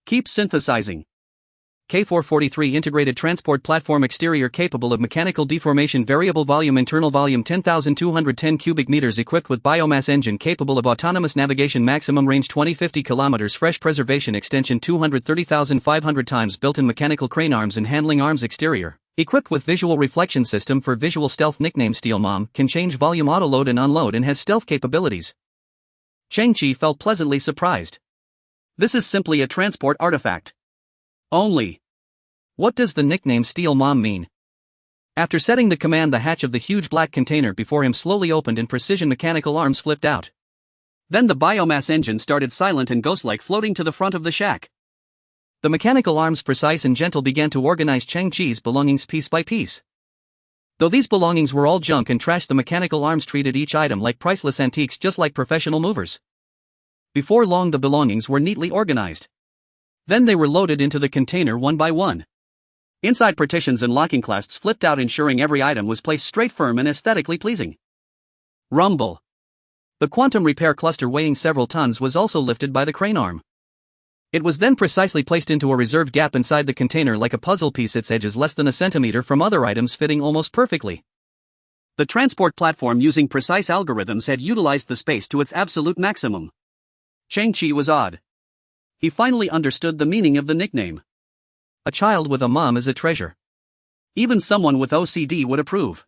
Keep synthesizing. K443 integrated transport platform exterior capable of mechanical deformation variable volume internal volume 10,210 cubic meters equipped with biomass engine capable of autonomous navigation maximum range 2050 kilometers fresh preservation extension 230,500 times built-in mechanical crane arms and handling arms exterior equipped with visual reflection system for visual stealth nickname Steel Mom can change volume auto load and unload and has stealth capabilities. Cheng Qi felt pleasantly surprised. This is simply a transport artifact. Only. What does the nickname Steel Mom mean? After setting the command, the hatch of the huge black container before him slowly opened and precision mechanical arms flipped out. Then the biomass engine started silent and ghost-like floating to the front of the shack. The mechanical arms, precise and gentle, began to organize Cheng Qi's belongings piece by piece. Though these belongings were all junk and trash, the mechanical arms treated each item like priceless antiques, just like professional movers. Before long the belongings were neatly organized. Then they were loaded into the container one by one. Inside, partitions and locking clasps flipped out, ensuring every item was placed straight, firm and aesthetically pleasing. Rumble. The quantum repair cluster weighing several tons was also lifted by the crane arm. It was then precisely placed into a reserved gap inside the container like a puzzle piece, its edges less than a centimeter from other items fitting almost perfectly. The transport platform, using precise algorithms, had utilized the space to its absolute maximum. Cheng Qi was awed. He finally understood the meaning of the nickname. A child with a mom is a treasure. Even someone with OCD would approve.